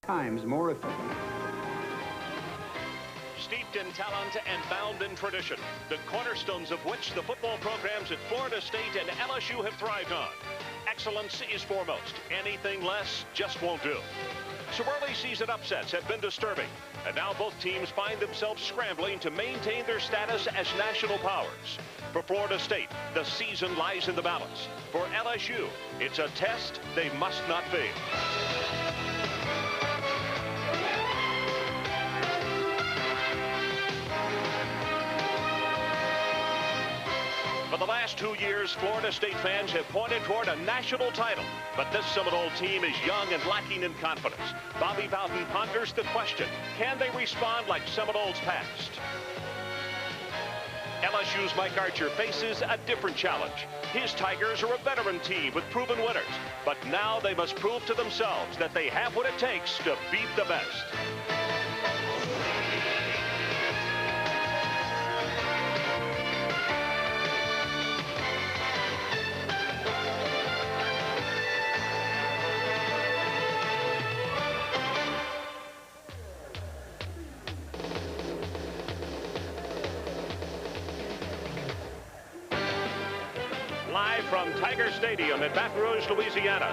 times more effective. Steeped in talent and bound in tradition, the cornerstones of which the football programs at Florida State and LSU have thrived on. Excellence is foremost. Anything less just won't do. Some early season upsets have been disturbing, and now both teams find themselves scrambling to maintain their status as national powers. For Florida State, the season lies in the balance. For LSU, it's a test they must not fail. For the last 2 years, Florida State fans have pointed toward a national title. But this Seminole team is young and lacking in confidence. Bobby Bowden ponders the question, can they respond like Seminoles past? LSU's Mike Archer faces a different challenge. His Tigers are a veteran team with proven winners. But now they must prove to themselves that they have what it takes to beat the best. Live from Tiger Stadium in Baton Rouge, Louisiana,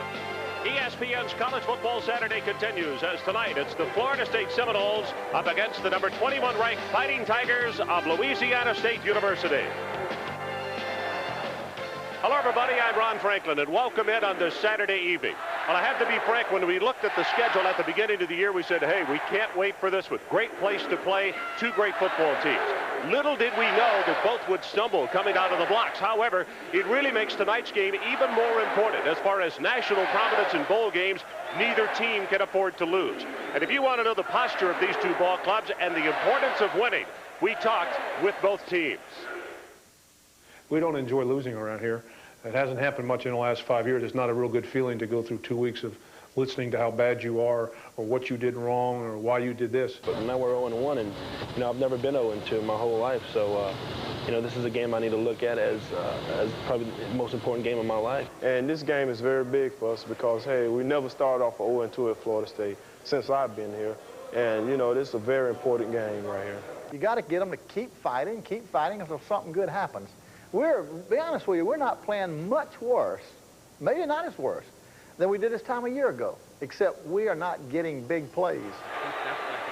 ESPN's College Football Saturday continues as tonight it's the Florida State Seminoles up against the number 21 ranked Fighting Tigers of Louisiana State University. Hello everybody, I'm Ron Franklin and welcome in on this Saturday evening. Well, I have to be frank, when we looked at the schedule at the beginning of the year, we said, hey, we can't wait for this one. Great place to play, two great football teams. Little did we know that both would stumble coming out of the blocks. However, it really makes tonight's game even more important. As far as national prominence in bowl games, neither team can afford to lose. And if you want to know the posture of these two ball clubs and the importance of winning, we talked with both teams. We don't enjoy losing around here. It hasn't happened much in the last 5 years. It's not a real good feeling to go through 2 weeks of listening to how bad you are or what you did wrong or why you did this. But now we're 0-1, and I've never been 0-2 my whole life. So this is a game I need to look at as probably the most important game of my life. And this game is very big for us because, hey, we never started off 0-2 at Florida State since I've been here. And, this is a very important game right here. You got to get them to keep fighting until something good happens. To be honest with you, we're not playing much worse, maybe not as worse, than we did this time a year ago, except we are not getting big plays.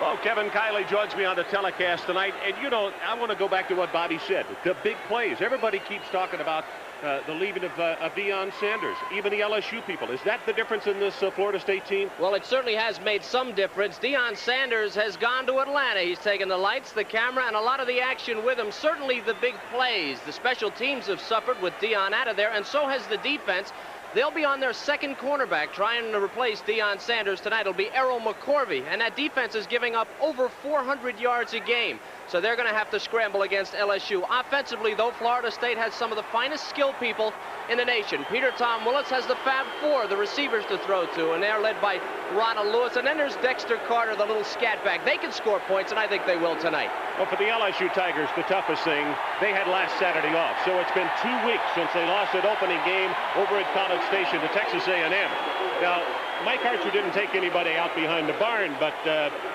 Well, Kevin Kiley joins me on the telecast tonight, and I want to go back to what Bobby said, the big plays. Everybody keeps talking about the leaving of Deion Sanders, even the LSU people. Is that the difference in this Florida State team? Well, it certainly has made some difference. Deion Sanders has gone to Atlanta. He's taken the lights, the camera, and a lot of the action with him. Certainly the big plays. The special teams have suffered with Deion out of there, and so has the defense. They'll be on their second cornerback trying to replace Deion Sanders tonight. It'll be Errol McCorvey, and that defense is giving up over 400 yards a game. So they're going to have to scramble against LSU. Offensively, though, Florida State has some of the finest skilled people in the nation. Peter Tom Willis has the Fab Four, the receivers to throw to, and they're led by Ronald Lewis. And then there's Dexter Carter, the little scat back. They can score points, and I think they will tonight. Well, for the LSU Tigers, the toughest thing, they had last Saturday off. So it's been 2 weeks since they lost that opening game over at College Station to Texas A&M. Now, Mike Archer didn't take anybody out behind the barn, but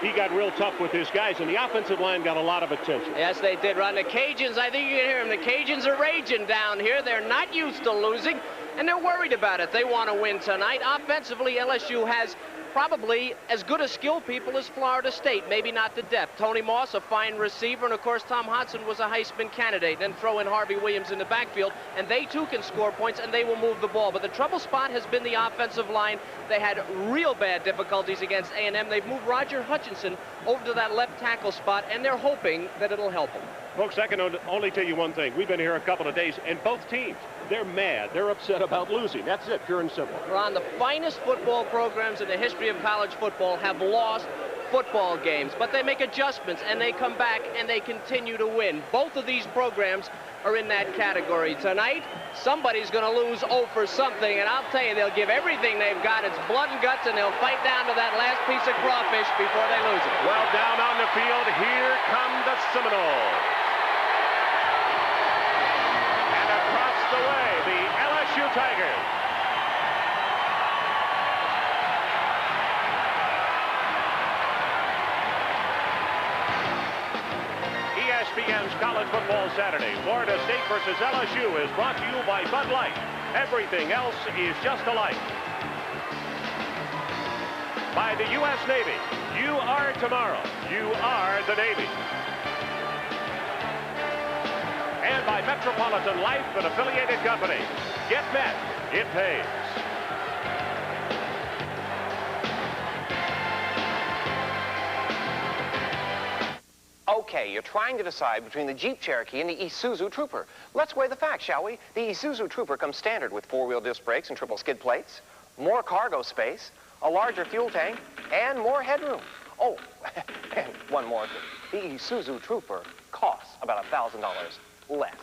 he got real tough with his guys, and the offensive line got a lot of attention. Yes, they did, Ron. The Cajuns, I think you can hear them. The Cajuns are raging down here. They're not used to losing, and they're worried about it. They want to win tonight. Offensively, LSU has probably as good a skill people as Florida State, maybe not the depth. Tony Moss, a fine receiver, and of course Tom Hodson was a Heisman candidate. Then throw in Harvey Williams in the backfield, and they too can score points, and they will move the ball. But the trouble spot has been the offensive line. They had real bad difficulties against A&M. They've moved Roger Hutchinson over to that left tackle spot, and they're hoping that it'll help them. Folks, I can only tell you one thing. We've been here a couple of days, and both teams, they're mad. They're upset about losing. That's it, pure and simple. Ron, the finest football programs in the history of college football have lost football games, but they make adjustments, and they come back, and they continue to win. Both of these programs are in that category. Tonight, somebody's going to lose 0 for something, and I'll tell you, they'll give everything they've got. It's blood and guts, and they'll fight down to that last piece of crawfish before they lose it. Well, down on the field, here come the Seminoles. And across the way, the LSU Tigers. College Football Saturday. Florida State versus LSU is brought to you by Bud Light. Everything else is just alike. By the U.S. Navy. You are tomorrow. You are the Navy. And by Metropolitan Life, an affiliated company. Get met. It pays. Okay, you're trying to decide between the Jeep Cherokee and the Isuzu Trooper. Let's weigh the facts, shall we? The Isuzu Trooper comes standard with four-wheel disc brakes and triple skid plates, more cargo space, a larger fuel tank, and more headroom. Oh, and one more thing. The Isuzu Trooper costs about $1,000 less.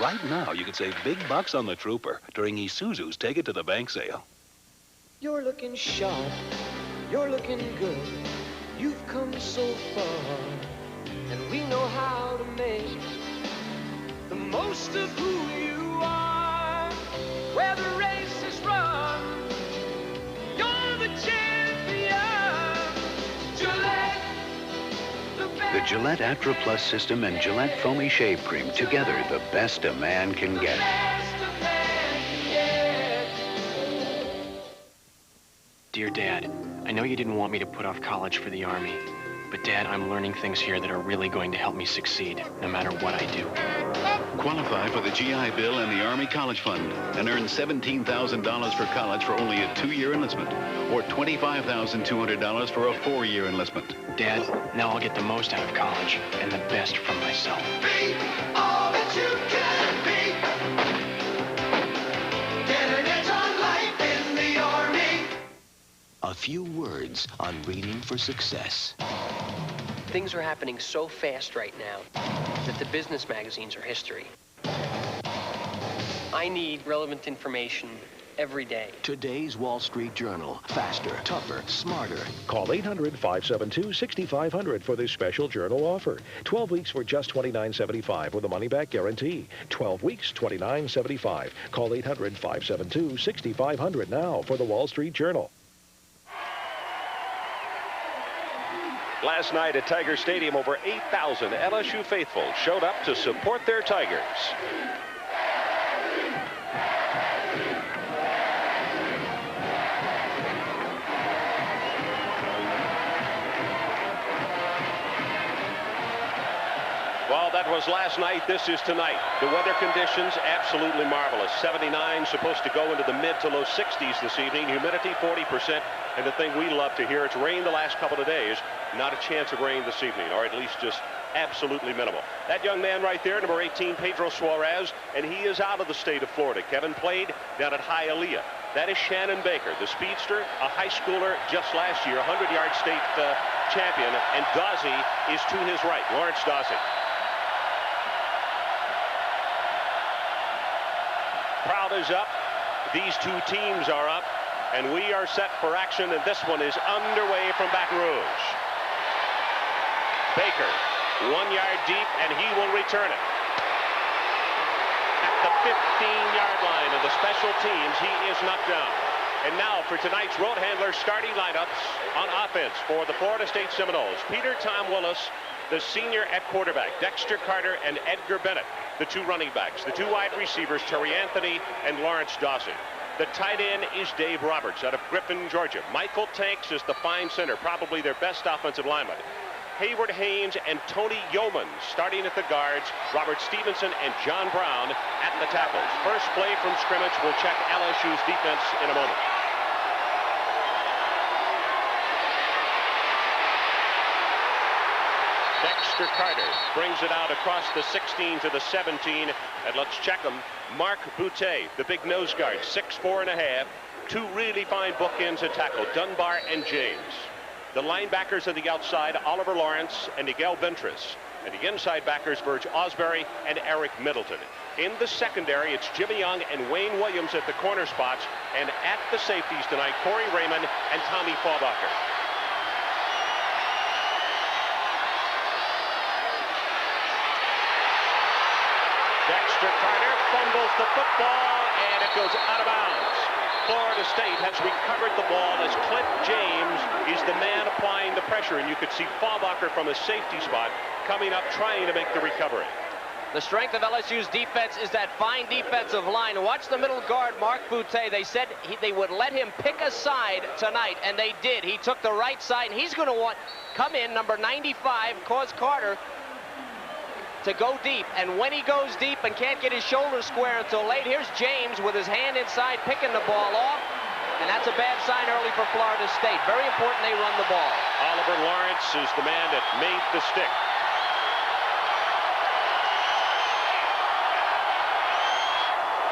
Right now, you could save big bucks on the Trooper during Isuzu's Take It to the Bank sale. You're looking sharp, you're looking good. You've come so far, and we know how to make the most of who you are. Where the race is run, you're the champion. Gillette, the Gillette Atra Plus system and Gillette Foamy Shave Cream, together the best a man can get. Dear Dad, I know you didn't want me to put off college for the Army, but Dad, I'm learning things here that are really going to help me succeed, no matter what I do. Qualify for the GI Bill and the Army College Fund and earn $17,000 for college for only a 2-year enlistment, or $25,200 for a 4-year enlistment. Dad, now I'll get the most out of college and the best from myself. be all that you can be. Get an edge on life in the Army. A few words on reading for success. Things are happening so fast right now that the business magazines are history. I need relevant information every day. Today's Wall Street Journal. Faster, tougher, smarter. Call 800-572-6500 for this special Journal offer. 12 weeks for just $29.75 with a money-back guarantee. 12 weeks, $29.75. Call 800-572-6500 now for the Wall Street Journal. Last night at Tiger Stadium, over 8,000 LSU faithful showed up to support their Tigers. Well, that was last night. This is tonight. The weather conditions, absolutely marvelous. 79, supposed to go into the mid to low 60s this evening. Humidity, 40%. And the thing we love to hear, it's rained the last couple of days. Not a chance of rain this evening, or at least just absolutely minimal. That young man right there, number 18, Pedro Suarez, and he is out of the state of Florida. Kevin played down at Hialeah. That is Shannon Baker, the speedster, a high schooler just last year, 100-yard state champion. And Dawsey is to his right, Lawrence Dawsey. Crowd is up. These two teams are up. And we are set for action, and this one is underway from Baton Rouge. Baker, 1 yard deep, and he will return it. At the 15-yard line of the special teams, he is knocked down. And now for tonight's road handler starting lineups on offense for the Florida State Seminoles. Peter Tom Willis, the senior at quarterback. Dexter Carter and Edgar Bennett, the two running backs. The two wide receivers, Terry Anthony and Lawrence Dawson. The tight end is Dave Roberts out of Griffin, Georgia. Michael Tanks is the fine center, probably their best offensive lineman. Hayward Haynes and Tony Yeoman starting at the guards. Robert Stevenson and John Brown at the tackles. First play from scrimmage. We'll check LSU's defense in a moment. Dexter Carter brings it out across the 16 to the 17. And let's check them. Mark Boutte, the big nose guard, 6'4½". Two really fine bookends to tackle, Dunbar and James. The linebackers on the outside, Oliver Lawrence and Miguel Ventris. And the inside backers, Verge Osbury and Eric Middleton. In the secondary, it's Jimmy Young and Wayne Williams at the corner spots. And at the safeties tonight, Corey Raymond and Tommy Faubacher. Dexter Carter fumbles the football, and it goes out of bounds. Florida State has recovered the ball as Clint James is the man applying the pressure. And you could see Faulbacher from a safety spot coming up trying to make the recovery. The strength of LSU's defense is that fine defensive line. Watch the middle guard, Mark Boutte. They said they would let him pick a side tonight, and they did. He took the right side, and he's going to come in, number 95, cause Carter to go deep. And when he goes deep and can't get his shoulder square until late, here's James with his hand inside picking the ball off. And that's a bad sign early for Florida State. Very important they run the ball. Oliver Lawrence is the man that made the stick.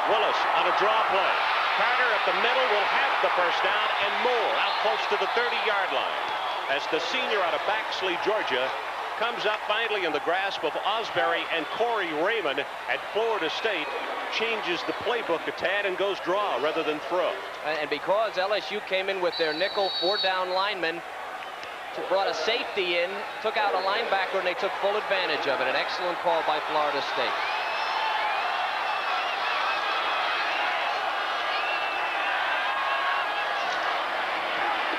Willis on a draw play. Carter at the middle will have the first down and more out close to the 30-yard line as the senior out of Baxley, Georgia, comes up finally in the grasp of Osbury and Corey Raymond at Florida State, changes the playbook a tad and goes draw rather than throw. And because LSU came in with their nickel 4-down linemen, brought a safety in, took out a linebacker, and they took full advantage of it. An excellent call by Florida State.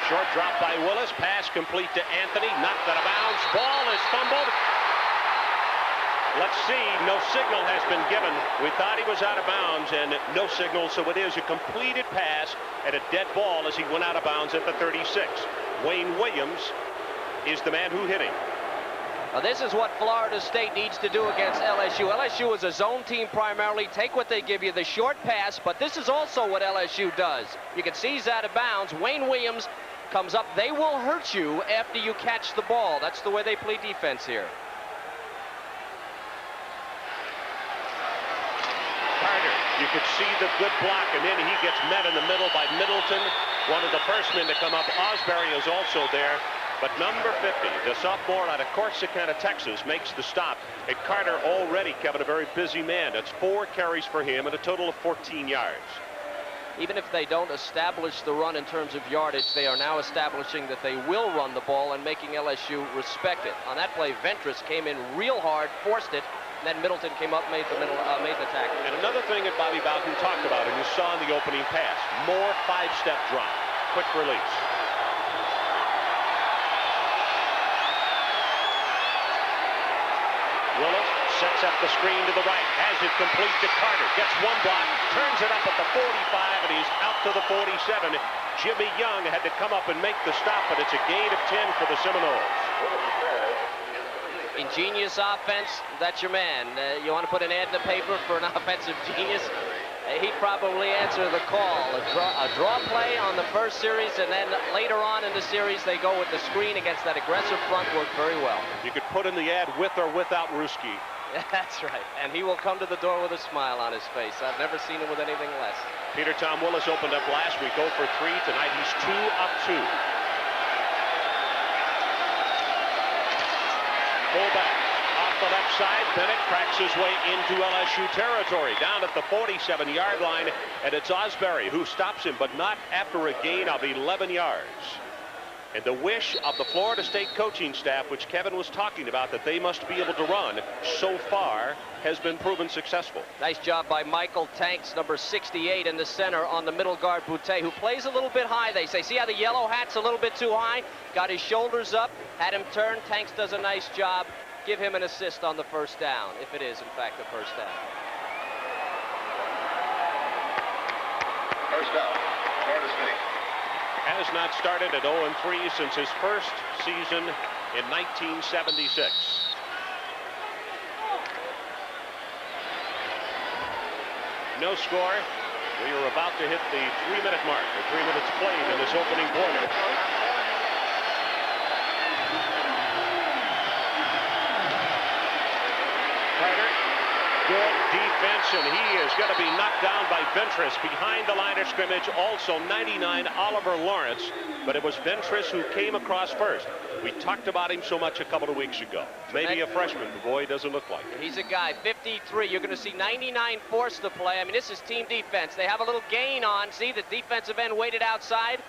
Short drop by Willis, pass complete to Anthony, knocked out of bounds, ball is fumbled. Let's see, no signal has been given. We thought he was out of bounds and no signal, so it is a completed pass and a dead ball as he went out of bounds at the 36. Wayne Williams is the man who hit him. Now this is what Florida State needs to do against LSU. LSU is a zone team primarily. Take what they give you, the short pass, but this is also what LSU does. You can see he's out of bounds. Wayne Williams comes up. They will hurt you after you catch the ball. That's the way they play defense here. Carter, you could see the good block, and then he gets met in the middle by Middleton. One of the first men to come up. Osbury is also there. But number 50, the sophomore out of Corsicana, Texas, makes the stop. And Carter already, Kevin, a very busy man. That's 4 carries for him and a total of 14 yards. Even if they don't establish the run in terms of yardage, they are now establishing that they will run the ball and making LSU respect it. On that play, Ventress came in real hard, forced it, and then Middleton came up, made the tackle. And another thing that Bobby Bowden talked about, and you saw in the opening pass, more 5-step drop, quick release. Willis sets up the screen to the right, has it complete to Carter, gets one block, turns it up at the 45, and he's out to the 47. Jimmy Young had to come up and make the stop, but it's a gain of 10 for the Seminoles. Ingenious offense, that's your man. You want to put an ad in the paper for an offensive genius? He'd probably answer the call. A draw play on the first series, and then later on in the series, they go with the screen against that aggressive front. Worked very well. You could put in the ad with or without Ruski. That's right. And he will come to the door with a smile on his face. I've never seen him with anything less. Peter Tom Willis opened up last week 0 for 3. Tonight he's 2 up 2. Fullback. Off the left side, Bennett cracks his way into LSU territory, down at the 47-yard line, and it's Osbury who stops him, but not after a gain of 11 yards. And the wish of the Florida State coaching staff, which Kevin was talking about, that they must be able to run, so far has been proven successful. Nice job by Michael Tanks, number 68 in the center on the middle guard, Boutte, who plays a little bit high, they say. See how the yellow hat's a little bit too high? Got his shoulders up, had him turn. Tanks does a nice job. Give him an assist on the first down, if it is, in fact, the first down. First down, Florida State. Has not started at 0-3 since his first season in 1976. No score. We are about to hit the 3-minute mark, or 3 minutes played in this opening quarter. Carter, good defense, and he is going to be knocked down by Ventress behind the line of scrimmage. Also 99, Oliver Lawrence, but it was Ventress who came across first. We talked about him so much a couple of weeks ago. Maybe a freshman, but boy, doesn't look like it. He's a guy, 53. You're going to see 99 force the play. I mean, this is team defense. They have a little gain on. See, the defensive end waited outside.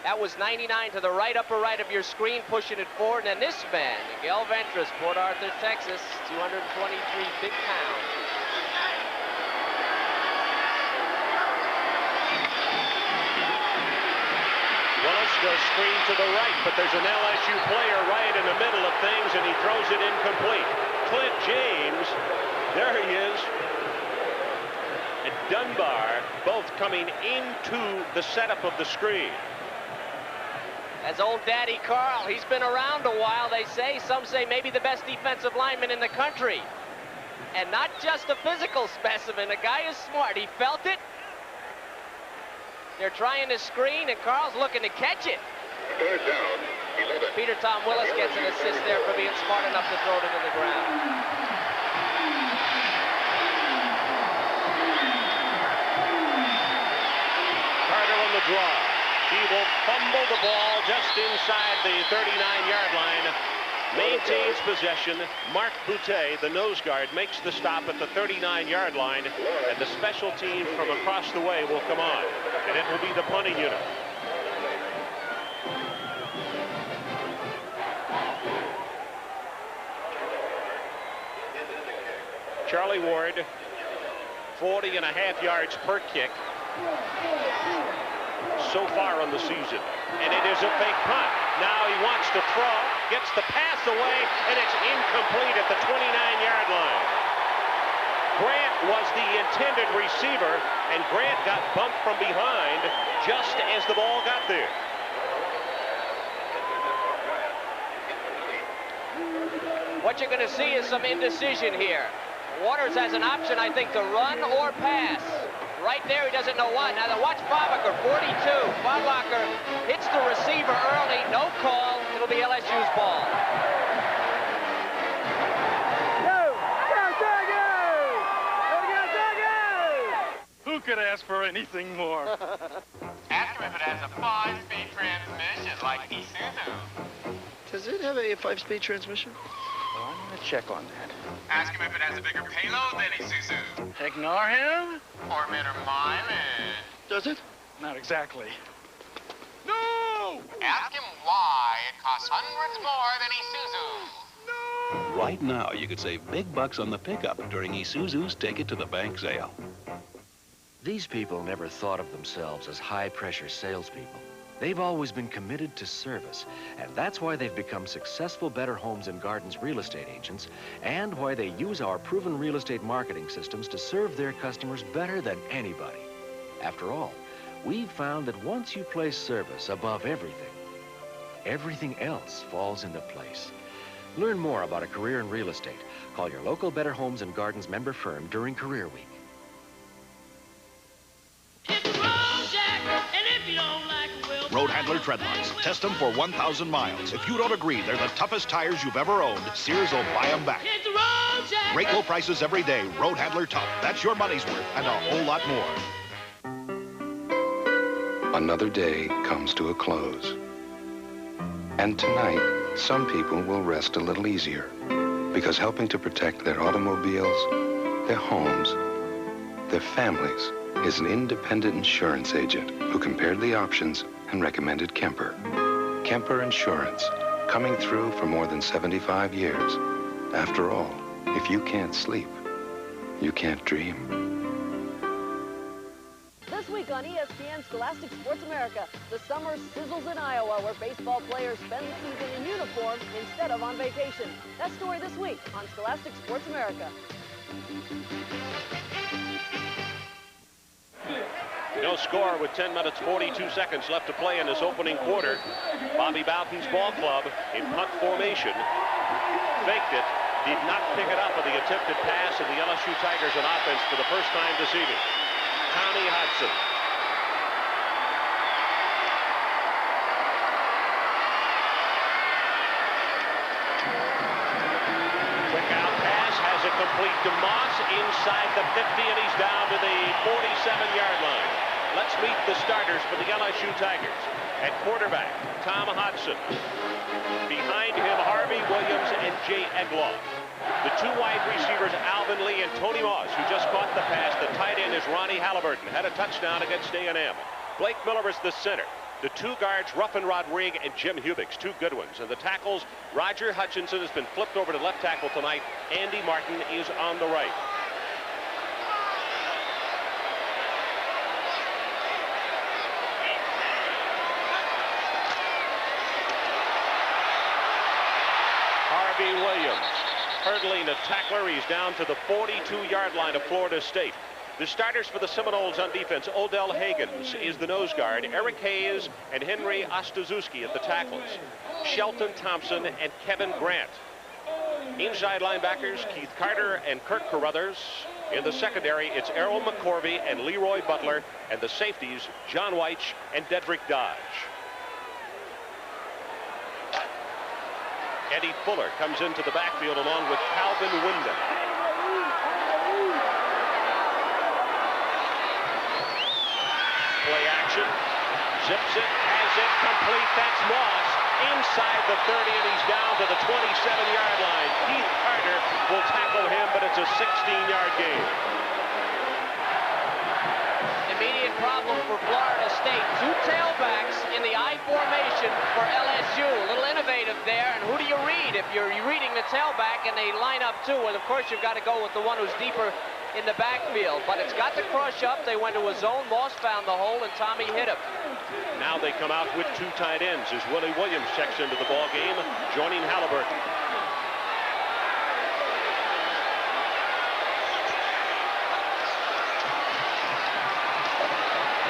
That was 99 to the right, upper right of your screen, pushing it forward. And then this man, Miguel Ventress, Port Arthur, Texas, 223 big pounds. a screen to the right, but there's an LSU player right in the middle of things, and he throws it incomplete. Clint James, there he is, and Dunbar both coming into the setup of the screen. As old Daddy Carl, he's been around a while, they say. Some say maybe the best defensive lineman in the country. And not just a physical specimen. The guy is smart. He felt it. They're trying to screen, and Carl's looking to catch it. Third down, 11. Peter Tom Willis gets an assist there for being smart enough to throw it into the ground. Carter on the draw. He will fumble the ball just inside the 39-yard line. Maintains possession. Mark Boutte, the nose guard, makes the stop at the 39-yard line, and the special team from across the way will come on, and it will be the punting unit. Charlie Ward, 40.5 yards per kick so far on the season, and it is a fake punt. Now he wants to throw, gets the pass away, and it's incomplete at the 29-yard line. Grant was the intended receiver, and Grant got bumped from behind just as the ball got there. What you're going to see is some indecision here. Waters has an option, I think, to run or pass. Right there, he doesn't know what. Now, watch Babaker, 42. Babaker hits the receiver early. No call. It'll be LSU's ball. Who could ask for anything more? Ask him if it has a 5-speed transmission like Isuzu. Does it have a 5-speed transmission? Well, I'm going to check on that. Ask him if it has a bigger payload than Isuzu. Ignore him? Or better mileage. Does it? Not exactly. No! Ask him why it costs hundreds more than Isuzu. Right now, you could save big bucks on the pickup during Isuzu's Take It to the Bank sale. These people never thought of themselves as high-pressure salespeople. They've always been committed to service, and that's why they've become successful Better Homes and Gardens real estate agents, and why they use our proven real estate marketing systems to serve their customers better than anybody. After all, we've found that once you place service above everything, everything else falls into place. Learn more about a career in real estate. Call your local Better Homes and Gardens member firm during Career Week. Road Handler treadlocks. Test them for 1,000 miles. If you don't agree they're the toughest tires you've ever owned, Sears will buy them back. Great low prices every day. Road Handler Tough. That's your money's worth and a whole lot more. Another day comes to a close. And tonight, some people will rest a little easier because helping to protect their automobiles, their homes, their families is an independent insurance agent who compared the options and recommended Kemper. Kemper Insurance, coming through for more than 75 years. After all, if you can't sleep, you can't dream. This week on ESPN Scholastic Sports America, the summer sizzles in Iowa where baseball players spend the season in uniform instead of on vacation. That story this week on Scholastic Sports America. No score with 10 minutes, 42 seconds left to play in this opening quarter. Bobby Bowden's ball club in punt formation. Faked it, did not pick it up on the attempted pass, and the LSU Tigers on offense for the first time this evening. Tommy Hudson. Quick out pass, has it complete to Moss inside the 50, and he's down to the 47-yard line. Let's meet the starters for the LSU Tigers. At quarterback, Tom Hodson. Behind him, Harvey Williams and Jay Eglaw. The two wide receivers, Alvin Lee and Tony Moss, who just caught the pass. The tight end is Ronnie Halliburton. Had a touchdown against A&M. Blake Miller is the center. The two guards, Ruffin Rodrigue and Jim Hubiggs, two good ones. And the tackles, Roger Hutchinson has been flipped over to left tackle tonight. Andy Martin is on the right. hurdling a tackler. He's down to the 42-yard line of Florida State. The starters for the Seminoles on defense: Odell Higgins is the nose guard, Eric Hayes and Henry Ostaszewski at the tackles, Shelton Thompson and Kevin Grant. Inside linebackers, Keith Carter and Kirk Carruthers. In the secondary, it's Errol McCorvey and Leroy Butler, and the safeties, John Weich and Dedrick Dodge. Eddie Fuller comes into the backfield along with Calvin Wyndham. Play action, zips it, has it, complete, that's Moss. Inside the 30, and he's down to the 27-yard line. Keith Carter will tackle him, but it's a 16-yard gain. Immediate problem for Florida State. Two tailbacks in the I formation for LSU. A little innovative there, and who do you read? If you're reading the tailback and they line up two, well, of course you've got to go with the one who's deeper in the backfield. But it's got to crush up. They went to a zone. Moss found the hole, and Tommy hit him. Now they come out with two tight ends as Willie Williams checks into the ball game, joining Halliburton.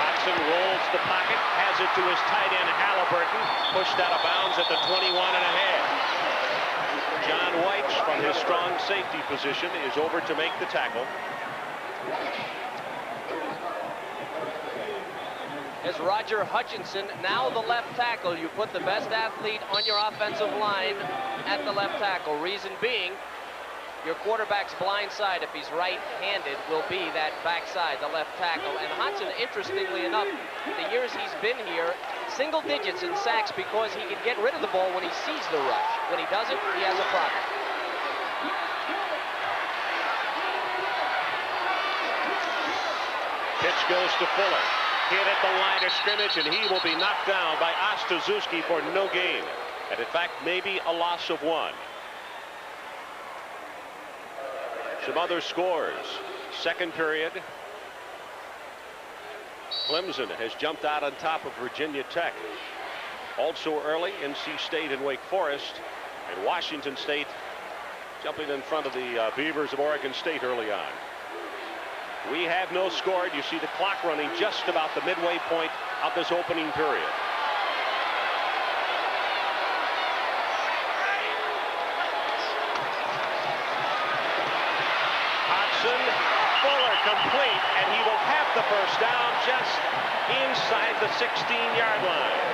Hodgson rolls the pocket, has it to his tight end Halliburton, pushed out of bounds at the 21 and a half. John Weich from his strong safety position is over to make the tackle. As Roger Hutchinson, now the left tackle. You put the best athlete on your offensive line at the left tackle. Reason being, your quarterback's blind side, if he's right-handed, will be that backside, the left tackle. And Hudson, interestingly enough, the years he's been here, single digits in sacks because he can get rid of the ball when he sees the rush. When he doesn't, he has a problem. Pitch goes to Fuller. Hit at the line of scrimmage, and he will be knocked down by Ostaszewski for no gain. And in fact, maybe a loss of one. Some other scores. Second period. Clemson has jumped out on top of Virginia Tech. Also early, NC State and Wake Forest. And Washington State jumping in front of the Beavers of Oregon State early on. We have no score. You see the clock running just about the midway point of this opening period. Hodgson, Fuller complete, and he will have the first down just inside the 16-yard line.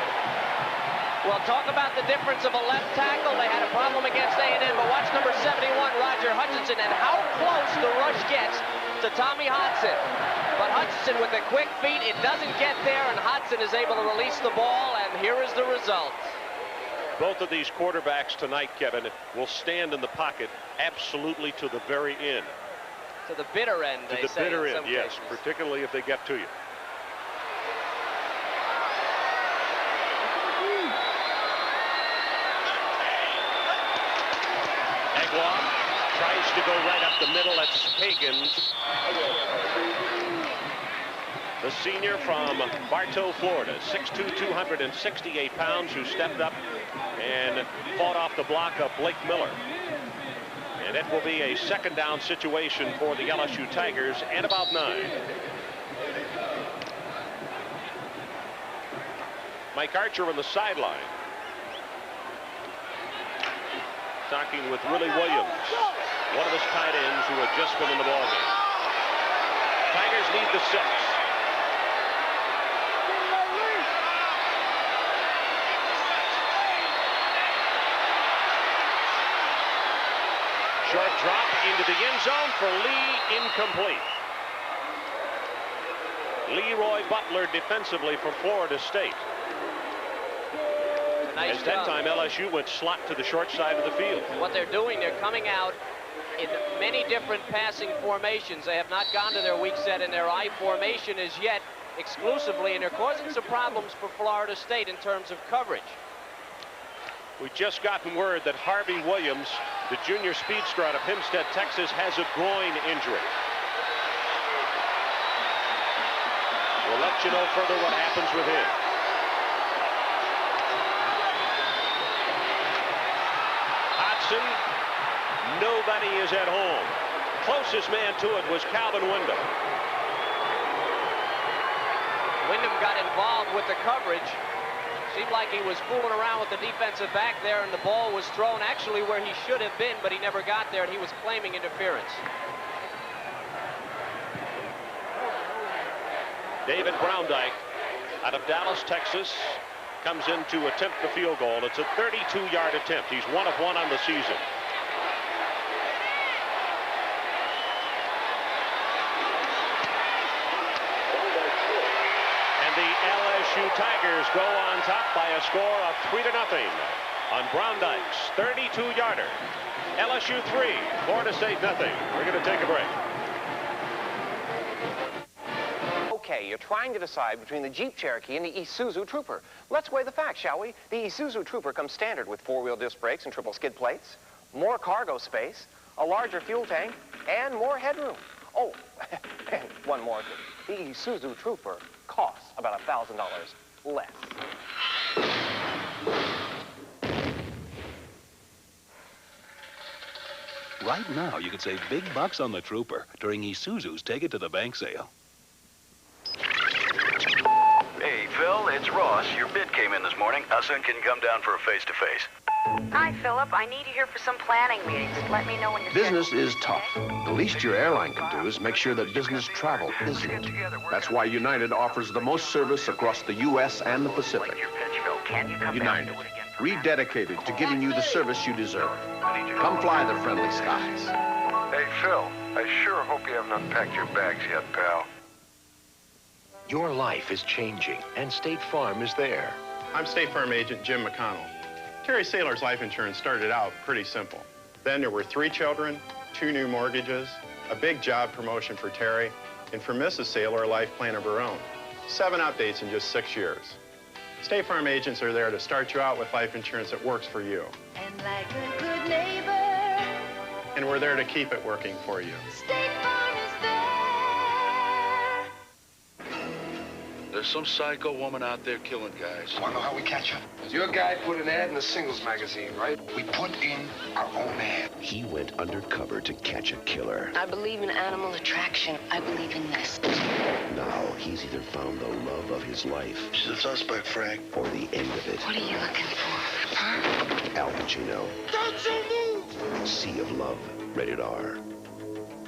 Well, talk about the difference of a left tackle. They had a problem against A&M, but watch number 71, Roger Hutchinson, and how close the rush gets to Tommy Hodgson. But Hutchinson with the quick feet, it doesn't get there, and Hodgson is able to release the ball, and here is the result. Both of these quarterbacks tonight, Kevin, will stand in the pocket absolutely to the very end. To the bitter end, they say. To the bitter in end, some yes, cases. particularly if they get to you. Tries to go right up the middle. That's Higgins, the senior from Bartow, Florida, 6'2", 268 pounds, who stepped up and fought off the block of Blake Miller. And it will be a second down situation for the LSU Tigers and about 9. Mike Archer on the sideline, talking with Willie Williams, one of his tight ends who had just been in the ballgame. Tigers lead the 6. Short drop into the end zone for Lee, incomplete. Leroy Butler defensively for Florida State. Nice As that time LSU went slot to the short side of the field. What they're doing, they're coming out in many different passing formations. They have not gone to their weak set in their I formation as yet exclusively, and they're causing some problems for Florida State in terms of coverage. We just gotten word that Harvey Williams, the junior speedster out of Hempstead, Texas, has a groin injury. We'll let you know further what happens with him. Nobody is at home. Closest man to it was Calvin Wyndham. Wyndham got involved with the coverage. Seemed like he was fooling around with the defensive back there, and the ball was thrown actually where he should have been, but he never got there, and he was claiming interference. David Browndyke out of Dallas, Texas, comes in to attempt the field goal. It's a 32-yard attempt. He's 1 of 1 on the season. LSU Tigers go on top by a score of 3-0 on Browndyke's 32-yarder. LSU 3, Florida State nothing. We're going to take a break. Okay, you're trying to decide between the Jeep Cherokee and the Isuzu Trooper. Let's weigh the facts, shall we? The Isuzu Trooper comes standard with 4-wheel disc brakes and triple skid plates, more cargo space, a larger fuel tank, and more headroom. Oh, and one more thing. The Isuzu Trooper costs about $1,000 less. Right now, you could save big bucks on the Trooper during Isuzu's Take It to the Bank sale. Hey, Phil, it's Ross. Your bid came in this morning. How soon can you come down for a face-to-face? Hi, Philip. I need you here for some planning meetings. Let me know when you're Business is tough. The least your airline can do is make sure that business travel isn't. That's why United offers the most service across the U.S. and the Pacific. United, rededicated to giving you the service you deserve. Come fly the friendly skies. Hey, Phil, I sure hope you haven't unpacked your bags yet, pal. Your life is changing, and State Farm is there. I'm State Farm agent Jim McConnell. Terry Saylor's life insurance started out pretty simple. Then there were 3 children, 2 new mortgages, a big job promotion for Terry, and for Mrs. Saylor, a life plan of her own. 7 updates in just 6 years. State Farm agents are there to start you out with life insurance that works for you. And like a good neighbor. And we're there to keep it working for you. State Farm is there. There's some psycho woman out there killing guys. Want to know how we catch her? Your guy put an ad in the singles magazine, right? We put in our own ad. He went undercover to catch a killer. I believe in animal attraction. I believe in this. Now he's either found the love of his life. She's a suspect, Frank. Or the end of it. What are you looking for? Huh? Al Pacino. Don't you move! Sea of Love, rated R.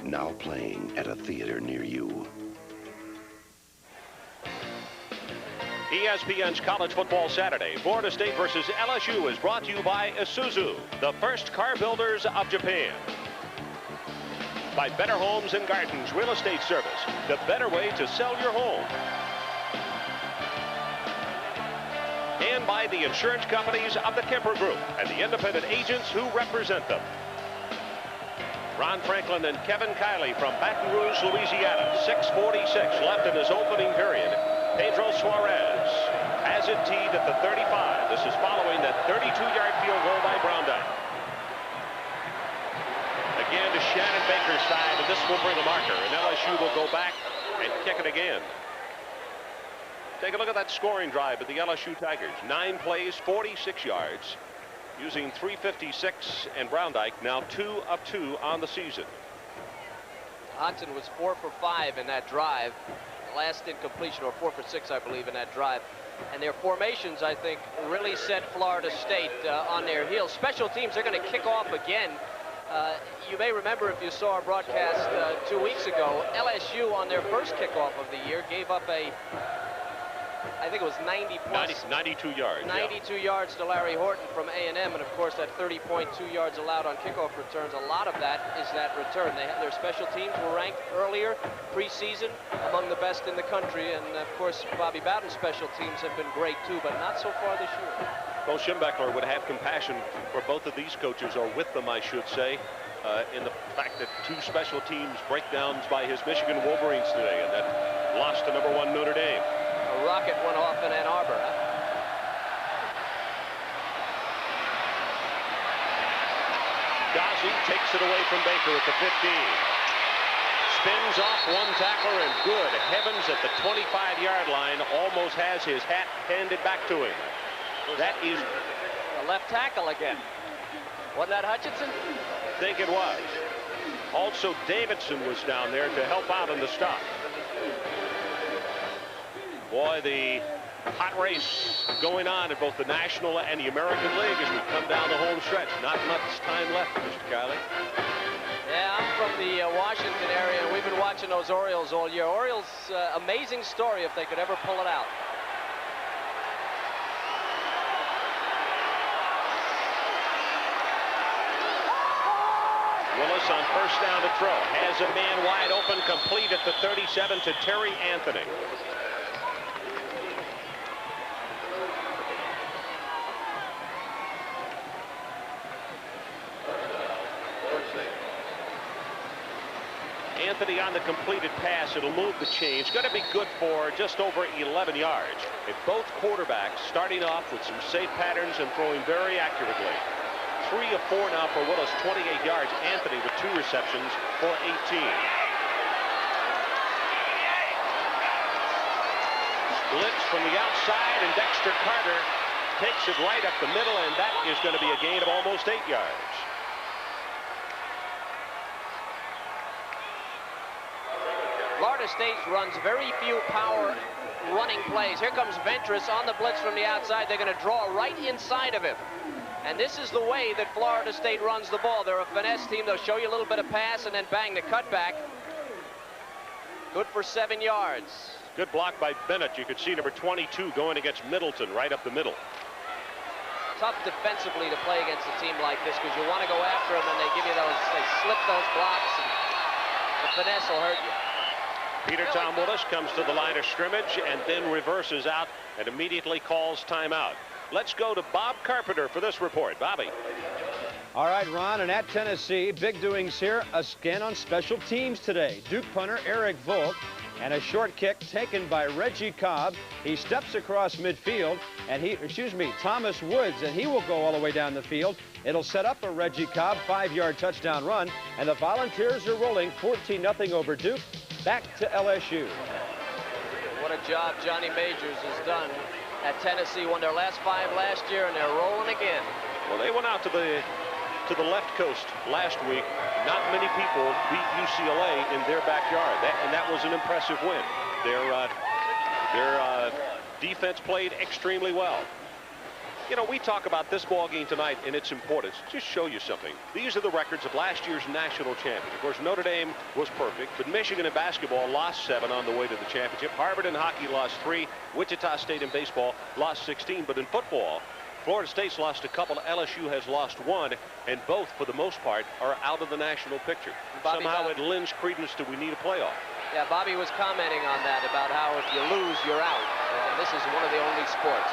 Now playing at a theater near you. ESPN's College Football Saturday, Florida State versus LSU is brought to you by Isuzu, the first car builders of Japan. By Better Homes and Gardens Real Estate Service, the better way to sell your home. And by the insurance companies of the Kemper Group and the independent agents who represent them. Ron Franklin and Kevin Kiley from Baton Rouge, Louisiana. 6:46 left in this opening period. Pedro Suarez has it teed at the 35. This is following that 32-yard field goal by Browndyke. Again to Shannon Baker's side, and this will bring a marker, and LSU will go back and kick it again. Take a look at that scoring drive at the LSU Tigers. 9 plays, 46 yards, using 356, and Browndyke now 2 of 2 on the season. Hodson was 4 for 5 in that drive. Last incompletion, or 4 for 6, I believe, in that drive. And their formations, I think, really set Florida State on their heels. Special teams, they're going to kick off again. You may remember, if you saw our broadcast 2 weeks ago, LSU on their first kickoff of the year gave up a, I think it was 92 yards. 92 yards to Larry Horton from A&M, and of course that 30.2 yards allowed on kickoff returns. A lot of that is that return. Their special teams were ranked earlier preseason among the best in the country, and of course Bobby Bowden's special teams have been great too, but not so far this year. Well, Schembechler would have compassion for both of these coaches, or with them, I should say, in the fact that 2 special teams breakdowns by his Michigan Wolverines today, and that lost to #1 Notre Dame. A rocket went off in Ann Arbor. Ghazi takes it away from Baker at the 15. Spins off one tackler, and good heavens, at the 25-yard line, almost has his hat handed back to him. That is a left tackle again. Wasn't that Hutchinson? think it was. Also, Davidson was down there to help out on the stop. Boy, the hot race going on in both the National and the American League as we come down the home stretch. Not much time left, Mr. Kiley. Yeah, I'm from the Washington area, and we've been watching those Orioles all year. Orioles, amazing story if they could ever pull it out. Willis on first down to throw. Has a man wide open, complete at the 37 to Terry Anthony. Anthony on the completed pass. It'll move the chains. Going to be good for just over 11 yards. If both quarterbacks starting off with some safe patterns and throwing very accurately. 3 of 4 now for Willis, 28 yards. Anthony with 2 receptions for 18. Blitz from the outside, and Dexter Carter takes it right up the middle, and that is going to be a gain of almost 8 yards. Florida State runs very few power running plays. Here comes Ventress on the blitz from the outside. They're going to draw right inside of him. And this is the way that Florida State runs the ball. They're a finesse team. They'll show you a little bit of pass and then bang the cutback. Good for 7 yards. Good block by Bennett. You could see number 22 going against Middleton right up the middle. Tough defensively to play against a team like this because you want to go after them and they give you those, they slip those blocks. And the finesse will hurt you. Peter Tom Willis comes to the line of scrimmage and then reverses out and immediately calls timeout. Let's go to Bob Carpenter for this report. Bobby. All right, Ron, and at Tennessee, big doings here again on special teams today. Duke punter Eric Volk and a short kick taken by Reggie Cobb. He steps across midfield, and Thomas Woods, and he will go all the way down the field. It'll set up a Reggie Cobb 5-yard touchdown run, and the Volunteers are rolling 14-0 over Duke. Back to LSU. What a job Johnny Majors has done at Tennessee. Won their last 5 last year, and they're rolling again. Well, they went out to the left coast last week. Not many people beat UCLA in their backyard, and that was an impressive win. Their defense played extremely well. You know, we talk about this ball game tonight and its importance. Just show you something. These are the records of last year's national champion. Of course, Notre Dame was perfect, but Michigan in basketball lost 7 on the way to the championship. Harvard in hockey lost 3. Wichita State in baseball lost 16. But in football, Florida State's lost a couple. LSU has lost 1, and both, for the most part, are out of the national picture. Somehow it lends credence to we need a playoff. Yeah, Bobby was commenting on that, about how if you lose, you're out. And this is one of the only sports.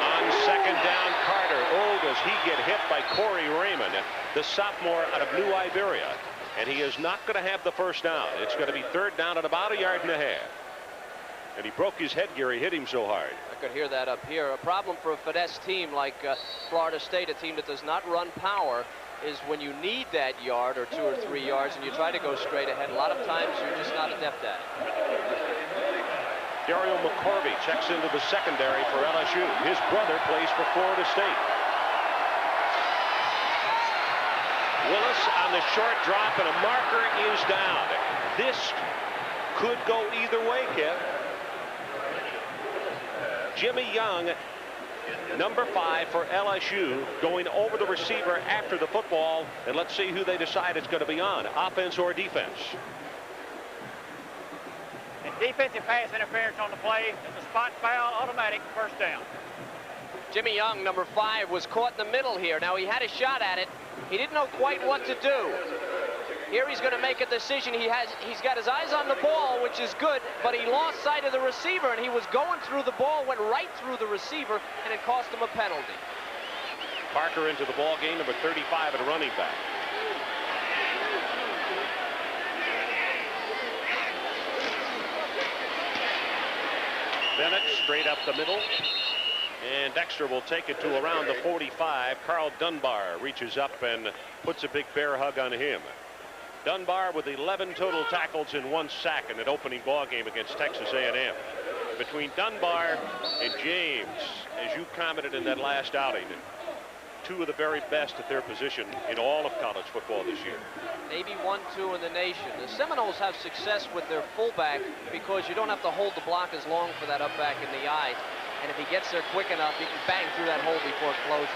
On second down, Carter. Oh, does he get hit by Corey Raymond, the sophomore out of New Iberia. And he is not going to have the first down. It's going to be 3rd down at about 1.5 yards. And he broke his headgear. He hit him so hard. I could hear that up here. A problem for a finesse team like Florida State, a team that does not run power, is when you need that yard or 2 or 3 yards and you try to go straight ahead. A lot of times you're just not adept at it. Daryl McCorvey checks into the secondary for LSU. His brother plays for Florida State. Willis on the short drop, and a marker is down. This could go either way, Kev. Jimmy Young, number 5 for LSU, going over the receiver after the football, and let's see who they decide it's going to be on, offense or defense. Defensive pass interference on the play. It's a spot foul, automatic, first down. Jimmy Young, number 5, was caught in the middle here. Now, he had a shot at it. He didn't know quite what to do. Here he's going to make a decision. He's got his eyes on the ball, which is good, but he lost sight of the receiver, and he was going through the ball, went right through the receiver, and it cost him a penalty. Parker into the ball game, number 35 at a running back. Bennett straight up the middle, and Dexter will take it to around the 45. Carl Dunbar reaches up and puts a big bear hug on him. Dunbar with 11 total tackles and 1 sack in an opening ball game against Texas A&M. Between Dunbar and James, as you commented in that last outing, two of the very best at their position in all of college football this year. Maybe 1-2 in the nation. The Seminoles have success with their fullback because you don't have to hold the block as long for that up back in the eye. And if he gets there quick enough, he can bang through that hole before it closes.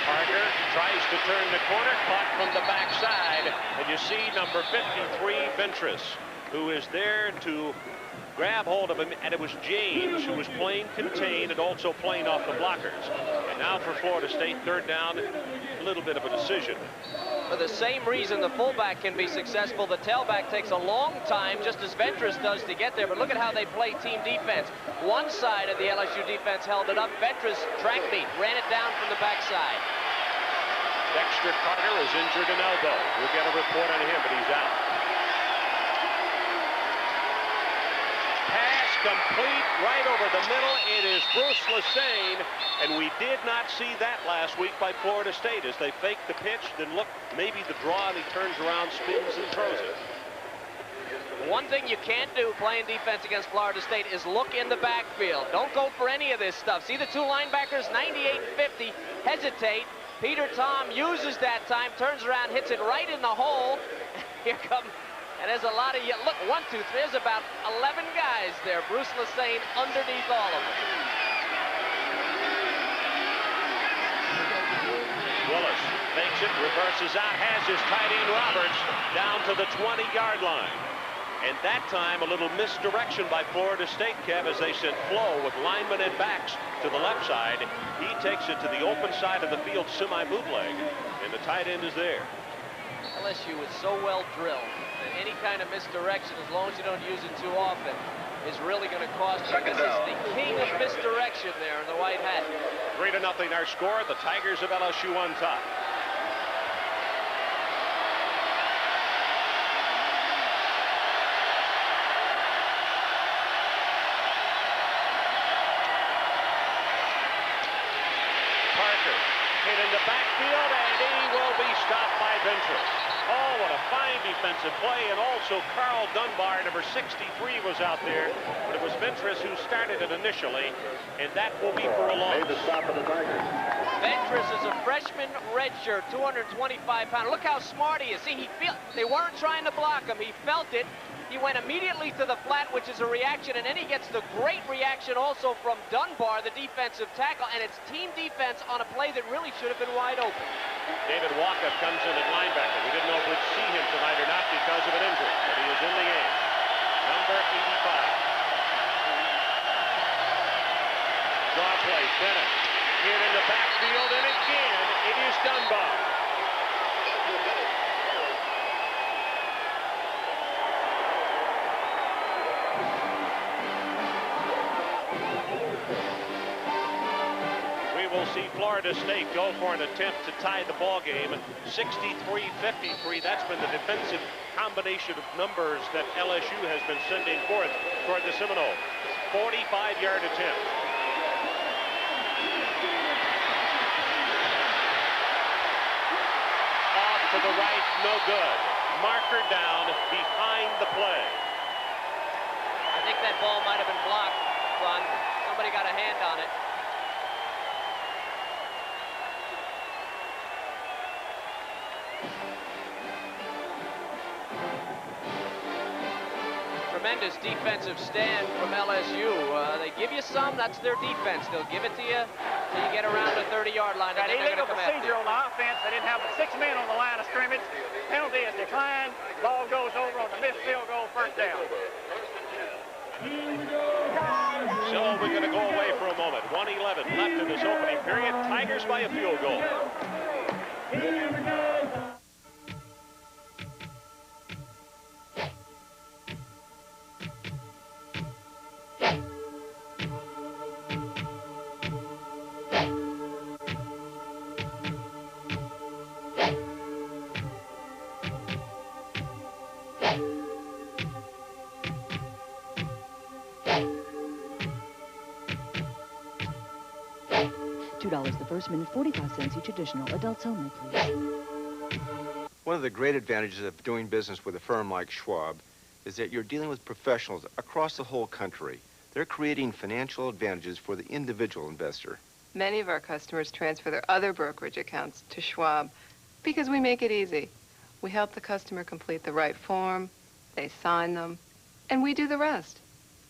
Parker tries to turn the corner, caught from the backside. And you see number 53, Ventress, who is there to grab hold of him, and it was James who was playing contained and also playing off the blockers. And now for Florida State, third down, a little bit of a decision. For the same reason the fullback can be successful, the tailback takes a long time, just as Ventress does, to get there. But look at how they play team defense. One side of the LSU defense held it up. Ventress track beat, ran it down from the backside. Dexter Carter is injured an elbow. We'll get a report on him, but he's out. Pass complete right over the middle. It is Bruce Lesane, and we did not see that last week by Florida State as they faked the pitch, then look, maybe the draw, and he turns around, spins, and throws it. One thing you can't do playing defense against Florida State is look in the backfield. Don't go for any of this stuff. See the two linebackers, 98 and 50, hesitate. Peter Tom uses that time, turns around, hits it right in the hole. Here come, and there's a lot of, look, 1, 2, 3, there's about 11 guys there. Bruce Lesane underneath all of them. Willis makes it, reverses out, has his tight end Roberts down to the 20-yard line. And that time, a little misdirection by Florida State, Kev, as they sent Flo with linemen and backs to the left side. He takes it to the open side of the field, semi-bootleg, and the tight end is there. LSU is so well drilled that any kind of misdirection, as long as you don't use it too often, is really going to cost you. This is the king of misdirection there in the white hat. 3-0 our score. The Tigers of LSU on top. Hit in the backfield, and he will be stopped by Ventress. Oh, what a fine defensive play, and also Carl Dunbar, number 63, was out there, but it was Ventress who started it initially, and that will be for a loss. Ventress is a freshman redshirt, 225 pounds. Look how smart he is. See, they weren't trying to block him. He felt it. He went immediately to the flat, which is a reaction, and then he gets the great reaction also from Dunbar, the defensive tackle, and it's team defense on a play that really should have been wide open. David Walker comes in at linebacker. We didn't know if we'd see him tonight or not because of an injury, but he is in the game. Number 85. Draw play, Bennett. Here in the backfield, and again, it is Dunbar. See Florida State go for an attempt to tie the ball game, 63-53. That's been the defensive combination of numbers that LSU has been sending forth toward the Seminoles. 45-yard attempt. Off to the right, no good. Marker down behind the play. I think that ball might have been blocked, Ron. Somebody got a hand on it. Tremendous defensive stand from LSU. They give you some, that's their defense. They'll give it to you till you get around the 30-yard line. Got illegal procedure on the offense. They didn't have but 6 men on the line of scrimmage. Penalty is declined. Ball goes over on the missed field goal, first down. So we're going to go away for a moment. 1:11 left in this opening period. Tigers by a field goal. $2 the first minute, 45 cents each additional. Adults only, please. One of the great advantages of doing business with a firm like Schwab is that you're dealing with professionals across the whole country. They're creating financial advantages for the individual investor. Many of our customers transfer their other brokerage accounts to Schwab because we make it easy. We help the customer complete the right form, they sign them, and we do the rest.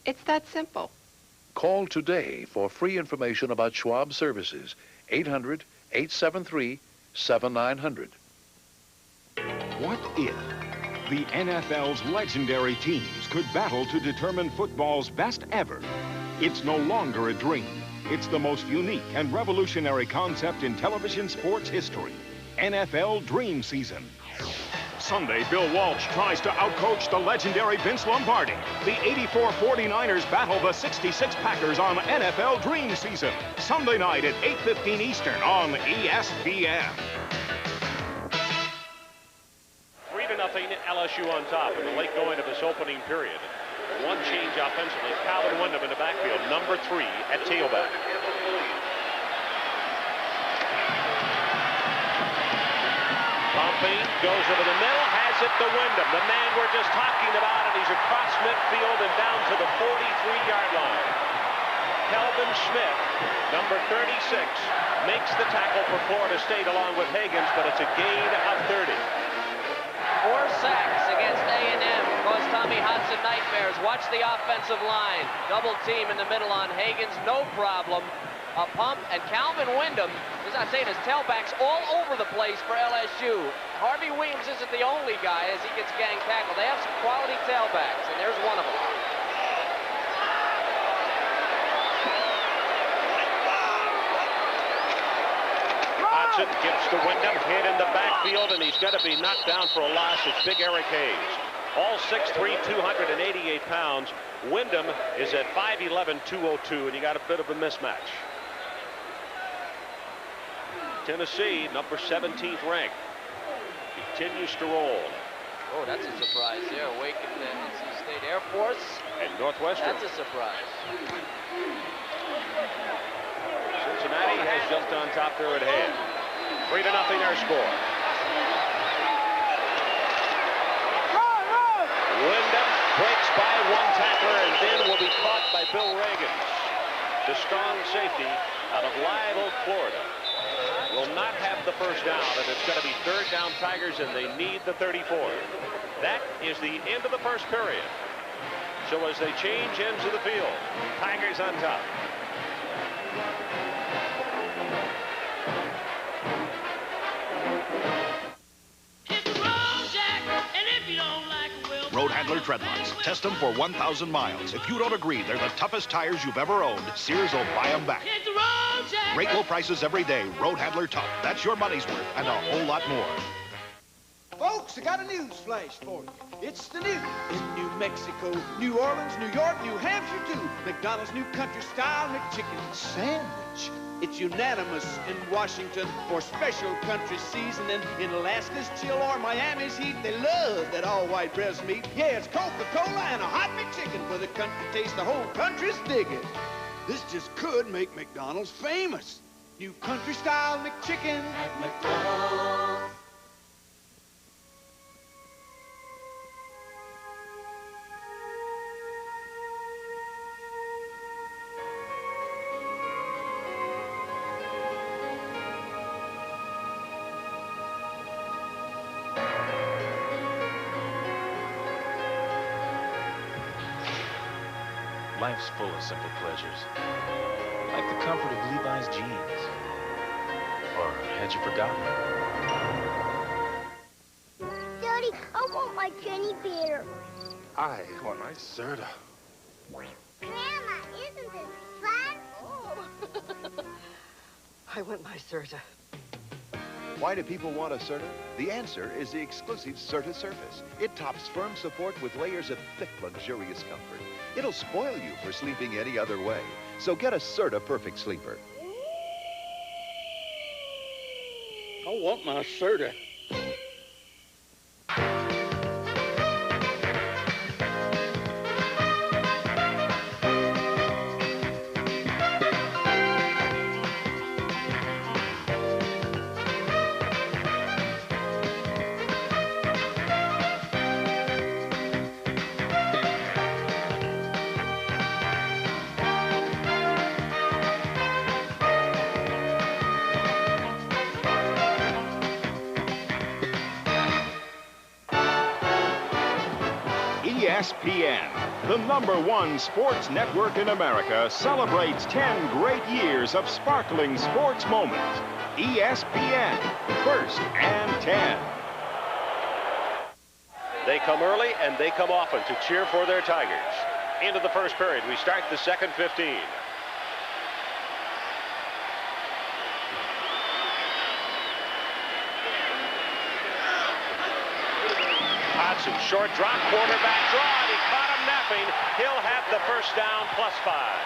It's that simple. Call today for free information about Schwab services. 800-873-7900. What if the NFL's legendary teams could battle to determine football's best ever? It's no longer a dream. It's the most unique and revolutionary concept in television sports history. NFL Dream Season. Sunday, Bill Walsh tries to outcoach the legendary Vince Lombardi. The 84 49ers battle the 66 Packers on NFL Dream Season. Sunday night at 8:15 Eastern on ESPN. 3-0 LSU on top in the late going of this opening period. One change offensively. Calvin Wyndham in the backfield, number 3 at tailback. Pompey goes over the middle, has it to Wyndham, the man we're just talking about, and he's across midfield and down to the 43-yard line. Kelvin Smith, number 36, makes the tackle for Florida State along with Higgins, but it's a gain of 30. 4 sacks against A&M caused Tommy Hudson nightmares. Watch the offensive line. Double team in the middle on Higgins, no problem. A pump, and Calvin Wyndham, as I say, his tailbacks all over the place for LSU. Harvey Williams isn't the only guy as he gets gang tackled. They have some quality tailbacks, and there's one of them. Hudson gives to Wyndham, hit in the backfield, and he's going to be knocked down for a loss. It's Big Eric Hayes. All 6'3", 288 pounds. Wyndham is at 5'11", 202, and you got a bit of a mismatch. Tennessee, number 17th ranked, continues to roll. Oh, that's a surprise there. Wake and NC State Air Force. And Northwestern. That's a surprise. Cincinnati has jumped on top there at hand. 3-0 our score. Wyndham breaks by one tackler and then will be caught by Bill Reagan. The strong safety out of Live Oak, Florida, will not have the first down, and it's going to be 3rd down Tigers, and they need the 34. That is the end of the first period. So as they change ends of the field, Tigers on top. Road Handler treadlocks. Test them for 1,000 miles. If you don't agree they're the toughest tires you've ever owned, Sears will buy them back. Great low prices every day. Road Handler Tough. That's your money's worth and a whole lot more. Folks, I got a news flash for you. It's the news in New Mexico, New Orleans, New York, New Hampshire, too. McDonald's new country-style McChicken sandwich. It's unanimous in Washington for special country seasoning. In Alaska's chill or Miami's heat, they love that all-white breast meat. Yeah, it's Coca-Cola and a hot McChicken for the country taste the whole country's digging. This just could make McDonald's famous. New country-style McChicken at McDonald's. Life's full of simple pleasures, like the comfort of Levi's jeans. Or had you forgotten? Daddy, I want my Jenny beer. I want my soda. Grandma, isn't this fun? Oh. I want my Serta. Why do people want a Serta? The answer is the exclusive Serta Surface. It tops firm support with layers of thick, luxurious comfort. It'll spoil you for sleeping any other way. So get a Serta Perfect Sleeper. I want my Serta. ESPN, the #1 sports network in America, celebrates 10 great years of sparkling sports moments. ESPN, first and 10. They come early and they come often to cheer for their Tigers. Into the first period, we start the second 15. Hodson, short drop, quarterback draw, and he caught him napping. He'll have the first down, +5.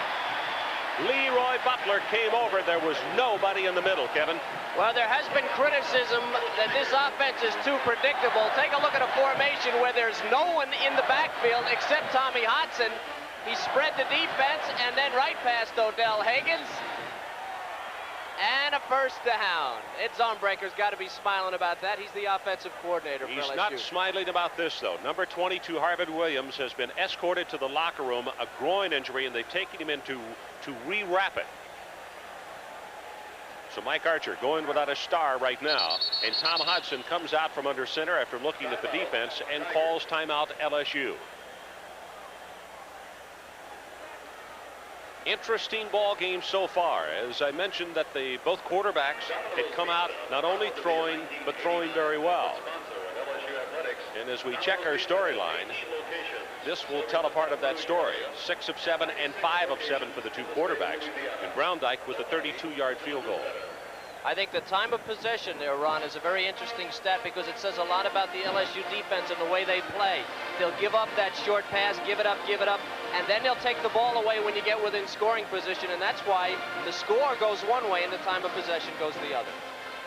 Leroy Butler came over. There was nobody in the middle, Kevin. Well, there has been criticism that this offense is too predictable. Take a look at a formation where there's no one in the backfield except Tommy Hodson. He spread the defense and then right past Odell Higgins. And a first down. Ed Zornbreaker's got to be smiling about that. He's the offensive coordinator for LSU. He's not smiling about this, though. Number 22, Harvard Williams, has been escorted to the locker room, a groin injury, and they've taken him in to re-wrap it. So Mike Archer going without a star right now. And Tom Hodson comes out from under center after looking at the defense and calls timeout LSU. Interesting ball game so far. As I mentioned, that both quarterbacks had come out not only throwing, but throwing very well. And as we check our storyline, this will tell a part of that story. 6 of 7 and 5 of 7 for the two quarterbacks. And Browndyke with a 32-yard field goal. I think the time of possession there, Ron, is a very interesting stat because it says a lot about the LSU defense and the way they play. They'll give up that short pass, give it up, and then they'll take the ball away when you get within scoring position, and that's why the score goes one way and the time of possession goes the other.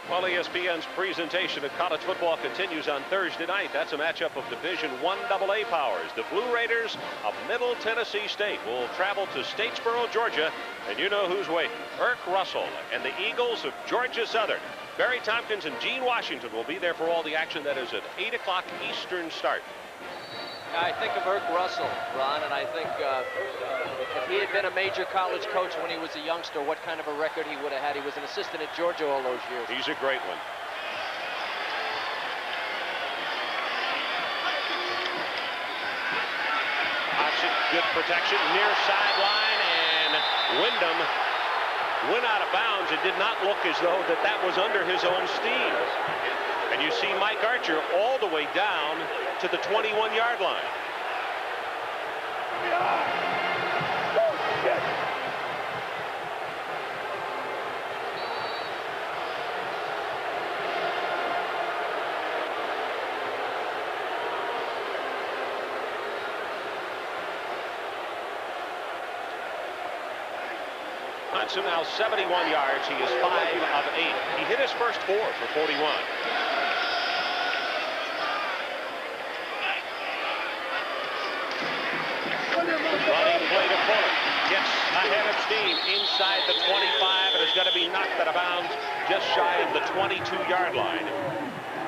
Well, ESPN's presentation of college football continues on Thursday night. That's a matchup of Division I AA powers. The Blue Raiders of Middle Tennessee State will travel to Statesboro, Georgia, and you know who's waiting. Irk Russell and the Eagles of Georgia Southern. Barry Tompkins and Gene Washington will be there for all the action. That is at 8 o'clock Eastern start. I think of Irk Russell, Ron, and I think if he had been a major college coach when he was a youngster, what kind of a record he would have had. He was an assistant at Georgia all those years. He's a great one. Hodson, good protection, near sideline, and Wyndham went out of bounds. It did not look as though that was under his own steam. And you see Mike Archer all the way down to the 21-yard line. Hodson now 71 yards. He is 5 of 8. He hit his first 4 for 41. Running play to Fuller. Gets ahead of steam inside the 25 and is going to be knocked out of bounds just shy of the 22-yard line.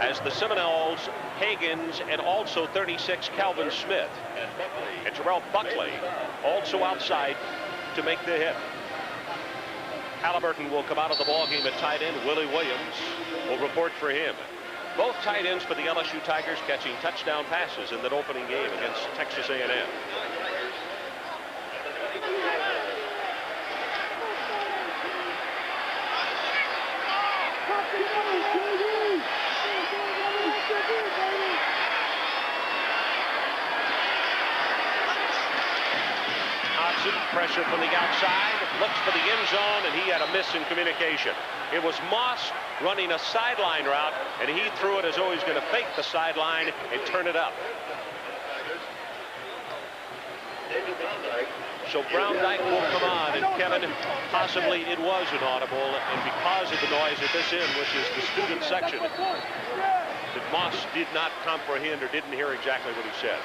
As the Seminoles, Higgins, and also 36 Calvin Smith and Terrell Buckley also outside to make the hit. Halliburton will come out of the ballgame at tight end. Willie Williams will report for him. Both tight ends for the LSU Tigers catching touchdown passes in that opening game against Texas A&M. Pressure from the outside, looks for the end zone, and he had a miss in communication. It was Moss running a sideline route, and he threw it as though he's going to fake the sideline and turn it up. So Browndyke will come on, and Kevin, possibly it was inaudible, and because of the noise at this end, which is the student section, that Moss did not comprehend or didn't hear exactly what he said.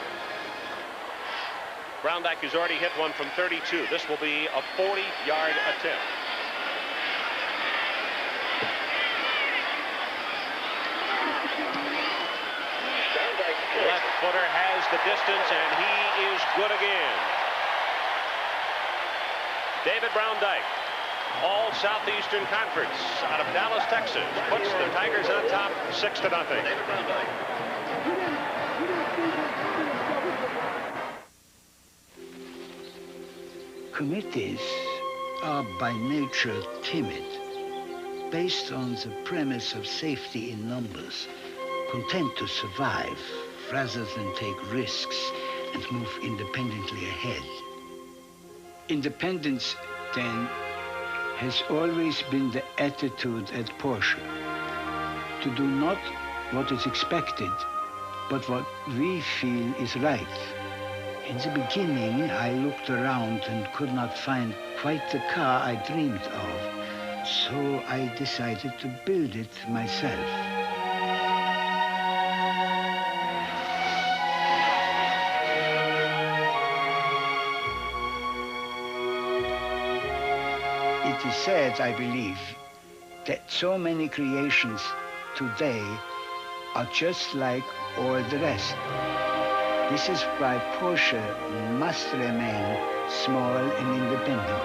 Browndyke has already hit one from 32. This will be a 40-yard attempt. Left footer has the distance, and he is good again. David Browndyke, all Southeastern Conference out of Dallas, Texas, puts the Tigers on top 6-0. Committees are by nature timid, based on the premise of safety in numbers, content to survive rather than take risks and move independently ahead. Independence, then, has always been the attitude at Porsche. To do not what is expected, but what we feel is right. In the beginning, I looked around and could not find quite the car I dreamed of, so I decided to build it myself. It is sad, I believe, that so many creations today are just like all the rest. This is why Porsche must remain small and independent.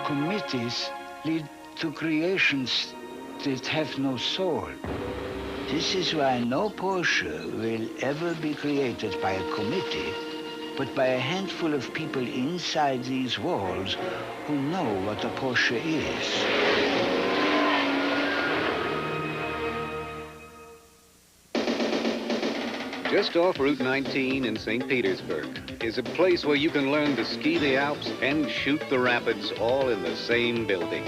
Committees lead to creations that have no soul. This is why no Porsche will ever be created by a committee, but by a handful of people inside these walls who know what a Porsche is. Just off Route 19 in St. Petersburg is a place where you can learn to ski the Alps and shoot the rapids all in the same building.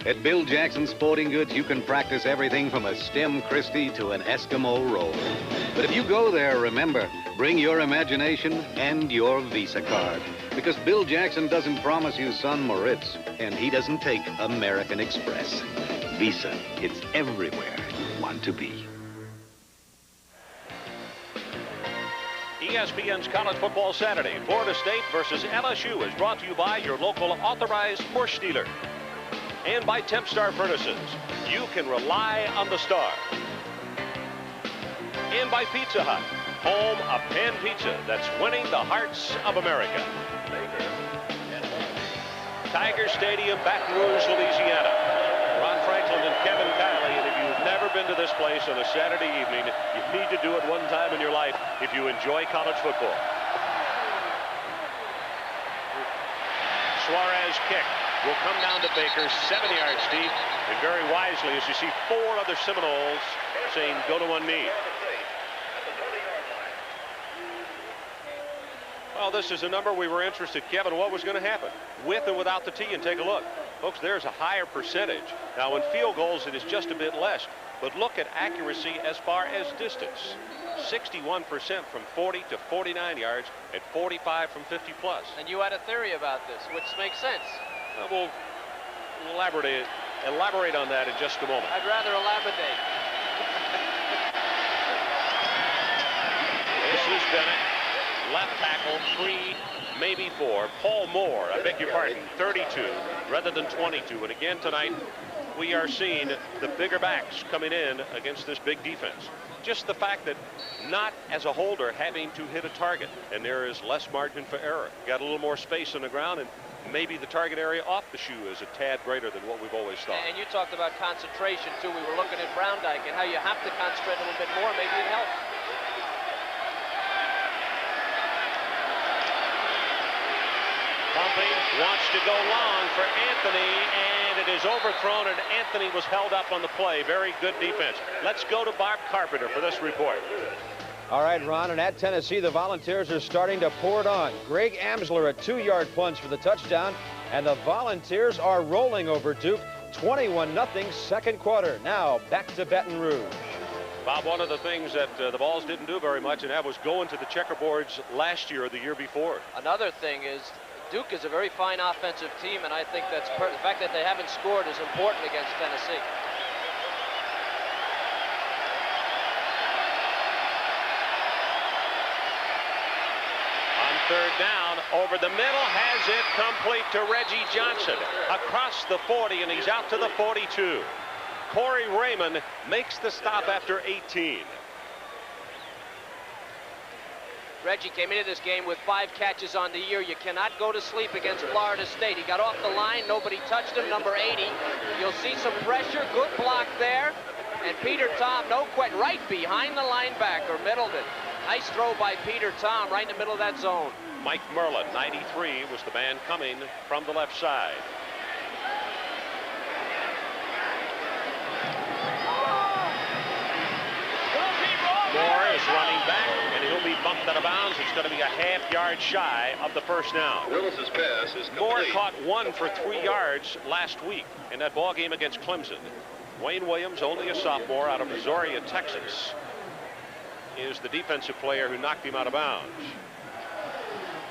At Bill Jackson Sporting Goods, you can practice everything from a stem Christie to an Eskimo roll. But if you go there, remember, bring your imagination and your Visa card. Because Bill Jackson doesn't promise you Sun Moritz, and he doesn't take American Express. Visa, it's everywhere you want to be. ESPN's College Football Saturday, Florida State versus LSU, is brought to you by your local authorized Porsche dealer. And by Tempstar Furnaces. You can rely on the star. And by Pizza Hut, home of pan pizza that's winning the hearts of America. Tiger Stadium, Baton Rouge, Louisiana. Ron Franklin and Kevin Kiley, and if you've never been to this place on a Saturday evening, you need to do it one time in your life if you enjoy college football. Suarez kick will come down to Baker, 7 yards deep, and very wisely, as you see 4 other Seminoles saying go to one knee. Well, this is a number we were interested, Kevin, what was going to happen with and without the tee, and take a look. Folks, there's a higher percentage. Now, in field goals, it is just a bit less, but look at accuracy as far as distance. 61% from 40 to 49 yards and 45 from 50 plus. And you had a theory about this, which makes sense. We'll elaborate on that in just a moment. I'd rather elaborate. This is Bennett. Left tackle, 3, maybe 4. Paul Moore, I beg your pardon, 32 rather than 22. And again tonight, we are seeing the bigger backs coming in against this big defense. Just the fact that not as a holder having to hit a target, and there is less margin for error. Got a little more space on the ground, and maybe the target area off the shoe is a tad greater than what we've always thought. And you talked about concentration, too. We were looking at Browndyke and how you have to concentrate a little bit more. Maybe it helps. Pumping wants to go long for Anthony, and it is overthrown, and Anthony was held up on the play. Very good defense. Let's go to Bob Carpenter for this report. All right, Ron, and at Tennessee, the Volunteers are starting to pour it on. Greg Amsler, a 2-yard plunge for the touchdown, and the Volunteers are rolling over Duke, 21-0 second quarter. Now back to Baton Rouge. Bob, one of the things that the Vols didn't do very much, and that was going to the checkerboards last year or the year before. Another thing is Duke is a very fine offensive team, and I think that's the fact that they haven't scored is important against Tennessee. Third down, over the middle, has it complete to Reggie Johnson. Across the 40, and he's out to the 42. Corey Raymond makes the stop after 18. Reggie came into this game with 5 catches on the year. You cannot go to sleep against Florida State. He got off the line, nobody touched him, number 80. You'll see some pressure, good block there. And Peter Tom, no quit, right behind the linebacker, Middleton. Nice throw by Peter Tom right in the middle of that zone. Mike Merlin, 93, was the man coming from the left side. Moore is running back, and he'll be bumped out of bounds. It's going to be a half-yard shy of the first down. Willis's pass is complete. Moore caught 1 for 3 yards last week in that ball game against Clemson. Wayne Williams, only a sophomore out of Missouri, Texas, is the defensive player who knocked him out of bounds.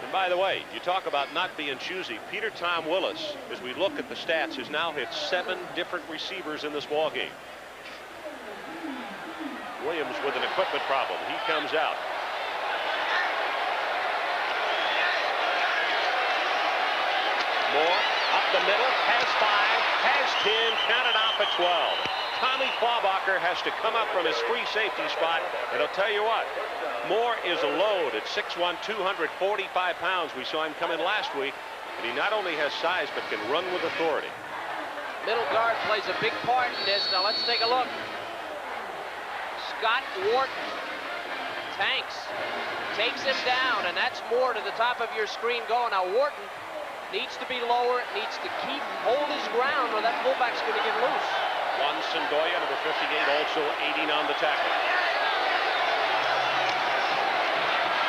And by the way, you talk about not being choosy. Peter Tom Willis, as we look at the stats, has now hit 7 different receivers in this ball game. Williams with an equipment problem. He comes out. Moore up the middle, has 5, has 10, counted off at 12. Tommy Faubacher has to come up from his free safety spot, and I'll tell you what, Moore is a load at 6'1", 245 pounds. We saw him come in last week, and he not only has size, but can run with authority. Middle guard plays a big part in this. Now let's take a look. Scott Wharton, tanks, takes him down, and that's Moore to the top of your screen going. Now Wharton needs to be lower, needs to hold his ground, or that fullback's going to get loose. Juan Sendoya, number 58, also aiding on the tackle.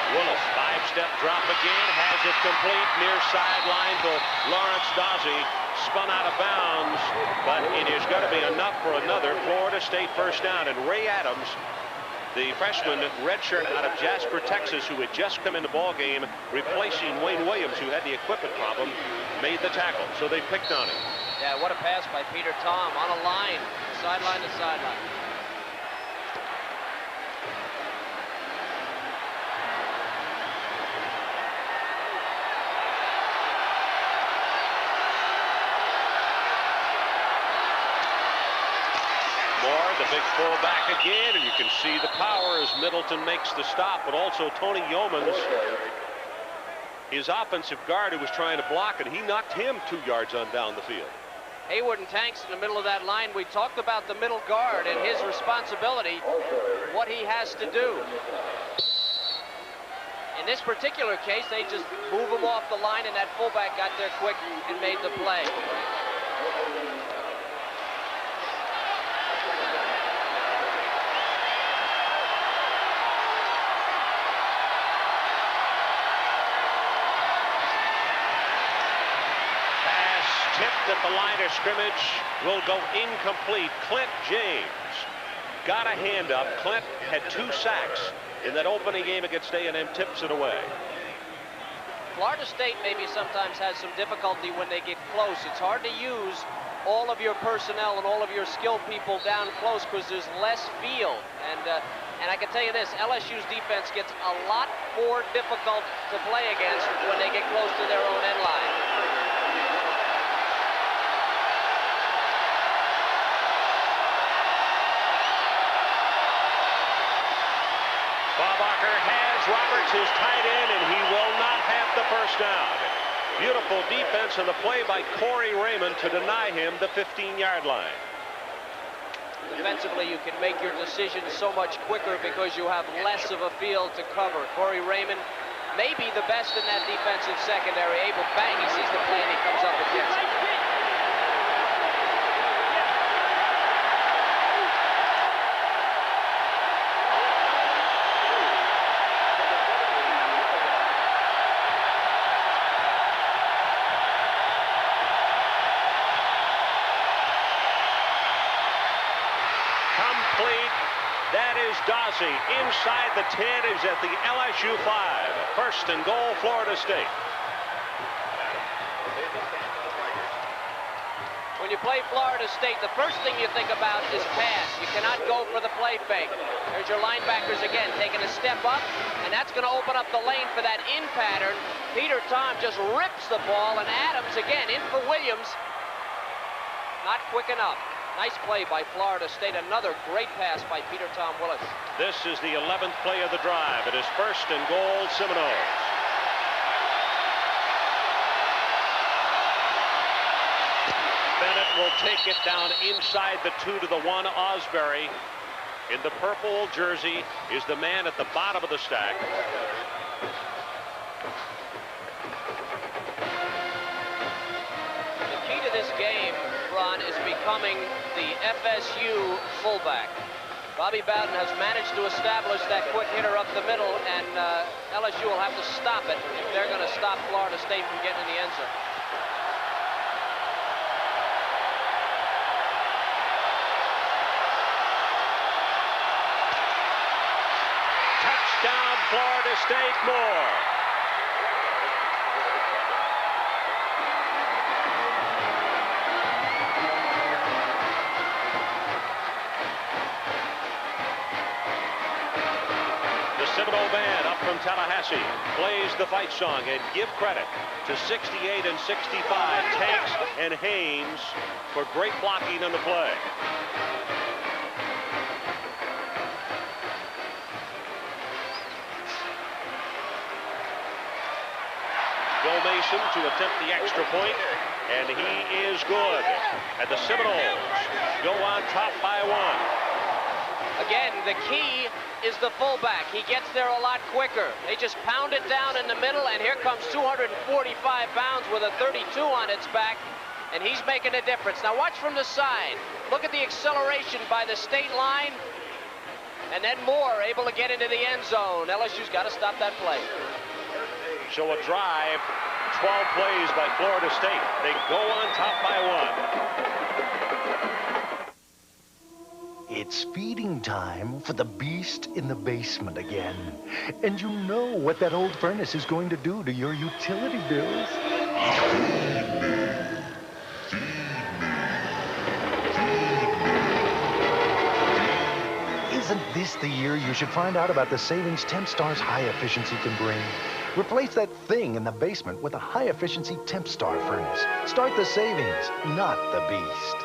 Willis, 5-step drop again, has it complete near sideline to Lawrence Dawsey. Spun out of bounds, but it is going to be enough for another Florida State first down. And Ray Adams, the freshman redshirt out of Jasper, Texas, who had just come in the ball game, replacing Wayne Williams, who had the equipment problem, made the tackle. So they picked on him. Yeah, what a pass by Peter Tom on a line, sideline to sideline. The big fullback again, and you can see the power as Middleton makes the stop, but also Tony Yeomans, his offensive guard, who was trying to block it, he knocked him 2 yards on down the field. Hayward and Tanks in the middle of that line. We talked about the middle guard and his responsibility, what he has to do. In this particular case, they just move him off the line, and that fullback got there quick and made the play. Tipped at the line of scrimmage, will go incomplete. Clint James got a hand up. Clint had 2 sacks in that opening game against A&M, tips it away. Florida State maybe sometimes has some difficulty when they get close. It's hard to use all of your personnel and all of your skilled people down close because there's less field. And I can tell you this, LSU's defense gets a lot more difficult to play against when they get close to their own end line. Faubacher has Roberts, his tight end, and he will not have the first down. Beautiful defense on the play by Corey Raymond to deny him the 15-yard line. Defensively, you can make your decisions so much quicker because you have less of a field to cover. Corey Raymond may be the best in that defensive secondary. Able, bang, he sees the play and he comes up and gets it. Dawsey inside the 10 is at the LSU 5. First and goal, Florida State. When you play Florida State, the first thing you think about is pass. You cannot go for the play fake. There's your linebackers again taking a step up, and that's going to open up the lane for that in pattern. Peter Tom just rips the ball, and Adams again in for Williams. Not quick enough. Nice play by Florida State. Another great pass by Peter Tom Willis. This is the 11th play of the drive. It is first and goal, Seminoles. Bennett will take it down inside the 2 to the 1. Osbury in the purple jersey is the man at the bottom of the stack. The key to this game, Ron, is becoming the FSU fullback. Bobby Bowden has managed to establish that quick hitter up the middle, and LSU will have to stop it if they're going to stop Florida State from getting in the end zone. Touchdown, Florida State, Moore. Seminole Band up from Tallahassee plays the fight song, and give credit to 68 and 65 Tanks and Haynes for great blocking on the play. Bill Mason to attempt the extra point, and he is good. And the Seminoles go on top by 1. Again, the key is the fullback. He gets there a lot quicker. They just pound it down in the middle, and here comes 245 pounds with a 32 on its back, and he's making a difference. Now watch from the side. Look at the acceleration by the state line, and then Moore able to get into the end zone. LSU's got to stop that play. So a drive, 12 plays by Florida State. They go on top by 1. It's feeding time for the beast in the basement again. And you know what that old furnace is going to do to your utility bills. Isn't this the year you should find out about the savings TempStar's high efficiency can bring? Replace that thing in the basement with a high-efficiency TempStar furnace. Start the savings, not the beast.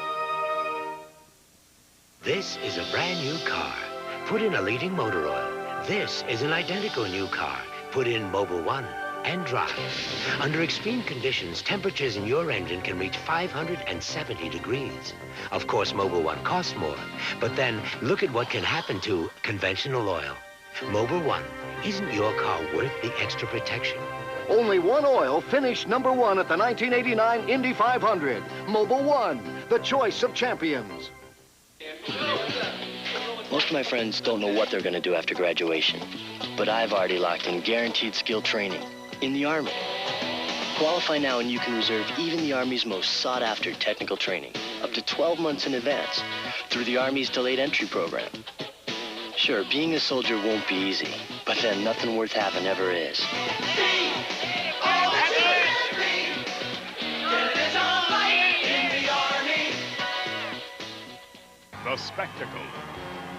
This is a brand new car. Put in a leading motor oil. This is an identical new car. Put in Mobil 1 and drive. Under extreme conditions, temperatures in your engine can reach 570 degrees. Of course, Mobil 1 costs more, but then look at what can happen to conventional oil. Mobil 1, isn't your car worth the extra protection? Only one oil finished #1 at the 1989 Indy 500. Mobil 1, the choice of champions. Most of my friends don't know what they're going to do after graduation, but I've already locked in guaranteed skill training in the Army. Qualify now and you can reserve even the Army's most sought-after technical training, up to 12 months in advance, through the Army's delayed entry program. Sure, being a soldier won't be easy, but then nothing worth having ever is. The spectacle,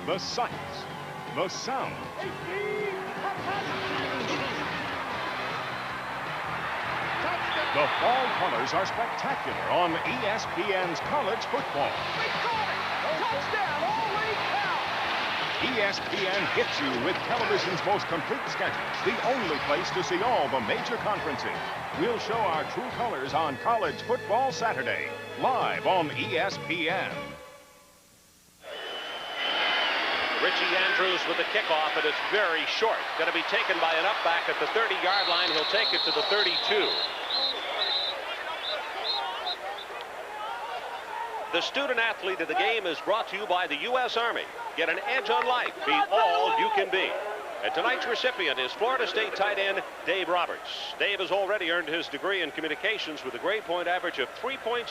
the sights, the sound. The fall colors are spectacular on ESPN's college football. Touchdown, holy cow! ESPN hits you with television's most complete schedules, the only place to see all the major conferences. We'll show our true colors on College Football Saturday, live on ESPN. Richie Andrews with the kickoff, and it's very short. Going to be taken by an up back at the 30-yard line. He'll take it to the 32. The student athlete of the game is brought to you by the U.S. Army. Get an edge on life. Be all you can be. And tonight's recipient is Florida State tight end Dave Roberts. Dave has already earned his degree in communications with a grade point average of 3.6.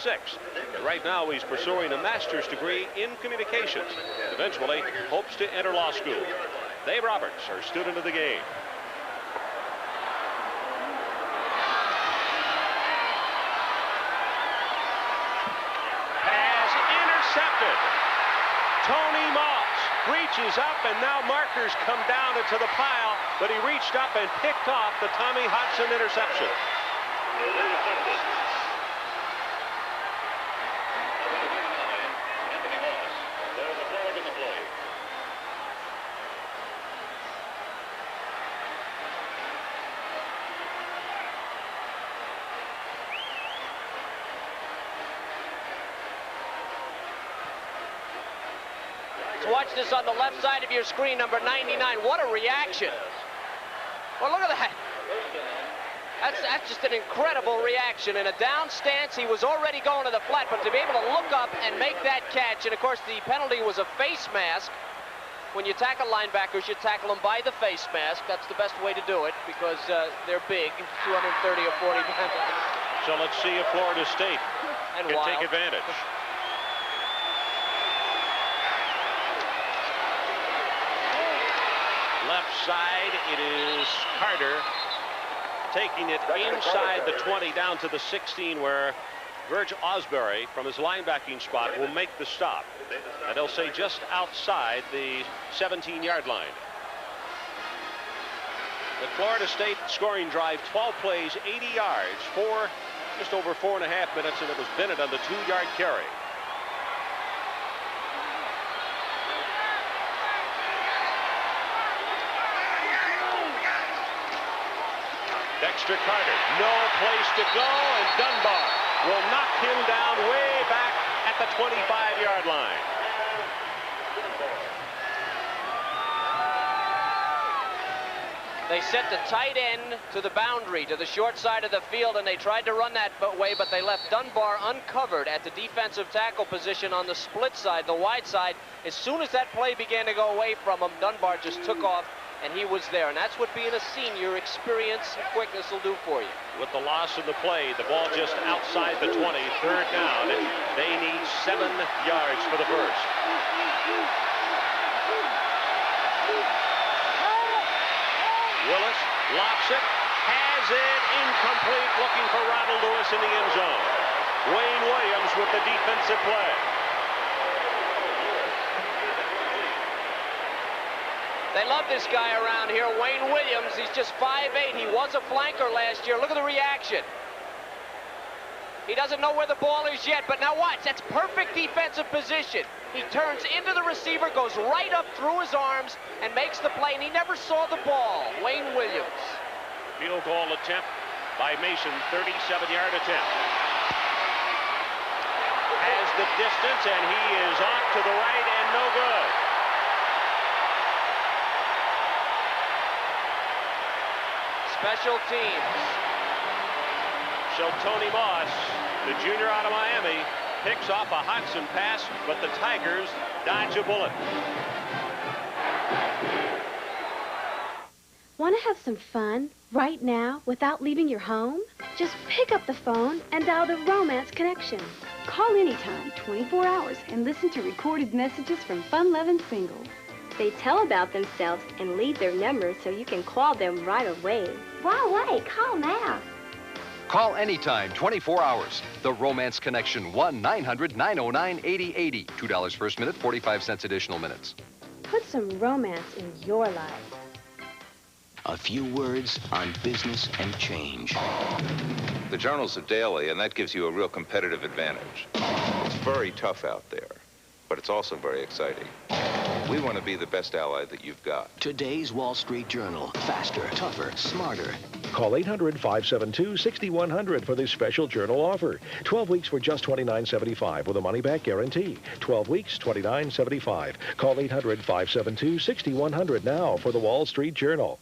And right now he's pursuing a master's degree in communications. Eventually hopes to enter law school. Dave Roberts, our student of the game. Intercepted. Tony Moss reaches up, and now markers come down into the pile, but he reached up and picked off the Tommy Hudson interception. Let's watch this on the left side of your screen, number 99. What a reaction. Well, look at that. That's just an incredible reaction. In a down stance, he was already going to the flat, but to be able to look up and make that catch, and of course the penalty was a face mask. When you tackle linebackers, you tackle them by the face mask. That's the best way to do it because they're big, 230 or 40 pounds. So let's see if Florida State can take advantage. Left side, it is Carter taking it inside the 20 down to the 16 where Virg Osbury from his linebacking spot will make the stop. And they'll say just outside the 17-yard line. The Florida State scoring drive, 12 plays, 80 yards, just over 4.5 minutes, and it was Bennett on the 2-yard carry. Dexter Carter, no place to go, and Dunbar will knock him down way back at the 25-yard line. They set the tight end to the boundary, to the short side of the field, and they tried to run that way, but they left Dunbar uncovered at the defensive tackle position on the split side, the wide side. As soon as that play began to go away from him, Dunbar just took off, and he was there. And that's what being a senior, experience and quickness will do for you. With the loss of the play, the ball just outside the 20, third down. They need 7 yards for the first. Willis locks it, has it, incomplete, looking for Ronald Lewis in the end zone. Wayne Williams with the defensive play. They love this guy around here, Wayne Williams. He's just 5'8". He was a flanker last year. Look at the reaction. He doesn't know where the ball is yet, but now watch. That's perfect defensive position. He turns into the receiver, goes right up through his arms, and makes the play, and he never saw the ball. Wayne Williams. Field goal attempt by Mason, 37-yard attempt. Has the distance, and he is off to the right and no good. Special teams. So Tony Moss, the junior out of Miami, picks off a Hodgson pass, but the Tigers dodge a bullet. Want to have some fun right now without leaving your home? Just pick up the phone and dial the Romance Connection. Call anytime, 24 hours, and listen to recorded messages from fun-loving singles. They tell about themselves and leave their numbers so you can call them right away. Why wait? Call now. Call anytime, 24 hours. The Romance Connection, 1-900-909-8080. $2 first minute, 45 cents additional minutes. Put some romance in your life. A few words on business and change. The journals are daily, and that gives you a real competitive advantage. It's very tough out there, but it's also very exciting. We want to be the best ally that you've got. Today's Wall Street Journal. Faster, tougher, smarter. Call 800-572-6100 for this special Journal offer. 12 weeks for just $29.75 with a money-back guarantee. 12 weeks, $29.75. Call 800-572-6100 now for the Wall Street Journal.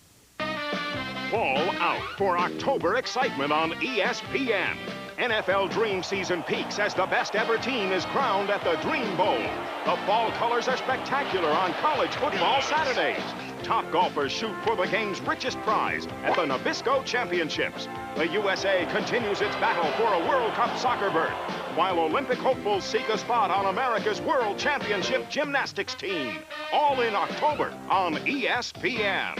Fall out for October excitement on ESPN. NFL Dream Season peaks as the best ever team is crowned at the Dream Bowl. The fall colors are spectacular on college football Saturdays. Top golfers shoot for the game's richest prize at the Nabisco Championships. The USA continues its battle for a World Cup soccer berth, while Olympic hopefuls seek a spot on America's World Championship gymnastics team. All in October on ESPN.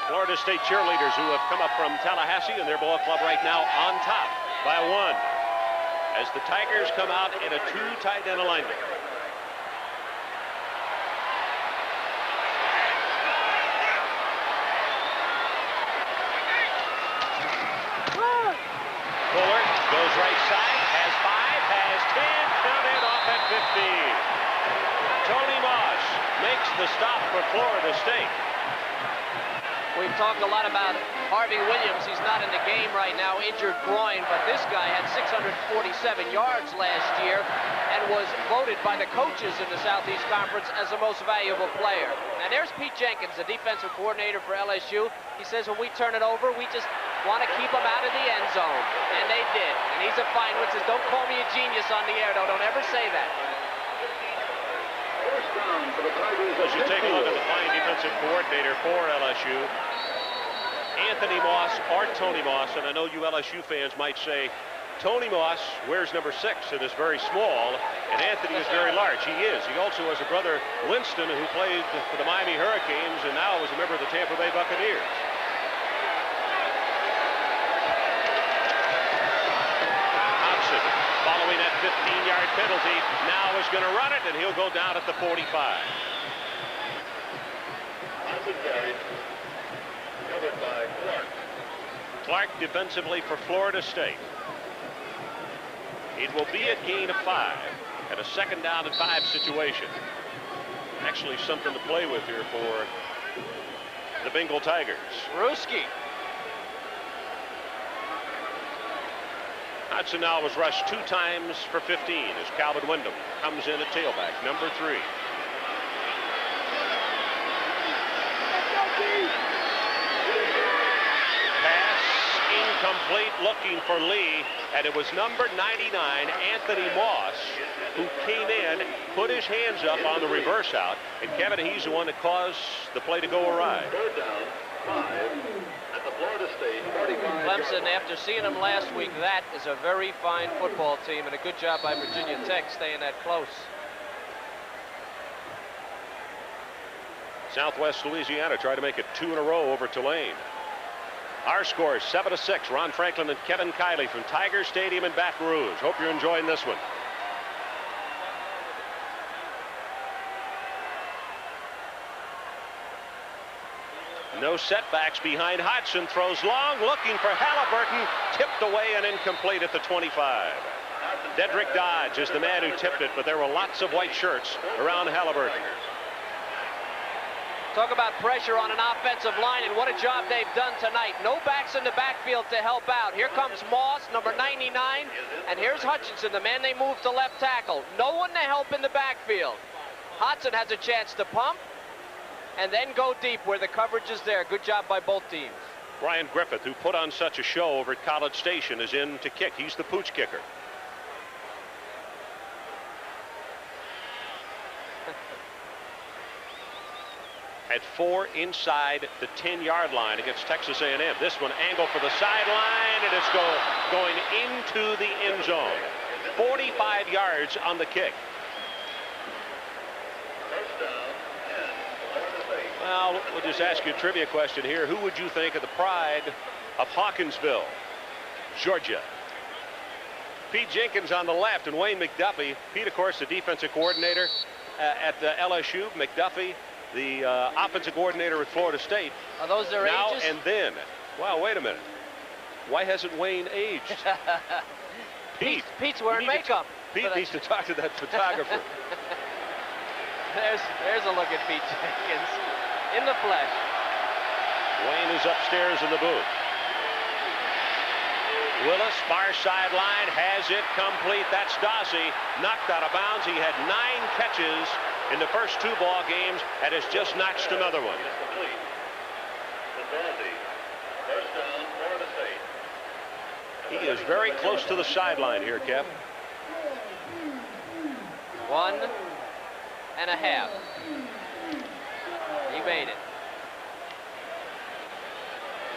Florida State cheerleaders who have come up from Tallahassee and their ball club right now on top by 1 as the Tigers come out in a 2 tight end alignment. Fuller goes right side, has 5, has 10, counted off at 15. Tony Moss makes the stop for Florida State. We've talked a lot about Harvey Williams. He's not in the game right now, injured groin, but this guy had 647 yards last year. And was voted by the coaches in the Southeast Conference as the most valuable player. And there's Pete Jenkins, the defensive coordinator for LSU. He says when we turn it over, we just want to keep them out of the end zone. And they did. And he's a fine one. Says, don't call me a genius on the air, though. Don't ever say that. As you take a look at the fine defensive coordinator for LSU, Anthony Moss or Tony Moss, and I know you LSU fans might say, Tony Moss wears number 6 and is very small, and Anthony is very large. He is. He also has a brother, Winston, who played for the Miami Hurricanes and now is a member of the Tampa Bay Buccaneers. Hobson, following that 15-yard penalty, now is going to run it, and he'll go down at the 45. Clark defensively for Florida State. It will be a gain of 5 at a 2nd down and 5 situation. Actually something to play with here for the Bengal Tigers. Ruski. Hudson now was rushed 2 times for 15 as Calvin Wyndham comes in at tailback, number 3. Complete, looking for Lee, and it was number 99, Anthony Moss, who came in, put his hands up on the reverse out, and Kevin, he's the one that caused the play to go awry. 3rd down, 5 at the Florida State 45. Clemson, after seeing them last week, that is a very fine football team, and a good job by Virginia Tech staying that close. Southwest Louisiana try to make it 2 in a row over Tulane. Our score is 7-6. Ron Franklin and Kevin Kiley from Tiger Stadium in Baton Rouge. Hope you're enjoying this one. No setbacks behind Hodgson. Throws long, looking for Halliburton. Tipped away and incomplete at the 25. Dedrick Dodge is the man who tipped it, but there were lots of white shirts around Halliburton. Talk about pressure on an offensive line, and what a job they've done tonight. No backs in the backfield to help out. Here comes Moss, number 99, and here's Hutchinson, the man they moved to left tackle. No one to help in the backfield. Hodson has a chance to pump and then go deep where the coverage is there. Good job by both teams. Brian Griffith, who put on such a show over at College Station, is in to kick. He's the pooch kicker. At 4 inside the 10-yard line against Texas A&M. This one angled for the sideline, and it's going into the end zone. 45 yards on the kick. Well, we'll just ask you a trivia question here. Who would you think of the pride of Hawkinsville, Georgia? Pete Jenkins on the left and Wayne McDuffie. Pete, of course, the defensive coordinator at LSU. McDuffie, the offensive coordinator at Florida State. Are those their now ages? And then. Wow, wait a minute. Why hasn't Wayne aged? Pete's wearing makeup. Pete needs to talk to that photographer. There's a look at Pete Jenkins in the flesh. Wayne is upstairs in the booth. Willis, far sideline, has it complete. That's Dossie, knocked out of bounds. He had 9 catches in the first 2 ball games and has just notched another one. He is very close to the sideline here, Kev. 1.5. He made it.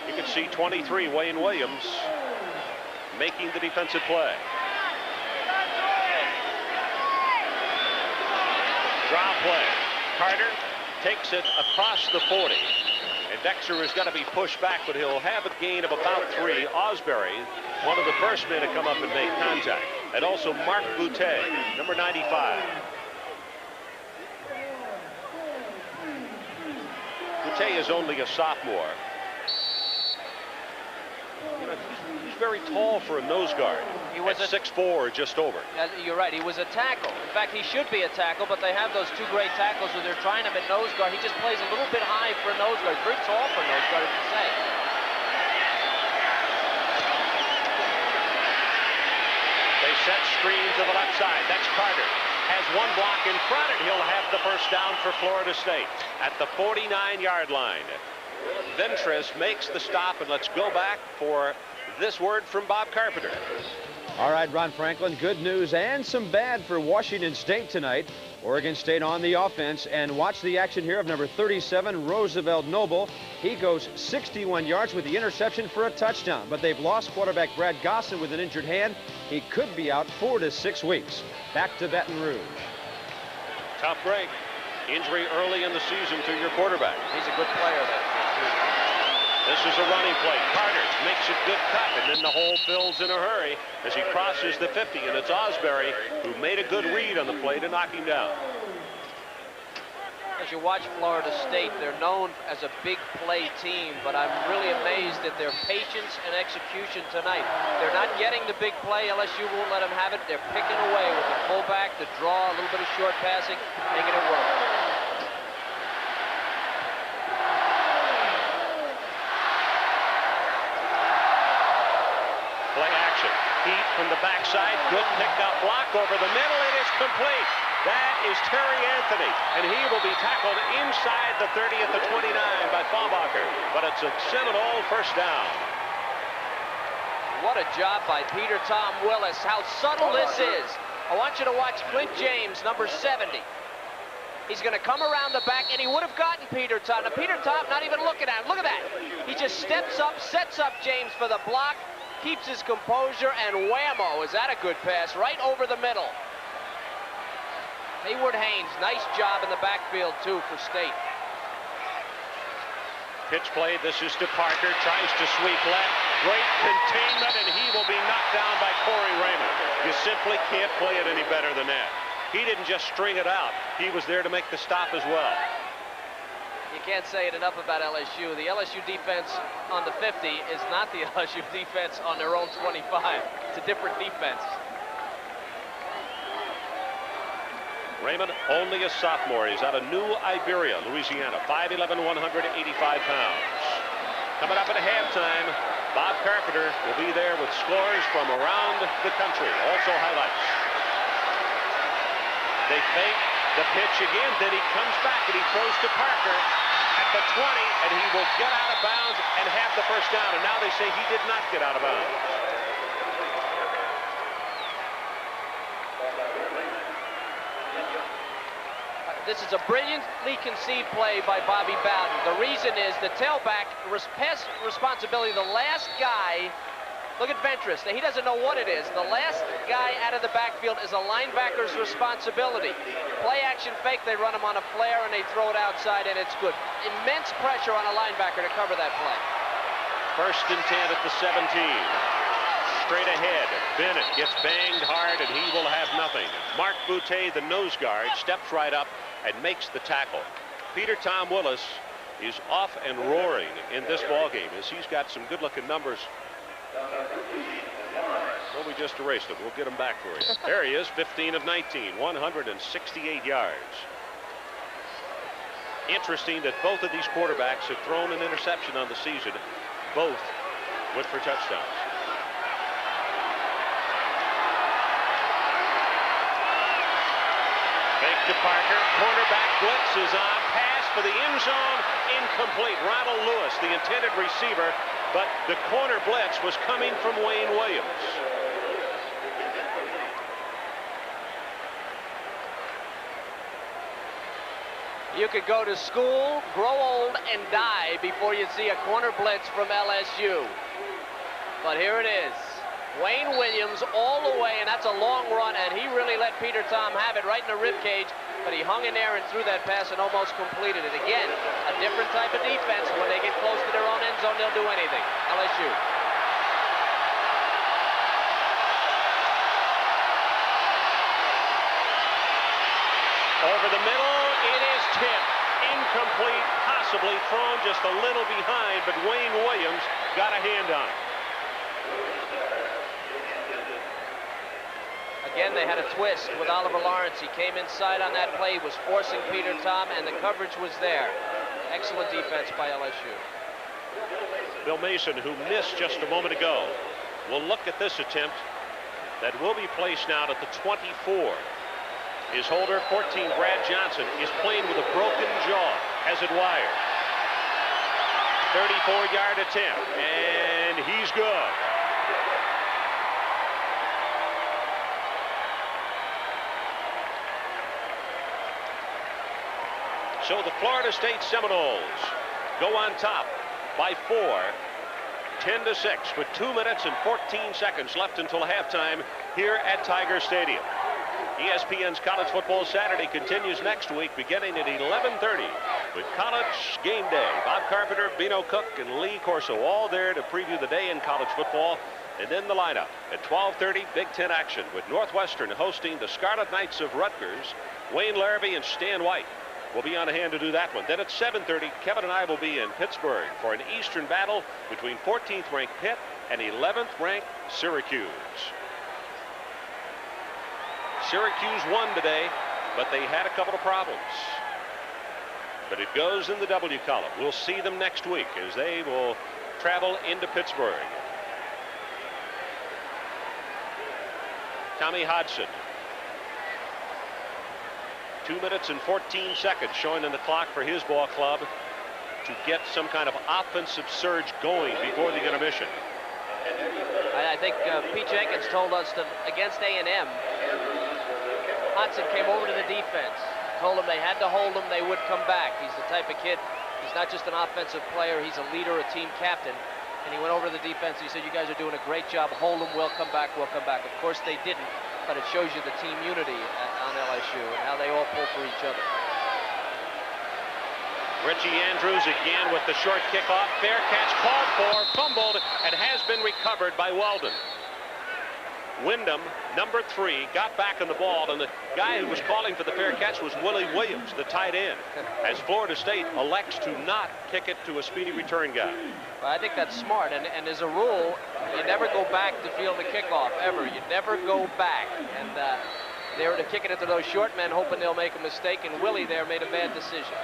You can see 23, Wayne Williams, making the defensive play. Draw play. Carter takes it across the 40. And Dexter has got to be pushed back, but he'll have a gain of about 3. Osbury, one of the first men to come up and make contact. And also Mark Boutte, number 95. Boutte is only a sophomore. You know, he's very tall for a nose guard. He was at 6'4", just over. You're right. He was a tackle. In fact, he should be a tackle, but they have those 2 great tackles where they're trying him at nose guard. He just plays a little bit high for a nose guard. Very tall for a nose guard, as you say. They set screen to the left side. That's Carter. one block in front, and he'll have the first down for Florida State at the 49-yard line. Ventress makes the stop, and let's go back for this word from Bob Carpenter. All right, Ron Franklin, good news and some bad for Washington State tonight. Oregon State on the offense, and watch the action here of number 37, Roosevelt Noble. He goes 61 yards with the interception for a touchdown, but they've lost quarterback Brad Gosson with an injured hand. He could be out 4 to 6 weeks. Back to Baton Rouge. Tough break. Injury early in the season to your quarterback. He's a good player, that kid, too. This is a running play. Carter makes a good cut, and then the hole fills in a hurry as he crosses the 50, and it's Osbury who made a good read on the play to knock him down. As you watch Florida State, they're known as a big play team, but I'm really amazed at their patience and execution tonight. They're not getting the big play. LSU won't let them have it. They're picking away with the fullback, the draw, a little bit of short passing, making it work. Play action. Heat from the backside. Good pickup block over the middle. It is complete. That is Terry Anthony, and he will be tackled inside the 30 at the 29 by Faulbacher. But it's a Seminole first down. What a job by Peter Tom Willis. How subtle this is. I want you to watch Clint James, number 70. He's going to come around the back, and he would have gotten Peter Tom. Now, Peter Tom not even looking at him. Look at that. He just steps up, sets up James for the block, keeps his composure, and whammo, is that a good pass right over the middle. Hayward Haynes, nice job in the backfield, too, for State. Pitch play. This is to Parker. Tries to sweep left. Great containment, and he will be knocked down by Corey Raymond. You simply can't play it any better than that. He didn't just string it out. He was there to make the stop as well. You can't say it enough about LSU. The LSU defense on the 50 is not the LSU defense on their own 25. It's a different defense. Raymond, only a sophomore. He's out of New Iberia, Louisiana. 5'11", 185 pounds. Coming up at halftime, Bob Carpenter will be there with scores from around the country. Also highlights. They fake the pitch again. Then he comes back and he throws to Parker at the 20, and he will get out of bounds and have the first down. And now they say he did not get out of bounds. This is a brilliantly conceived play by Bobby Bowden. The reason is the tailback pass responsibility. The last guy, look at Ventress. He doesn't know what it is. The last guy out of the backfield is a linebacker's responsibility. Play action fake, they run him on a flare and they throw it outside, and it's good. Immense pressure on a linebacker to cover that play. 1st and 10 at the 17. Straight ahead. Bennett gets banged hard, and he will have nothing. Mark Boutte, the nose guard, steps right up and makes the tackle. Peter Tom Willis is off and roaring in this ballgame as he's got some good-looking numbers. Well, we just erased them. We'll get them back for you. There he is, 15 of 19, 168 yards. Interesting that both of these quarterbacks have thrown an interception on the season. Both went for touchdowns. Fake to Parker. Cornerback blitz is on. Pass for the end zone. Incomplete. Ronald Lewis, the intended receiver, but the corner blitz was coming from Wayne Williams. You could go to school, grow old, and die before you see a corner blitz from LSU. But here it is. Wayne Williams all the way, and that's a long run, and he really let Peter Tom have it right in the rib cage, but he hung in there and threw that pass and almost completed it. Again, a different type of defense. When they get close to their own end zone, they'll do anything. LSU. Over the middle, it is tipped. Incomplete, possibly thrown just a little behind, but Wayne Williams got a hand on it. Again, they had a twist with Oliver Lawrence. He came inside on that play, was forcing Peter Tom, and the coverage was there. Excellent defense by LSU. Bill Mason, who missed just a moment ago, will look at this attempt that will be placed now at the 24. His holder, 14, Brad Johnson, is playing with a broken jaw, has it wired. 34-yard attempt, and he's good. So the Florida State Seminoles go on top by 4, 10-6, with 2 minutes and 14 seconds left until halftime here at Tiger Stadium. ESPN's College Football Saturday continues next week, beginning at 11:30 with College Game Day. Bob Carpenter, Bino Cook, and Lee Corso all there to preview the day in college football. And then the lineup at 12:30, Big Ten action with Northwestern hosting the Scarlet Knights of Rutgers. Wayne Larrabee and Stan White will be on hand to do that one. Then at 7:30, Kevin and I will be in Pittsburgh for an Eastern battle between 14th ranked Pitt and 11th ranked Syracuse. Syracuse won today, but they had a couple of problems. But it goes in the W column. We'll see them next week as they will travel into Pittsburgh. Tommy Hodson. 2 minutes and 14 seconds showing in the clock for his ball club to get some kind of offensive surge going before the intermission. I think Pete Jenkins told us that against A&M, Hodson came over to the defense, told them they had to hold him, they would come back. He's the type of kid, he's not just an offensive player, he's a leader, a team captain. And he went over to the defense, he said, you guys are doing a great job, hold them, we'll come back, we'll come back. Of course they didn't, but it shows you the team unity on LSU and how they all pull for each other. Richie Andrews again with the short kickoff. Fair catch called for, fumbled, and has been recovered by Weldon. Wyndham, number 3, got back on the ball, and the guy who was calling for the fair catch was Willie Williams, the tight end, as Florida State elects to not kick it to a speedy return guy. Well, I think that's smart, and as a rule, you never go back to field the kickoff, ever. You never go back, and they were to kick it into those short men, hoping they'll make a mistake, and Willie there made a bad decision.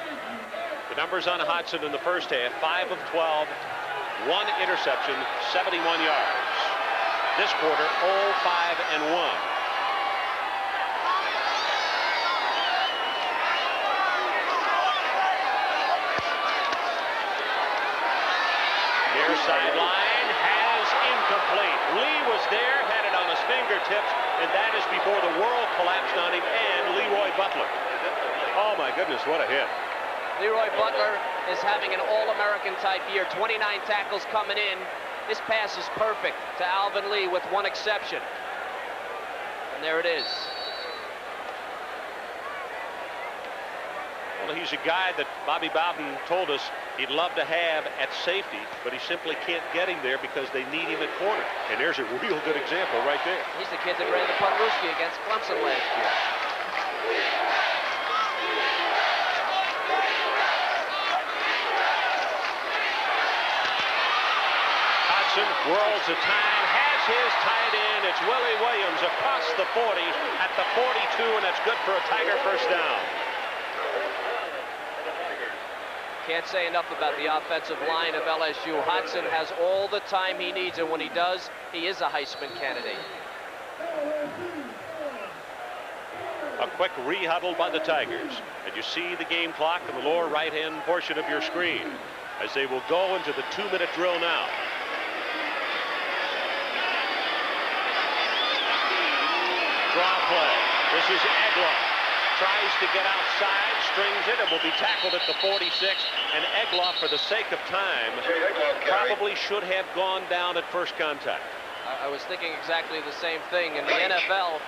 The numbers on Hodson in the first half, 5 of 12, 1 interception, 71 yards. This quarter, 0-5-1. Near sideline has incomplete. Lee was there, had it on his fingertips, and that is before the world collapsed on him and Leroy Butler. Oh my goodness, what a hit. Leroy Butler is having an All-American type year, 29 tackles coming in. This pass is perfect to Alvin Lee with one exception. And there it is. Well, he's a guy that Bobby Bowden told us he'd love to have at safety, but he simply can't get him there because they need him at corner. And there's a real good example right there. He's the kid that ran the Punruski against Clemson last year. Whirls the time, has his tight end. It's Willie Williams across the 40 at the 42, and that's good for a Tiger first down. Can't say enough about the offensive line of LSU. Hodson has all the time he needs, and when he does, he is a Heisman candidate. A quick re-huddle by the Tigers, and you see the game clock in the lower right-hand portion of your screen as they will go into the 2-minute drill now. Draw play. This is Egloff. Tries to get outside, strings it, and will be tackled at the 46. And Egloff, for the sake of time, probably should have gone down at first contact. I was thinking exactly the same thing. In the NFL,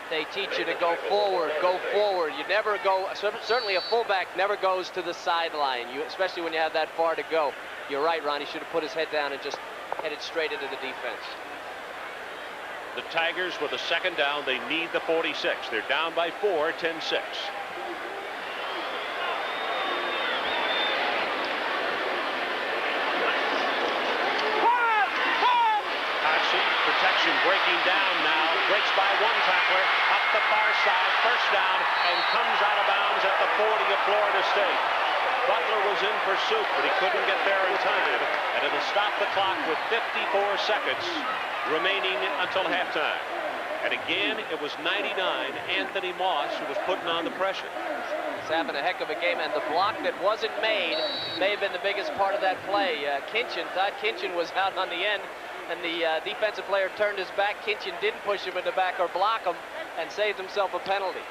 they teach you to go forward, go forward. You never go, certainly a fullback never goes to the sideline, especially when you have that far to go. You're right, Ron, he should have put his head down and just headed straight into the defense. The Tigers with a second down, they need the 46. They're down by 4, 10-6. Hodson, protection breaking down now, breaks by one tackler, up the far side, first down, and comes out of bounds at the 40 of Florida State. Butler was in pursuit, but he couldn't get there in time, and it'll stop the clock with 54 seconds remaining until halftime. And again, it was 99, Anthony Moss, who was putting on the pressure. He's having a heck of a game, and the block that wasn't made may have been the biggest part of that play. Todd Kinchin was out on the end, and the defensive player turned his back. Kinchin didn't push him in the back or block him and saved himself a penalty.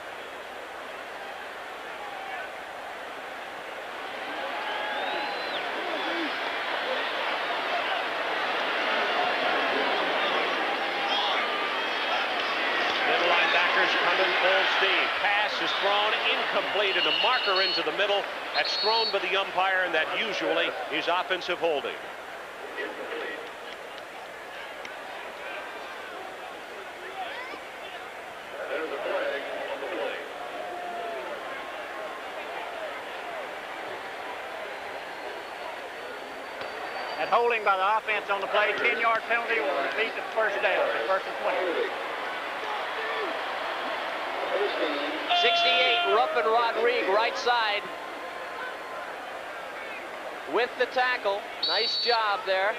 Coming full steam. Pass is thrown incomplete, and a marker into the middle. That's thrown by the umpire, and that usually is offensive holding. There's a flag on the play. And holding by the offense on the play, 10-yard penalty will repeat the first down, first and 20. 68, Ruffin Rodrigue, right side. With the tackle. Nice job there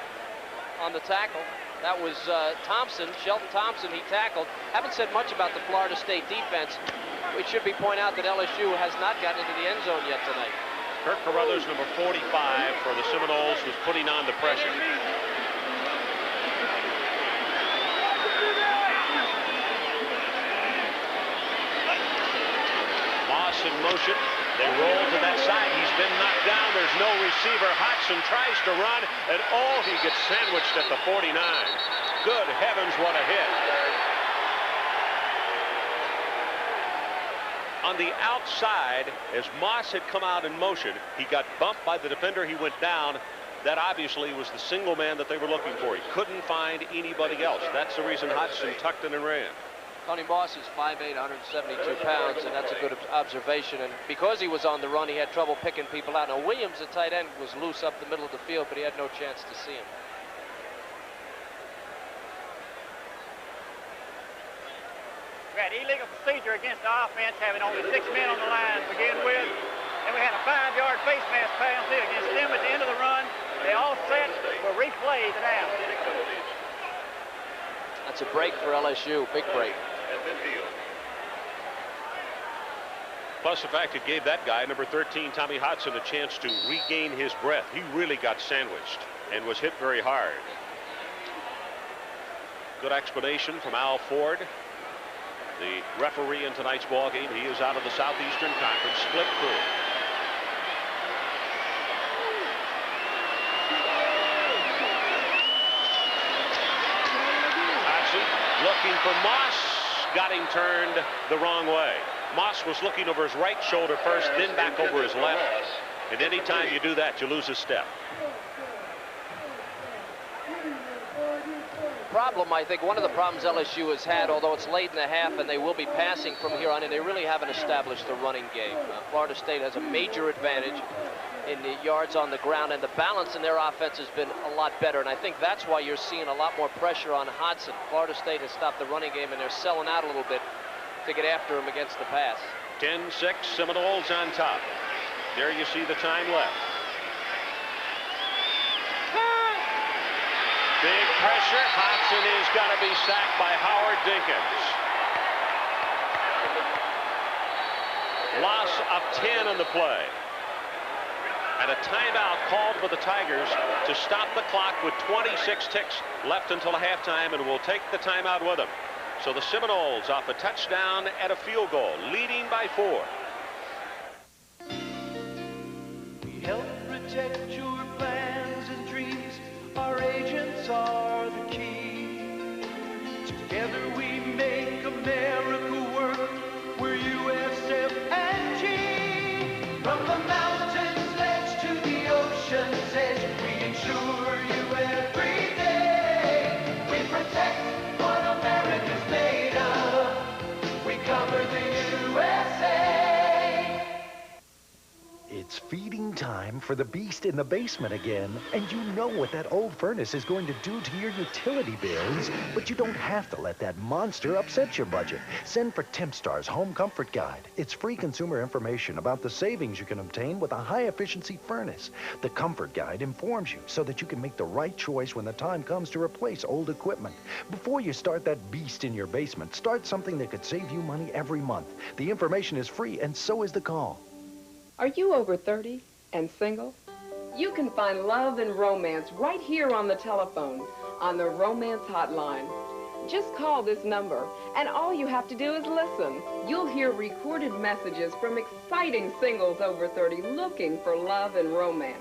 on the tackle. That was Thompson, Shelton Thompson, he tackled. Haven't said much about the Florida State defense. We should point out that LSU has not gotten into the end zone yet tonight. Kirk Carruthers, number 45 for the Seminoles, was putting on the pressure. Moss in motion. They roll to that side. He's been knocked down. There's no receiver. Hodgson tries to run, and he gets sandwiched at the 49. Good heavens, what a hit. On the outside, as Moss had come out in motion, he got bumped by the defender. He went down. That obviously was the single man that they were looking for. He couldn't find anybody else. That's the reason Hodgson tucked in and ran. Tony Moss is 5'8", 172 pounds, and that's a good observation. And because he was on the run, he had trouble picking people out. Now, Williams, the tight end, was loose up the middle of the field, but he had no chance to see him. We had illegal procedure against the offense, having only 6 men on the line to begin with. And we had a 5-yard face mask penalty against them at the end of the run. They all set. We'll replay the down. That's a break for LSU, big break. Plus the fact it gave that guy, number 13, Tommy Hodgson, a chance to regain his breath. He really got sandwiched and was hit very hard. Good explanation from Al Ford, the referee in tonight's ball game. He is out of the Southeastern Conference, split crew. Looking for Moss, got him turned the wrong way. Moss was looking over his right shoulder first, then back over his left. And anytime you do that, you lose a step. Problem, I think, one of the problems LSU has had, although it's late in the half and they will be passing from here on in, they really haven't established the running game. Florida State has a major advantage in the yards on the ground, and the balance in their offense has been a lot better, and I think that's why you're seeing a lot more pressure on Hodgson. Florida State has stopped the running game, and they're selling out a little bit to get after him against the pass. 10-6, Seminoles on top. There you see the time left. Big pressure. Hodgson is going to be sacked by Howard Dinkins. Loss of 10 on the play. And a timeout called for the Tigers to stop the clock with 26 ticks left until halftime, and we'll take the timeout with them. So the Seminoles off a touchdown and a field goal, leading by 4. We help protect your plans and dreams. Our agents are the key. Together we make America work. We're USF and G. From the mountains ledge to the ocean's edge, we insure you every day. We protect what America's made of. We cover the USA. It's feeding time for the beast in the basement again. And you know what that old furnace is going to do to your utility bills. But you don't have to let that monster upset your budget. Send for TempStar's Home Comfort Guide. It's free consumer information about the savings you can obtain with a high-efficiency furnace. The Comfort Guide informs you so that you can make the right choice when the time comes to replace old equipment. Before you start that beast in your basement, start something that could save you money every month. The information is free, and so is the call. Are you over 30 and single? You can find love and romance right here on the telephone, on the Romance Hotline. Just call this number, and all you have to do is listen. You'll hear recorded messages from exciting singles over 30 looking for love and romance.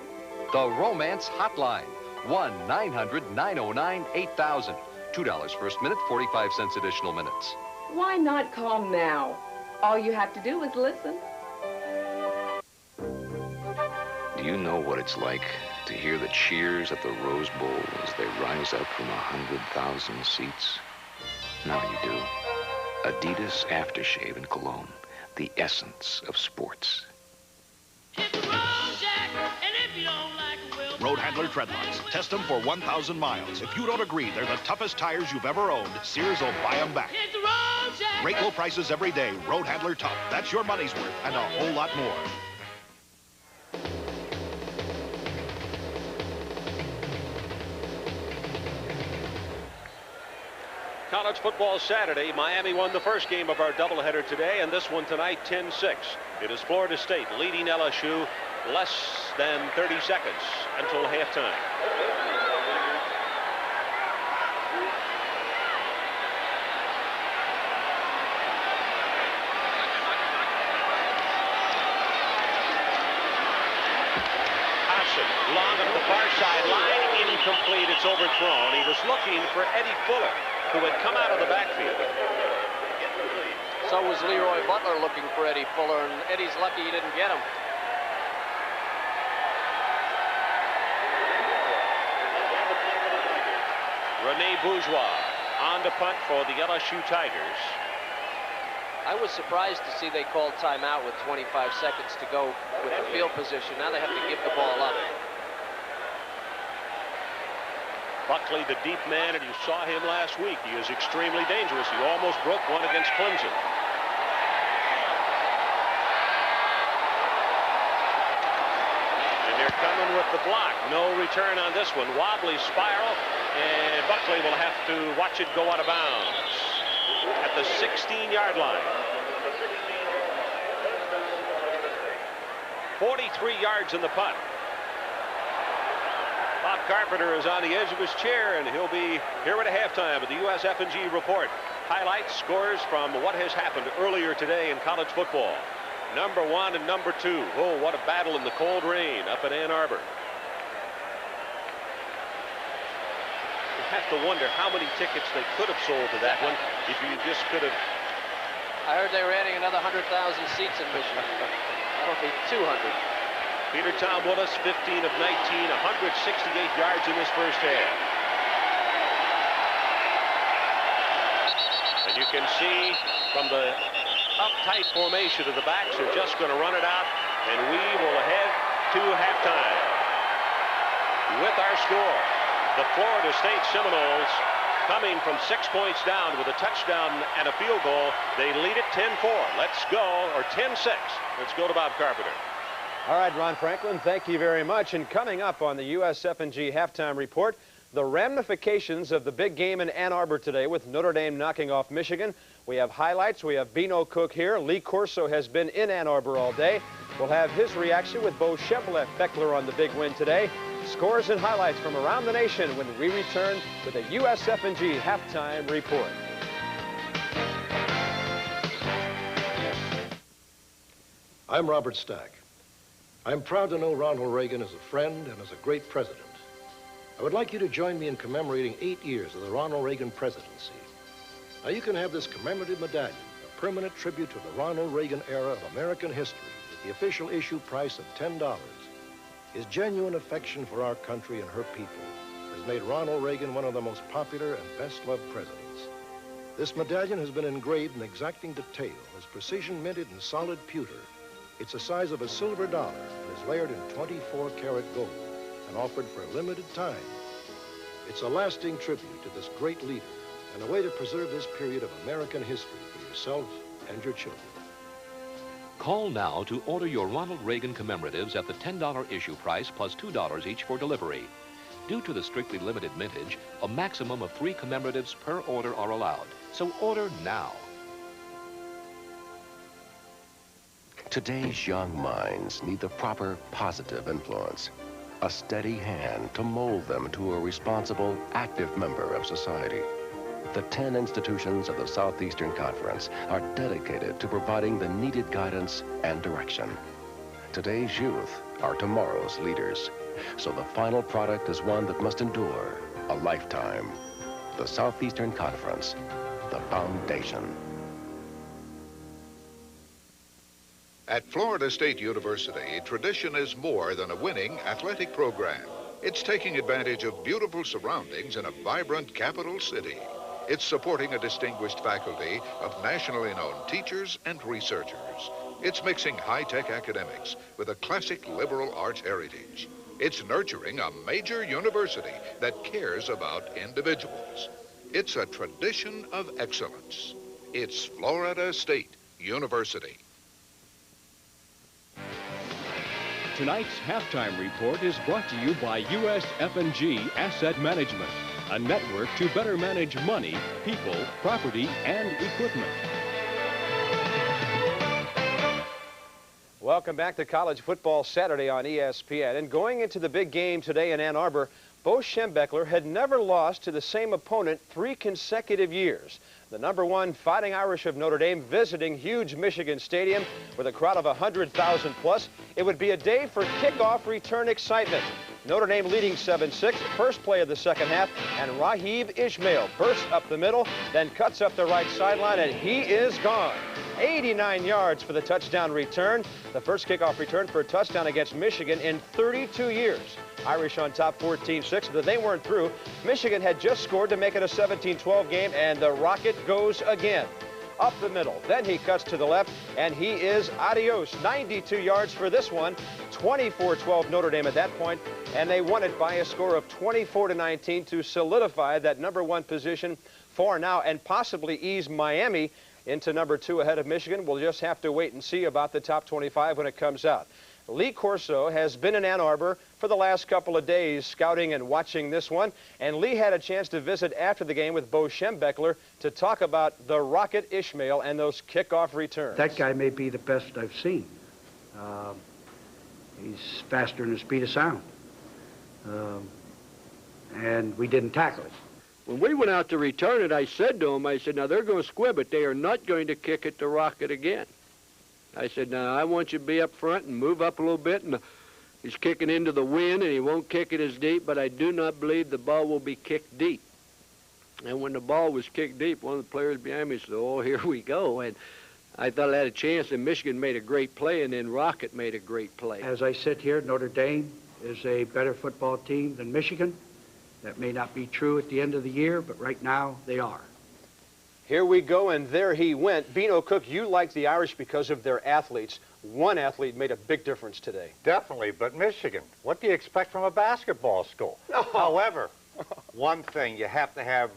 The Romance Hotline. 1-900-909-8000. $2 first minute, 45 cents additional minutes. Why not call now? All you have to do is listen. Do you know what it's like to hear the cheers at the Rose Bowl as they rise up from 100,000 seats? Now you do. Adidas Aftershave and Cologne, the essence of sports. Road Handler treadlocks. Test them for 1,000 miles. If you don't agree they're the toughest tires you've ever owned, Sears will buy them back. Great low prices every day. Road Handler Tough. That's your money's worth and a whole lot more. College football Saturday. Miami won the first game of our doubleheader today, and this one tonight, 10-6. It is Florida State leading LSU less than 30 seconds until halftime. Passing long up the far sideline, incomplete. It's overthrown. He was looking for Eddie Fuller, who had come out of the backfield. So was Leroy Butler looking for Eddie Fuller, and Eddie's lucky he didn't get him. Rene Bourgeois on the punt for the LSU Tigers. I was surprised to see they called timeout with 25 seconds to go with the field position. Now they have to give the ball up. Buckley, the deep man, and you saw him last week. He is extremely dangerous. He almost broke one against Clemson. And they're coming with the block. No return on this one. Wobbly spiral, and Buckley will have to watch it go out of bounds at the 16-yard line. 43 yards in the punt. Bob Carpenter is on the edge of his chair, and he'll be here at a halftime with the USF&G report. Highlights, scores from what has happened earlier today in college football. Number 1 and number 2. Oh, what a battle in the cold rain up in Ann Arbor. You have to wonder how many tickets they could have sold to that one if you just could have. I heard they were adding another 100,000 seats in Michigan. That'll be 200. Peter Tom Willis, 15 of 19, 168 yards in this first half. And you can see from the uptight formation of the backs, they're just going to run it out, and we will head to halftime. With our score, the Florida State Seminoles, coming from 6 points down with a touchdown and a field goal, they lead it 10-4. Let's go, or 10-6. Let's go to Bob Carpenter. All right, Ron Franklin, thank you very much. And coming up on the USF&G halftime report, the ramifications of the big game in Ann Arbor today with Notre Dame knocking off Michigan. We have highlights. We have Bino Cook here. Lee Corso has been in Ann Arbor all day. We'll have his reaction with Bo Chevrolet-Beckler on the big win today. Scores and highlights from around the nation when we return with a USF&G halftime report. I'm Robert Stack. I'm proud to know Ronald Reagan as a friend and as a great president. I would like you to join me in commemorating 8 years of the Ronald Reagan presidency. Now, you can have this commemorative medallion, a permanent tribute to the Ronald Reagan era of American history, at the official issue price of $10. His genuine affection for our country and her people has made Ronald Reagan one of the most popular and best-loved presidents. This medallion has been engraved in exacting detail, as precision minted in solid pewter, It's the size of a silver dollar and is layered in 24-karat gold and offered for a limited time. It's a lasting tribute to this great leader and a way to preserve this period of American history for yourself and your children. Call now to order your Ronald Reagan commemoratives at the $10 issue price plus $2 each for delivery. Due to the strictly limited mintage, a maximum of 3 commemoratives per order are allowed. So order now. Today's young minds need the proper positive influence, a steady hand to mold them to a responsible, active member of society. The 10 institutions of the Southeastern Conference are dedicated to providing the needed guidance and direction. Today's youth are tomorrow's leaders, so the final product is one that must endure a lifetime. The Southeastern Conference, the foundation. At Florida State University, tradition is more than a winning athletic program. It's taking advantage of beautiful surroundings in a vibrant capital city. It's supporting a distinguished faculty of nationally known teachers and researchers. It's mixing high-tech academics with a classic liberal arts heritage. It's nurturing a major university that cares about individuals. It's a tradition of excellence. It's Florida State University. Tonight's halftime report is brought to you by US F&G Asset Management, a network to better manage money, people, property, and equipment. Welcome back to College Football Saturday on ESPN. And going into the big game today in Ann Arbor, Bo Schembechler had never lost to the same opponent 3 consecutive years. The #1 Fighting Irish of Notre Dame visiting huge Michigan Stadium with a crowd of 100,000 plus. It would be a day for kickoff return excitement. Notre Dame leading 7-6, first play of the second half, and Rahib Ishmael bursts up the middle, then cuts up the right sideline, and he is gone. 89 yards for the touchdown return. The first kickoff return for a touchdown against Michigan in 32 years. Irish on top 14-6, but they weren't through. Michigan had just scored to make it a 17-12 game, and the rocket goes again. Up the middle, then he cuts to the left, and he is adios. 92 yards for this one. 24-12 Notre Dame at that point, and they won it by a score of 24-19 to solidify that #1 position for now and possibly ease Miami into #2 ahead of Michigan. We'll just have to wait and see about the top 25 when it comes out. Lee Corso has been in Ann Arbor for the last couple of days scouting and watching this one, and Lee had a chance to visit after the game with Bo Schembechler to talk about the Rocket Ishmael and those kickoff returns. That guy may be the best I've seen. He's faster than the speed of sound. And we didn't tackle it. When we went out to return it, I said to him, I said, now they're going to squib it. They are not going to kick it to Rocket again. I said, now I want you to be up front and move up a little bit. And he's kicking into the wind, and he won't kick it as deep, but I do not believe the ball will be kicked deep. And when the ball was kicked deep, one of the players behind me said, oh, here we go. And I thought I had a chance, and Michigan made a great play, and then Rocket made a great play. As I sit here, Notre Dame is a better football team than Michigan. That may not be true at the end of the year, but right now they are. Here we go, and there he went. Bino Cook, you like the Irish because of their athletes. One athlete made a big difference today. Definitely, but Michigan, what do you expect from a basketball school? Oh. However, one thing, you have to have,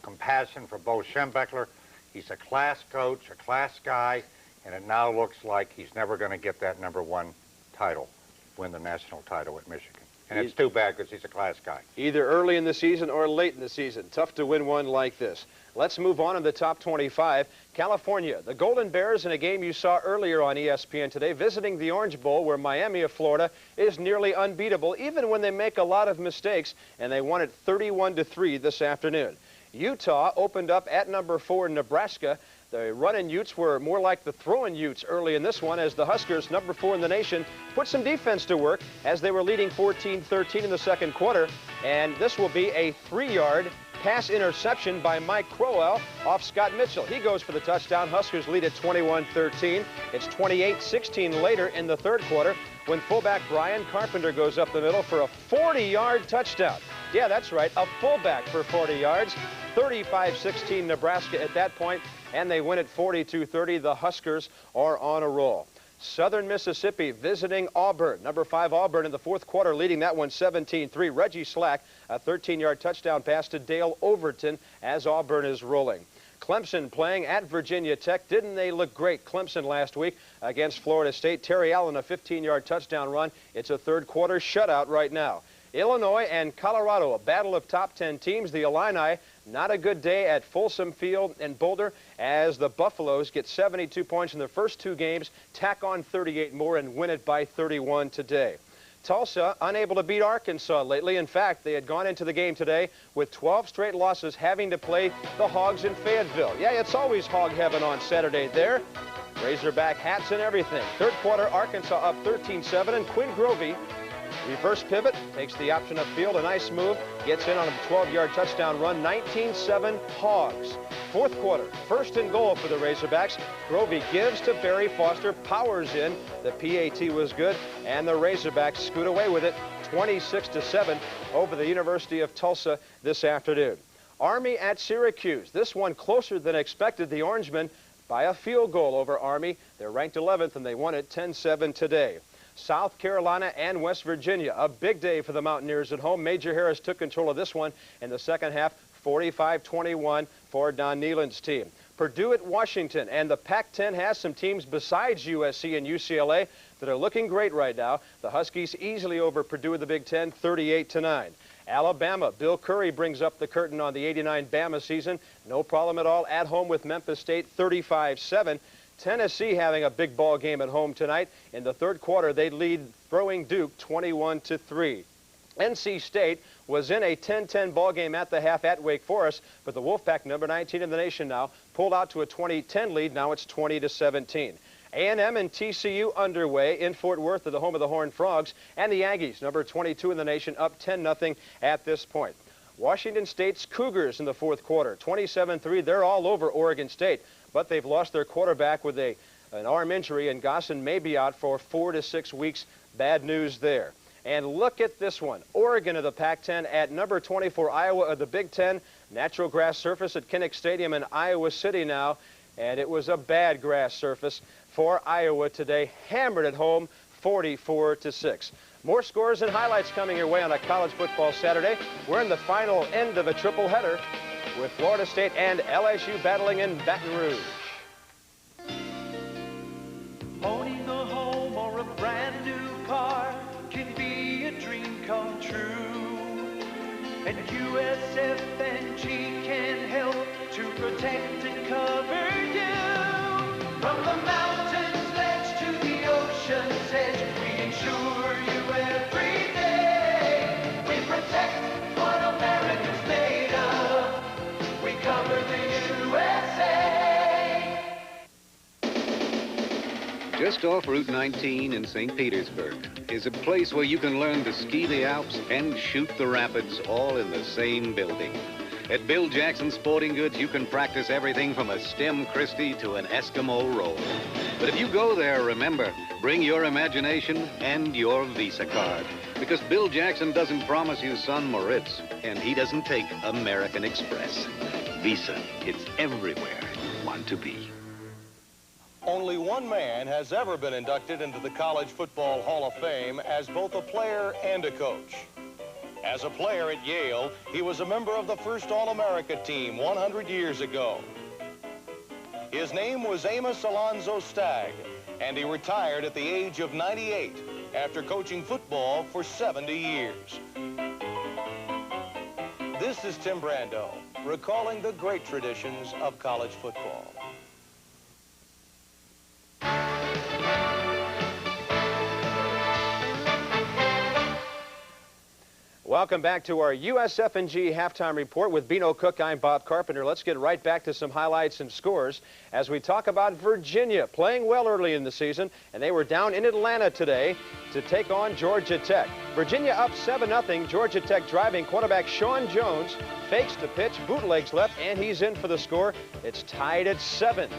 compassion for Bo Schembechler. He's a class coach, a class guy, and it now looks like he's never going to get that #1 title, win the national title at Michigan. And it's too bad because he's a class guy. Either early in the season or late in the season. Tough to win one like this. Let's move on to the top 25. California, the Golden Bears in a game you saw earlier on ESPN today, visiting the Orange Bowl where Miami of Florida is nearly unbeatable, even when they make a lot of mistakes, and they won it 31-3 this afternoon. Utah opened up at #4 Nebraska. The running Utes were more like the throwing Utes early in this one as the Huskers, #4 in the nation, put some defense to work as they were leading 14-13 in the second quarter. And this will be a 3-yard pass interception by Mike Crowell off Scott Mitchell. He goes for the touchdown. Huskers lead at 21-13. It's 28-16 later in the third quarter when fullback Brian Carpenter goes up the middle for a 40-yard touchdown. Yeah, that's right, a fullback for 40 yards. 35-16 Nebraska at that point, and they win at 42-30. The Huskers are on a roll. Southern Mississippi visiting Auburn. Number 5 Auburn in the fourth quarter, leading that one 17-3. Reggie Slack, a 13-yard touchdown pass to Dale Overton as Auburn is rolling. Clemson playing at Virginia Tech. Didn't they look great, Clemson, last week against Florida State? Terry Allen, a 15-yard touchdown run. It's a third quarter shutout right now. Illinois and Colorado, a battle of top 10 teams. The Illini, not a good day at Folsom Field in Boulder as the Buffaloes get 72 points in their first 2 games, tack on 38 more, and win it by 31 today. Tulsa unable to beat Arkansas lately. In fact, they had gone into the game today with 12 straight losses, having to play the Hogs in Fayetteville. Yeah, it's always hog heaven on Saturday there. Razorback hats and everything. Third quarter, Arkansas up 13-7, and Quinn Grovey, reverse pivot, takes the option upfield, a nice move, gets in on a 12-yard touchdown run, 19-7 Hogs. Fourth quarter, first and goal for the Razorbacks. Grovey gives to Barry Foster, powers in. The PAT was good, and the Razorbacks scoot away with it, 26-7 over the University of Tulsa this afternoon. Army at Syracuse. This one closer than expected. The Orangemen by a field goal over Army. They're ranked 11th, and they won it 10-7 today. South Carolina and West Virginia, a big day for the Mountaineers at home. Major Harris took control of this one in the second half, 45-21 for Don Nehlen's team. Purdue at Washington, and the Pac-10 has some teams besides USC and UCLA that are looking great right now. The Huskies easily over Purdue in the Big Ten, 38-9. Alabama, Bill Curry brings up the curtain on the '89 Bama season. No problem at all at home with Memphis State, 35-7. Tennessee having a big ball game at home tonight. In the third quarter, they lead throwing Duke 21-3. NC State was in a 10-10 ball game at the half at Wake Forest, but the Wolfpack, number 19 in the nation now, pulled out to a 20-10 lead. Now it's 20-17. A&M and TCU underway in Fort Worth at the home of the Horned Frogs, and the Aggies, number 22 in the nation, up 10-0 at this point. Washington State's Cougars in the fourth quarter, 27-3. They're all over Oregon State, but they've lost their quarterback with an arm injury, and Gosson may be out for 4 to 6 weeks. Bad news there. And look at this one. Oregon of the Pac-10 at number 24, Iowa of the Big Ten. Natural grass surface at Kinnick Stadium in Iowa City now. And it was a bad grass surface for Iowa today. Hammered at home, 44-6. More scores and highlights coming your way on a college football Saturday. We're in the final end of a triple header with Florida State and LSU battling in Baton Rouge. Owning a home or a brand new car can be a dream come true. And USFNG can help to protect and cover you. From the mountain's ledge to the ocean's edge, we insure you every day. We protect what America's made of. We cover the USA. Just off Route 19 in St. Petersburg is a place where you can learn to ski the Alps and shoot the rapids all in the same building. At Bill Jackson Sporting Goods, you can practice everything from a stem Christie to an Eskimo roll. But if you go there, remember, bring your imagination and your Visa card. Because Bill Jackson doesn't promise you Sun Moritz, and he doesn't take American Express. Visa, it's everywhere you want to be. Only one man has ever been inducted into the College Football Hall of Fame as both a player and a coach. As a player at Yale, he was a member of the first All-America team 100 years ago. His name was Amos Alonzo Stagg, and he retired at the age of 98 after coaching football for 70 years. This is Tim Brando, recalling the great traditions of college football. Welcome back to our USF&G halftime report with Beano Cook. I'm Bob Carpenter. Let's get right back to some highlights and scores as we talk about Virginia playing well early in the season, and they were down in Atlanta today to take on Georgia Tech. Virginia up 7-0. Georgia Tech driving. Quarterback Sean Jones fakes the pitch, bootlegs left, and he's in for the score. It's tied at 7.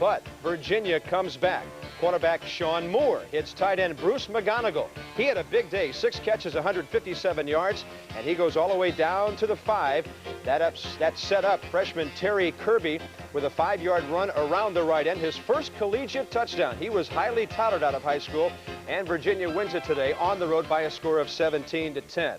But Virginia comes back. Quarterback Sean Moore hits tight end Bruce McGonigal. He had a big day, 6 catches, 157 yards, and he goes all the way down to the 5. That set up freshman Terry Kirby with a 5-yard run around the right end, his first collegiate touchdown. He was highly touted out of high school, and Virginia wins it today on the road by a score of 17-10.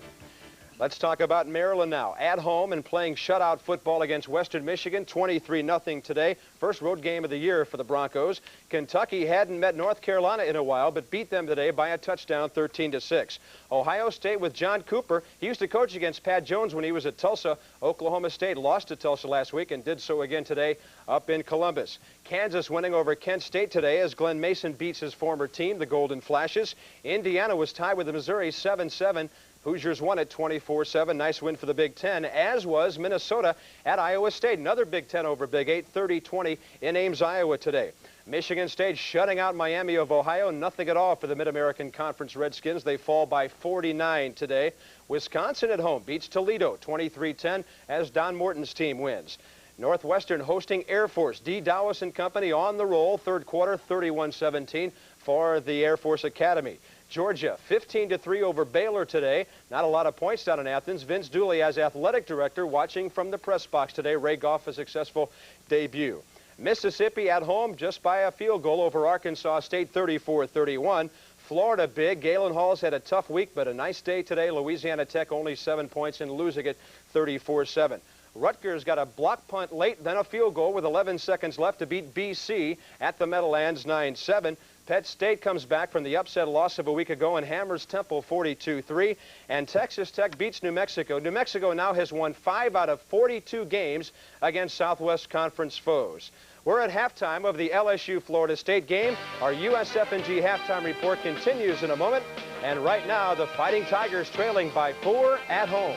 Let's talk about Maryland now. At home and playing shutout football against Western Michigan, 23-0 today. First road game of the year for the Broncos. Kentucky hadn't met North Carolina in a while, but beat them today by a touchdown, 13-6. Ohio State with John Cooper. He used to coach against Pat Jones when he was at Tulsa. Oklahoma State lost to Tulsa last week and did so again today up in Columbus. Kansas winning over Kent State today as Glenn Mason beats his former team, the Golden Flashes. Indiana was tied with the Missouri 7-7. Hoosiers won it 24-7. Nice win for the Big Ten, as was Minnesota at Iowa State. Another Big Ten over Big 8, 30-20 in Ames, Iowa today. Michigan State shutting out Miami of Ohio. Nothing at all for the Mid-American Conference Redskins. They fall by 49 today. Wisconsin at home beats Toledo 23-10 as Don Morton's team wins. Northwestern hosting Air Force. D. Dowis and company on the roll. Third quarter, 31-17 for the Air Force Academy. Georgia, 15-3 over Baylor today. Not a lot of points down in Athens. Vince Dooley, as athletic director, watching from the press box today. Ray Goff, a successful debut. Mississippi at home just by a field goal over Arkansas State, 34-31. Florida big. Galen Hall's had a tough week, but a nice day today. Louisiana Tech only 7 points and losing it 34-7. Rutgers got a block punt late, then a field goal with 11 seconds left to beat BC at the Meadowlands 9-7. Penn State comes back from the upset loss of a week ago and hammers Temple 42-3. And Texas Tech beats New Mexico. New Mexico now has won 5 out of 42 games against Southwest Conference foes. We're at halftime of the LSU-Florida State game. Our USF&G halftime report continues in a moment. And right now, the Fighting Tigers trailing by 4 at home.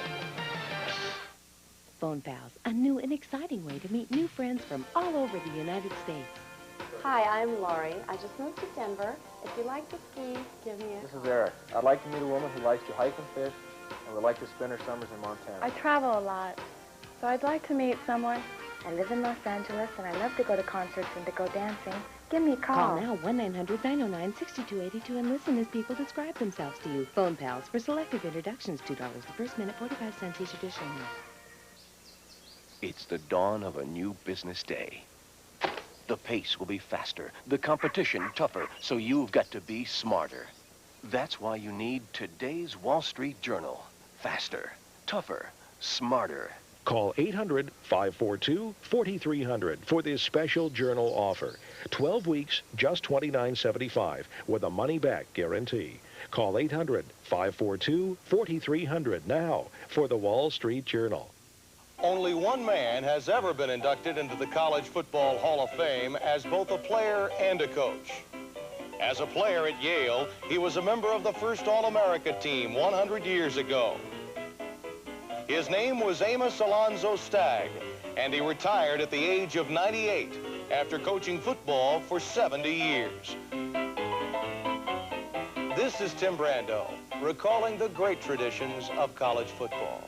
Phone Pals, a new and exciting way to meet new friends from all over the United States. Hi, I'm Lori. I just moved to Denver. If you like to ski, give me a This is Eric. I'd like to meet a woman who likes to hike and fish and would like to spend her summers in Montana. I travel a lot, so I'd like to meet someone. I live in Los Angeles, and I love to go to concerts and to go dancing. Give me a call. Call now, 1-900-909-6282, and listen as people describe themselves to you. Phone Pals, for selective introductions, $2 the first minute, 45 cents each additional. It's the dawn of a new business day. The pace will be faster, the competition tougher, so you've got to be smarter. That's why you need today's Wall Street Journal. Faster, tougher, smarter. Call 800-542-4300 for this special Journal offer. 12 weeks, just $29.75 with a money-back guarantee. Call 800-542-4300 now for the Wall Street Journal. Only one man has ever been inducted into the College Football Hall of Fame as both a player and a coach. As a player at Yale, he was a member of the first All-America team 100 years ago. His name was Amos Alonzo Stagg, and he retired at the age of 98 after coaching football for 70 years. This is Tim Brando, recalling the great traditions of college football.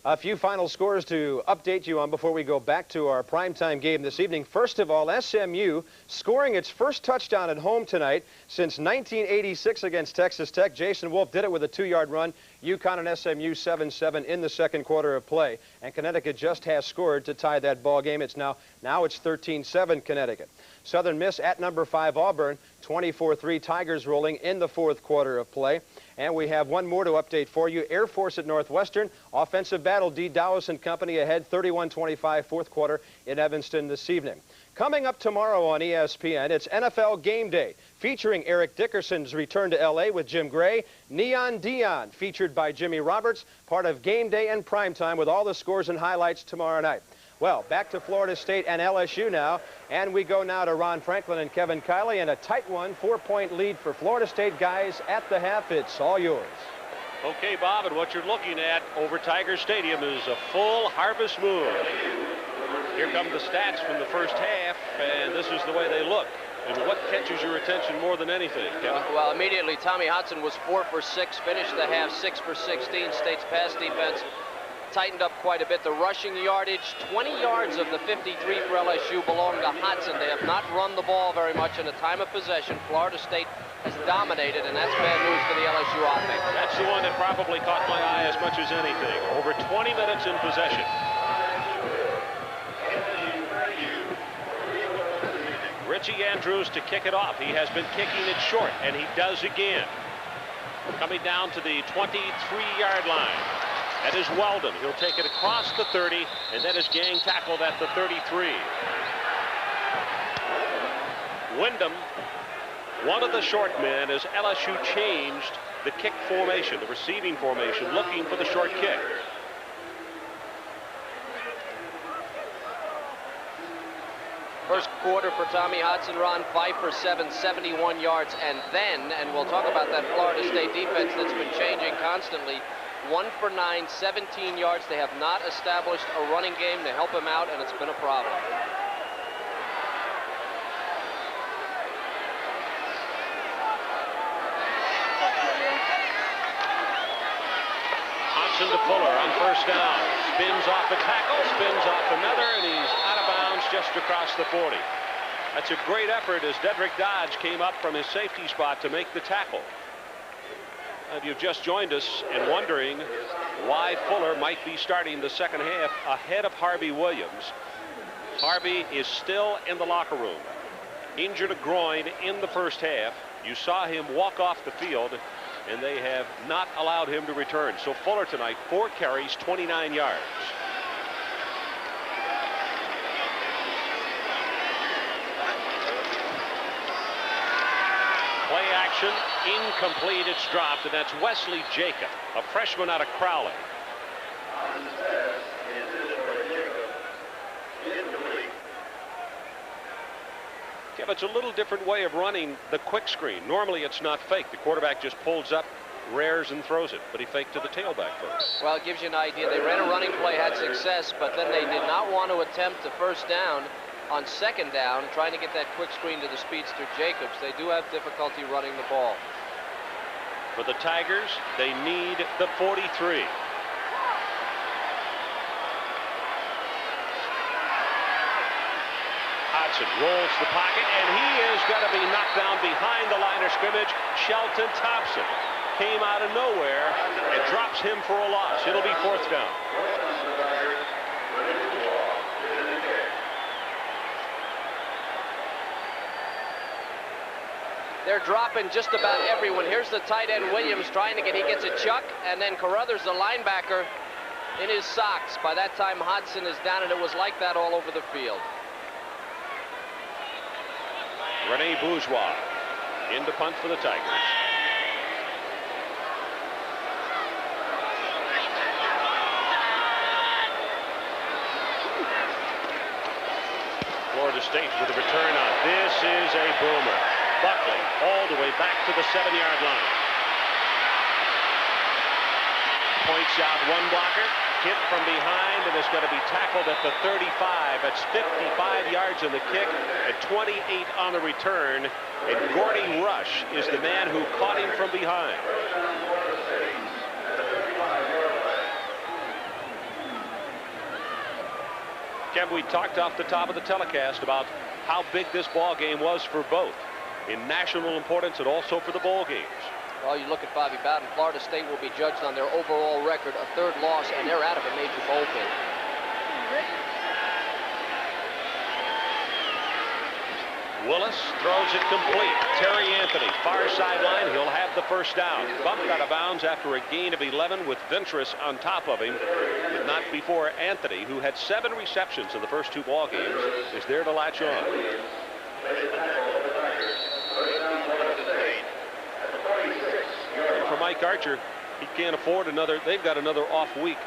A few final scores to update you on before we go back to our primetime game this evening. First of all, SMU scoring its first touchdown at home tonight since 1986 against Texas Tech. Jason Wolf did it with a 2-yard run. UConn and SMU 7-7 in the second quarter of play. And Connecticut just has scored to tie that ball game. It's now it's 13-7 Connecticut. Southern Miss at number 5 Auburn, 24-3 Tigers rolling in the fourth quarter of play. And we have one more to update for you. Air Force at Northwestern. Offensive battle, D. Dowis and company ahead 31-25 fourth quarter in Evanston this evening. Coming up tomorrow on ESPN, it's NFL Game Day, featuring Eric Dickerson's return to L.A. with Jim Gray. Neon Dion, featured by Jimmy Roberts, part of Game Day and Primetime with all the scores and highlights tomorrow night. Well, back to Florida State and LSU now, and we go now to Ron Franklin and Kevin Kiley, and a tight one, 4-point lead for Florida State guys at the half. It's all yours. Okay, Bob, and what you're looking at over Tiger Stadium is a full Harvest Moon. Here come the stats from the first half, and this is the way they look. And what catches your attention more than anything, Kevin? Well, immediately, Tommy Hudson was 4 for 6, finished the half 6 for 16. State's pass defense tightened up quite a bit. The rushing yardage, 20 yards of the 53 for LSU belong to Hodson. They have not run the ball very much in the time of possession. Florida State has dominated, and that's bad news for the LSU offense. That's the one that probably caught my eye as much as anything. Over 20 minutes in possession. Richie Andrews to kick it off. He has been kicking it short, and he does again. Coming down to the 23-yard line. That is Weldon. He'll take it across the 30, and that is Gang tackled at the 33. Wyndham, one of the short men, as LSU changed the kick formation, the receiving formation, looking for the short kick. First quarter for Tommy Hodson, Ron, 5 for 7, 71 yards, and we'll talk about that Florida State defense that's been changing constantly. 1 for 9, 17 yards. They have not established a running game to help him out, and it's been a problem. Hodson to Fuller on first down. Spins off a tackle, spins off another, and he's out of bounds just across the 40. That's a great effort as Dedrick Dodge came up from his safety spot to make the tackle. If you've just joined us and wondering why Fuller might be starting the second half ahead of Harvey Williams, Harvey is still in the locker room. Injured a groin in the first half. You saw him walk off the field, and they have not allowed him to return. So Fuller tonight, 4 carries, 29 yards. Play action, incomplete, it's dropped, and that's Wesley Jacob, a freshman out of Crowley. Yeah, but it's a little different way of running the quick screen. Normally it's not fake. The quarterback just pulls up, rears, and throws it, but he faked to the tailback first. Well, it gives you an idea. They ran a running play, had success, but then they did not want to attempt the first down on second down, trying to get that quick screen to the speedster Jacobs. They do have difficulty running the ball. For the Tigers, they need the 43. Hodson rolls the pocket, and he is going to be knocked down behind the line of scrimmage. Shelton Thompson came out of nowhere and drops him for a loss. It'll be fourth down. They're dropping just about everyone. Here's the tight end Williams trying to get, he gets a chuck, and then Carruthers, the linebacker, in his socks. By that time, Hodson is down, and it was like that all over the field. Rene Bourgeois in to punt for the Tigers. Florida State with a return on. This is a boomer. Buckley all the way back to the 7-yard line. Points out one blocker, hit from behind, and is going to be tackled at the 35. That's 55 yards in the kick and 28 on the return. And Gordy Rush is the man who caught him from behind. Kev, we talked off the top of the telecast about how big this ball game was for both, in national importance and also for the bowl games. Well, you look at Bobby Bowden, Florida State will be judged on their overall record, a third loss, and they're out of a major bowl game. Willis throws it complete. Terry Anthony, far sideline. He'll have the first down. Bumped out of bounds after a gain of 11 with Ventress on top of him. But not before Anthony, who had 7 receptions in the first 2 ball games, is there to latch on. For Mike Archer, he can't afford another. They've got another off week.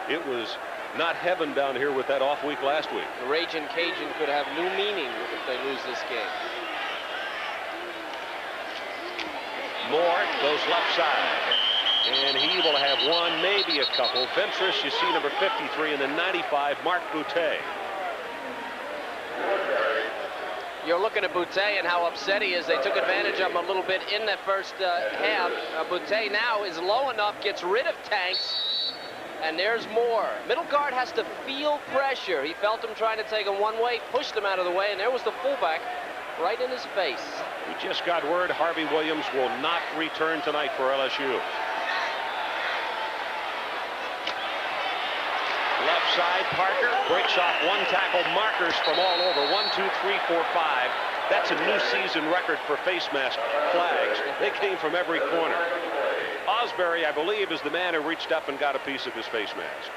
It was not heaven down here with that off week last week. The Ragin' Cajun could have new meaning if they lose this game. Moore goes left side, and he will have one, maybe a couple. Ventress, you see number 53, and then 95, Mark Boutte. You're looking at Boutte and how upset he is. They took advantage of him a little bit in that first half. Boutte now is low enough, gets rid of Tanks, And there's more. Middle guard has to feel pressure. He felt him trying to take him one way, pushed him out of the way, and there was the fullback right in his face. We just got word Harvey Williams will not return tonight for LSU. Left side, Parker breaks off one tackle, markers from all over. 1, 2, 3, 4, 5. That's a new season record for face mask flags. They came from every corner. Osbury, I believe, is the man who reached up and got a piece of his face mask.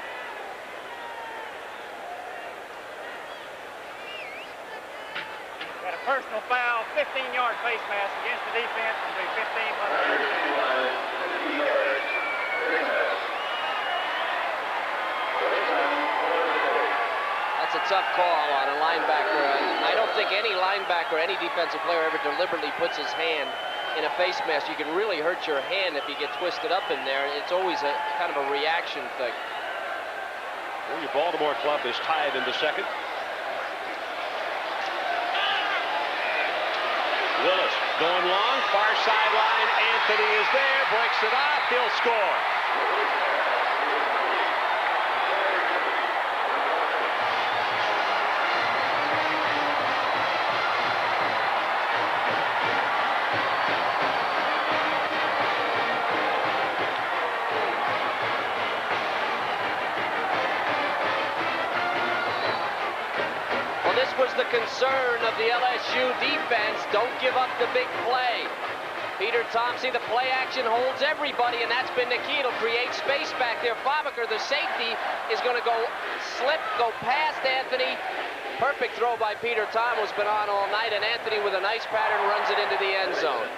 Got a personal foul, 15-yard face mask against the defense, and be 15 plus. That's a tough call on a linebacker. I don't think any linebacker, any defensive player ever deliberately puts his hand in a face mask. You can really hurt your hand if you get twisted up in there. It's always a kind of a reaction thing. Well, your Baltimore club is tied in the second. Willis going long, far sideline. Anthony is there, breaks it off, he'll score. Was the concern of the LSU defense. Don't give up the big play. Peter Thompson, the play action holds everybody, and that's been the key. It'll create space back there. Fabaker, the safety, is going to go past Anthony. Perfect throw by Peter Thomas, been on all night, and Anthony with a nice pattern runs it into the end zone.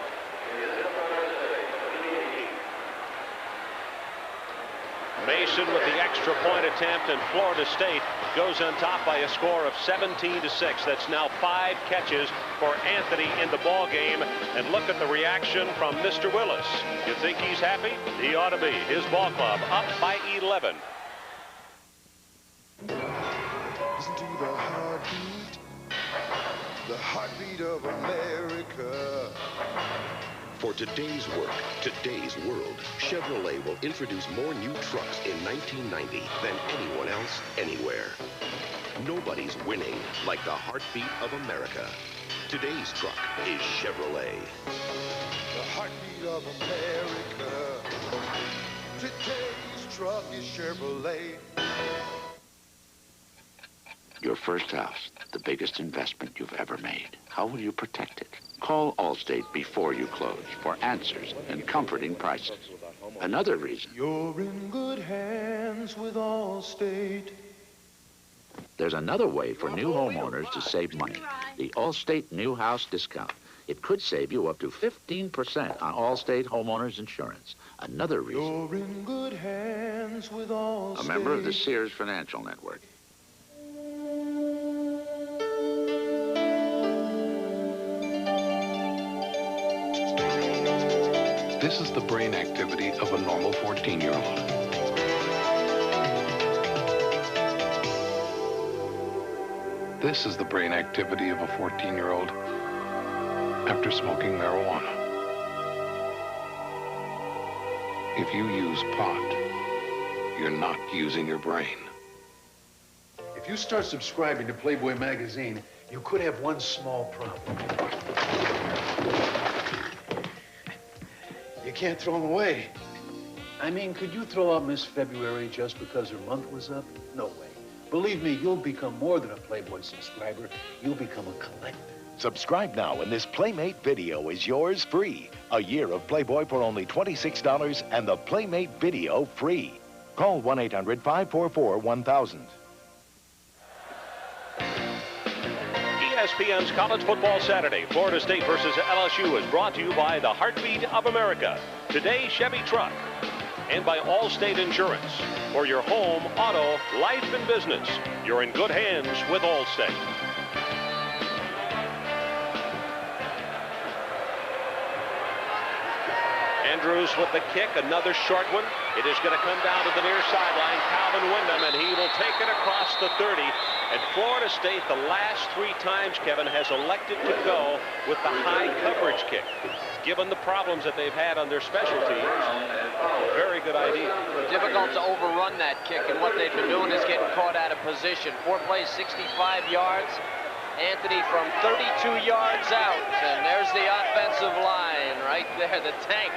Mason with the extra point attempt, and Florida State goes on top by a score of 17-6. That's now 5 catches for Anthony in the ball game. And look at the reaction from Mr. Willis. You think he's happy? He ought to be. His ball club up by 11. Listen to the heartbeat of America. For today's work, today's world, Chevrolet will introduce more new trucks in 1990 than anyone else anywhere. Nobody's winning like the heartbeat of America. Today's truck is Chevrolet. The heartbeat of America. Today's truck is Chevrolet. Your first house, the biggest investment you've ever made. How will you protect it? Call Allstate before you close for answers and comforting prices. Another reason. You're in good hands with Allstate. There's another way for new homeowners to save money. The Allstate New House Discount. It could save you up to 15% on Allstate homeowners insurance. Another reason. You're in good hands with Allstate. A member of the Sears Financial Network. This is the brain activity of a normal 14-year-old. This is the brain activity of a 14-year-old after smoking marijuana. If you use pot, you're not using your brain. If you start subscribing to Playboy magazine, you could have one small problem. You can't throw them away. I mean, could you throw out Miss February just because her month was up? No way. Believe me, you'll become more than a Playboy subscriber. You'll become a collector. Subscribe now, and this Playmate video is yours free. A year of Playboy for only $26 and the Playmate video free. Call 1-800-544-1000. ESPN's College Football Saturday, Florida State versus LSU, is brought to you by the Heartbeat of America. Today, Chevy Truck. And by Allstate Insurance. For your home, auto, life, and business, you're in good hands with Allstate. Andrews with the kick, another short one. It is going to come down to the near sideline. Calvin Wyndham, and he will take it across the 30. And Florida State, the last 3 times, Kevin, has elected to go with the high coverage kick. Given the problems that they've had on their special teams, very good idea. Difficult to overrun that kick, and what they've been doing is getting caught out of position. 4 plays, 65 yards. Anthony from 32 yards out, and there's the offensive line right there, the tank.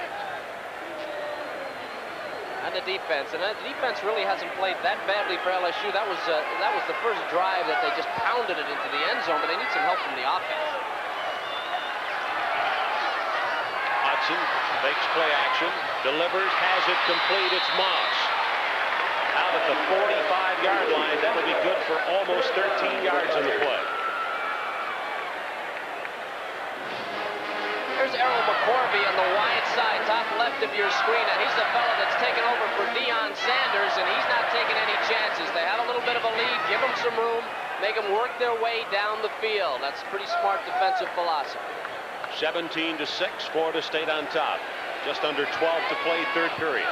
And the defense, and the defense really hasn't played that badly for LSU. That was the first drive that they just pounded it into the end zone, but they need some help from the offense. Hudson makes play action, delivers, has it complete. It's Moss. Out at the 45-yard line. That'll be good for almost 13 yards in the play. Here's Errol McCorvey on the wide side, top left of your screen. And he's the fellow that's taken over for Deion Sanders, and he's not taking any chances. They have a little bit of a lead. Give them some room. Make them work their way down the field. That's pretty smart defensive philosophy. 17-6, Florida State on top. Just under 12 to play, third period.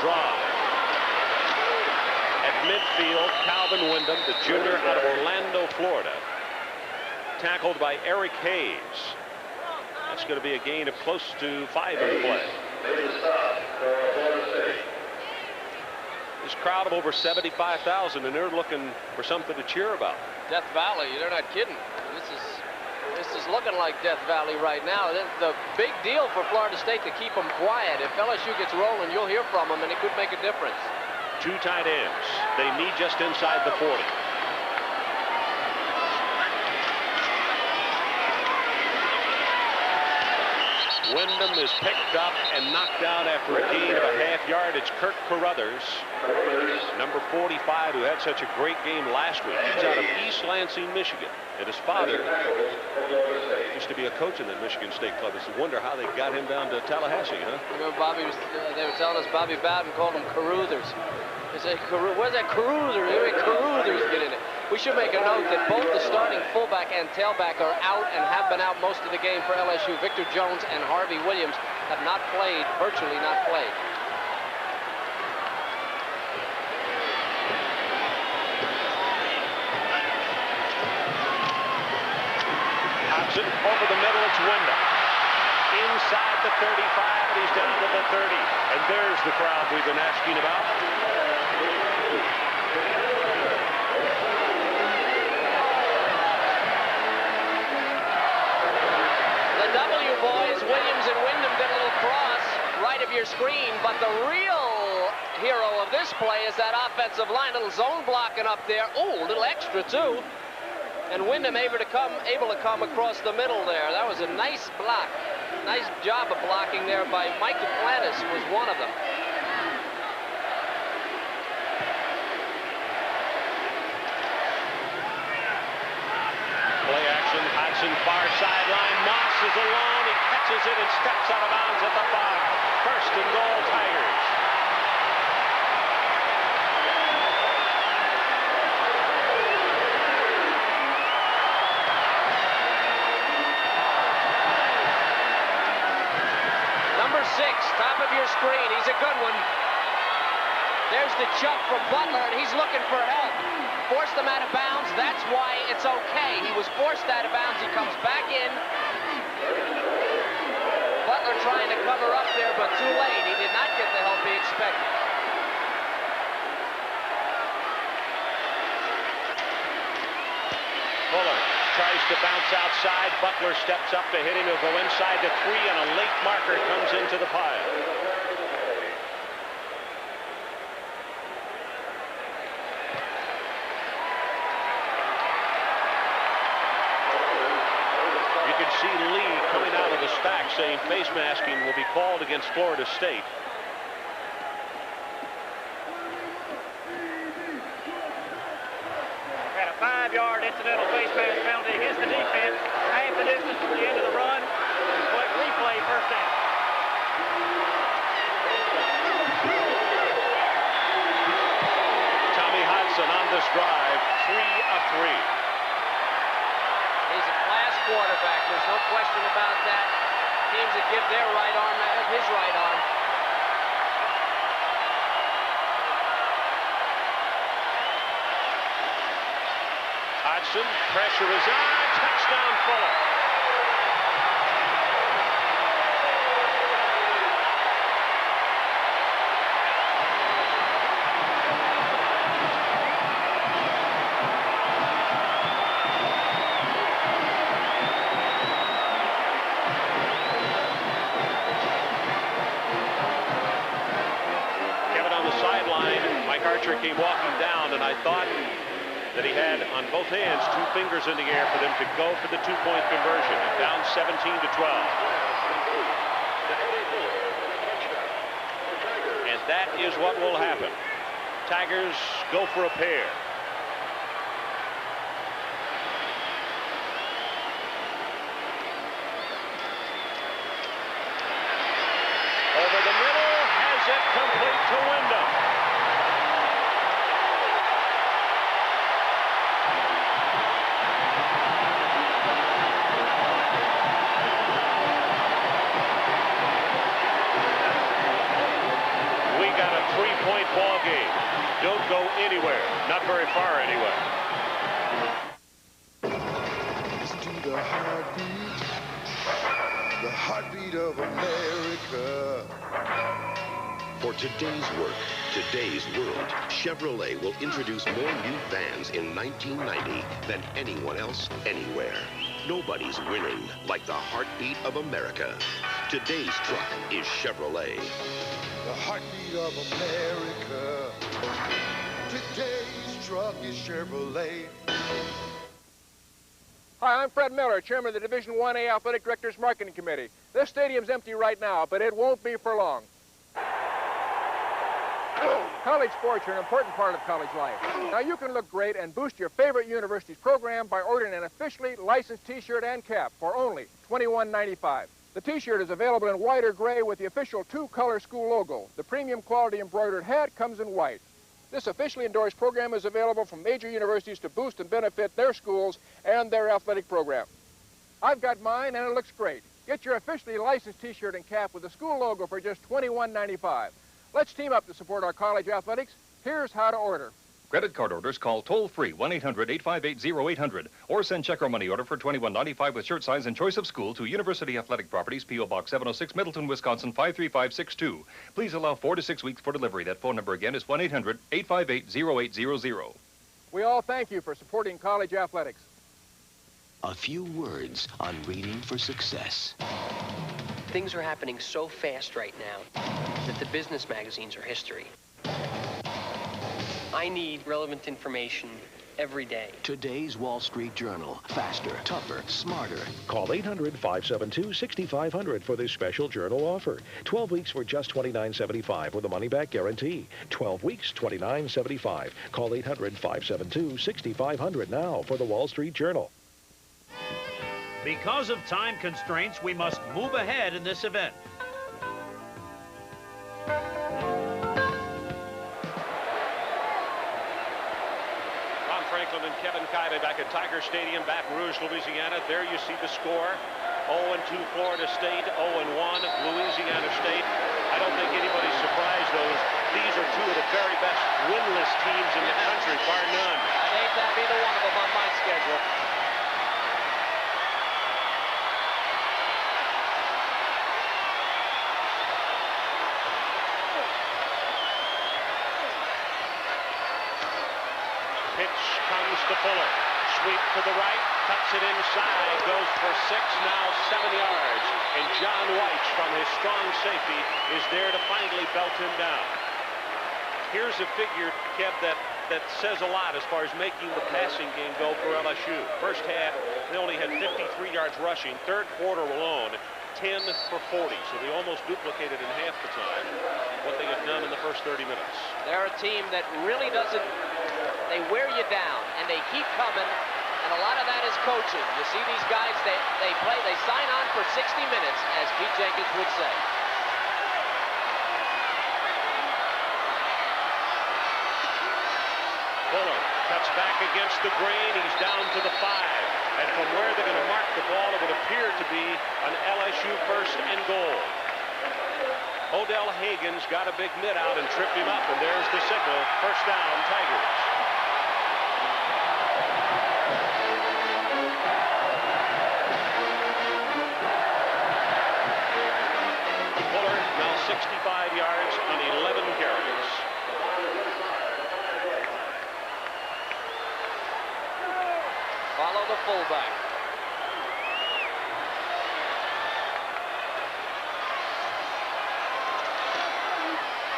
Draw. At midfield, Calvin Wyndham, the junior out of Orlando, Florida. Tackled by Eric Hayes. That's going to be a gain of close to 5 in play. This crowd of over 75,000, and they're looking for something to cheer about. Death Valley, they're not kidding. This is looking like Death Valley right now. The big deal for Florida State to keep them quiet. If LSU gets rolling, you'll hear from them, and it could make a difference. 2 tight ends. They meet just inside the 40. Wyndham is picked up and knocked out after a gain of a half-yard. It's Kirk Carruthers, number 45, who had such a great game last week. He's out of East Lansing, Michigan. And his father used to be a coach in the Michigan State Club. It's a wonder how they got him down to Tallahassee, huh? Remember they were telling us Bobby Bowden called him Caruthers. They say, where's that Caruthers? Caruthers get in it. We should make a note that both the starting fullback and tailback are out and have been out most of the game for LSU. Victor Jones and Harvey Williams have not played, virtually not played. Hudson over the middle, it's Wyndham. Inside the 35, and he's down to the 30. And there's the crowd we've been asking about. Boys, Williams and Wyndham did a little cross right of your screen, but the real hero of this play is that offensive line, little zone blocking up there. Oh, a little extra too, and Wyndham able to come across the middle there. That was a nice block, nice job of blocking there by Mike Duplantis was one of them. Play action, Hudson, far sideline. Moss is alone. He catches it and steps out of bounds at the 5. First and goal, Tigers. Number 6, top of your screen. He's a good one. There's the chuck from Butler, and he's looking for help. Forced him out of bounds. That's why it's okay. He was forced out of bounds. He comes back in. Butler trying to cover up there, but too late. He did not get the help he expected. Fuller tries to bounce outside. Butler steps up to hit him. He'll go inside the 3, and a late marker comes into the pile. See Lee coming out of the stack saying face masking will be called against Florida State. Got a 5-yard incidental face mask penalty against the defense. Half the distance from the end of the run. Replay first down. Tommy Hudson on this drive, 3 of 3. He's a class quarterback. There's no question about that. Teams that give their right arm, his right arm. Hodgson, pressure is on. Touchdown, Fuller. Archer came walking down, and I thought that he had on both hands 2 fingers in the air for them to go for the 2-point conversion. Down 17-12. And that is what will happen. Tigers go for a pair. Over the middle, has it complete to Wyndham. Ball game. Don't go anywhere. Not very far anyway. Listen to the heartbeat of America. For today's work, today's world, Chevrolet will introduce more new vans in 1990 than anyone else anywhere. Nobody's winning like the heartbeat of America. Today's truck is Chevrolet. The heartbeat of America. Today's truck is Chevrolet. Hi, I'm Fred Miller, chairman of the Division 1A Athletic Directors Marketing Committee. This stadium's empty right now, but it won't be for long. College sports are an important part of college life. Now, you can look great and boost your favorite university's program by ordering an officially licensed T-shirt and cap for only $21.95. The T-shirt is available in white or gray with the official 2-color school logo. The premium quality embroidered hat comes in white. This officially endorsed program is available from major universities to boost and benefit their schools and their athletic program. I've got mine, and it looks great. Get your officially licensed T-shirt and cap with the school logo for just $21.95. Let's team up to support our college athletics. Here's how to order. Credit card orders, call toll-free 1-800-858-0800 or send check or money order for $21.95 with shirt size and choice of school to University Athletic Properties, P.O. Box 706, Middleton, Wisconsin 53562. Please allow 4 to 6 weeks for delivery. That phone number again is 1-800-858-0800. We all thank you for supporting college athletics. A few words on reading for success. Things are happening so fast right now that the business magazines are history. I need relevant information every day. Today's Wall Street Journal. Faster, tougher, smarter. Call 800-572-6500 for this special Journal offer. 12 weeks for just $29.75 with a money-back guarantee. 12 weeks, $29.75. Call 800-572-6500 now for the Wall Street Journal. Because of time constraints, we must move ahead in this event. Franklin and Kevin Kiley back at Tiger Stadium, Baton Rouge, Louisiana. There you see the score. 0-2 Florida State, 0-1 Louisiana State. I don't think anybody's surprised, those. These are two of the very best winless teams in the country, bar none. I'd hate to have either one of them on my schedule. To Fuller. Sweep to the right, cuts it inside, goes for 6, now 7 yards. And John White, from his strong safety, is there to finally belt him down. Here's a figure, Kev, that says a lot as far as making the passing game go for LSU. First half, they only had 53 yards rushing. Third quarter alone, 10 for 40. So they almost duplicated in half the time what they have done in the first 30 minutes. They're a team that really doesn't, they wear you down, and they keep coming, and a lot of that is coaching. You see these guys, they play, they sign on for 60 minutes, as Pete Jenkins would say. Fuller cuts back against the grain. He's down to the 5. And from where they're going to mark the ball, it would appear to be an LSU first and goal. Odell Hagen's got a big mid out and tripped him up, and there's the signal. First down, Tigers. Follow the fullback.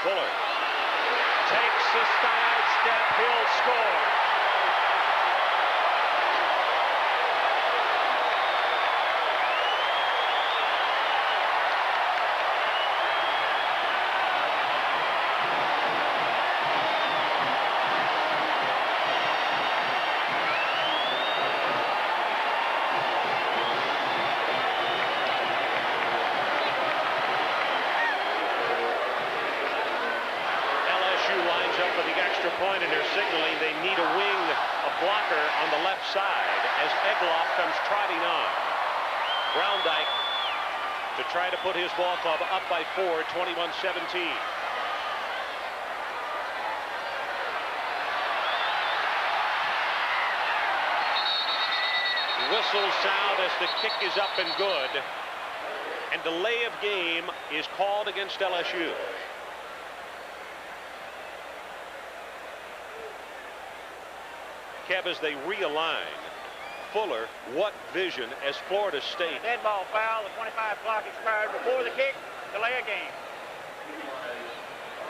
Fuller takes a side step. He'll score. Point, and they're signaling they need a wing, a blocker on the left side as Egloff comes trotting on. Browndyke to try to put his ball club up by 4, 21-17. Whistles sound as the kick is up and good, and delay of game is called against LSU. Kev, as they realign, Fuller, what vision as Florida State? Dead ball foul. The 25 clock expired before the kick. Delay a game.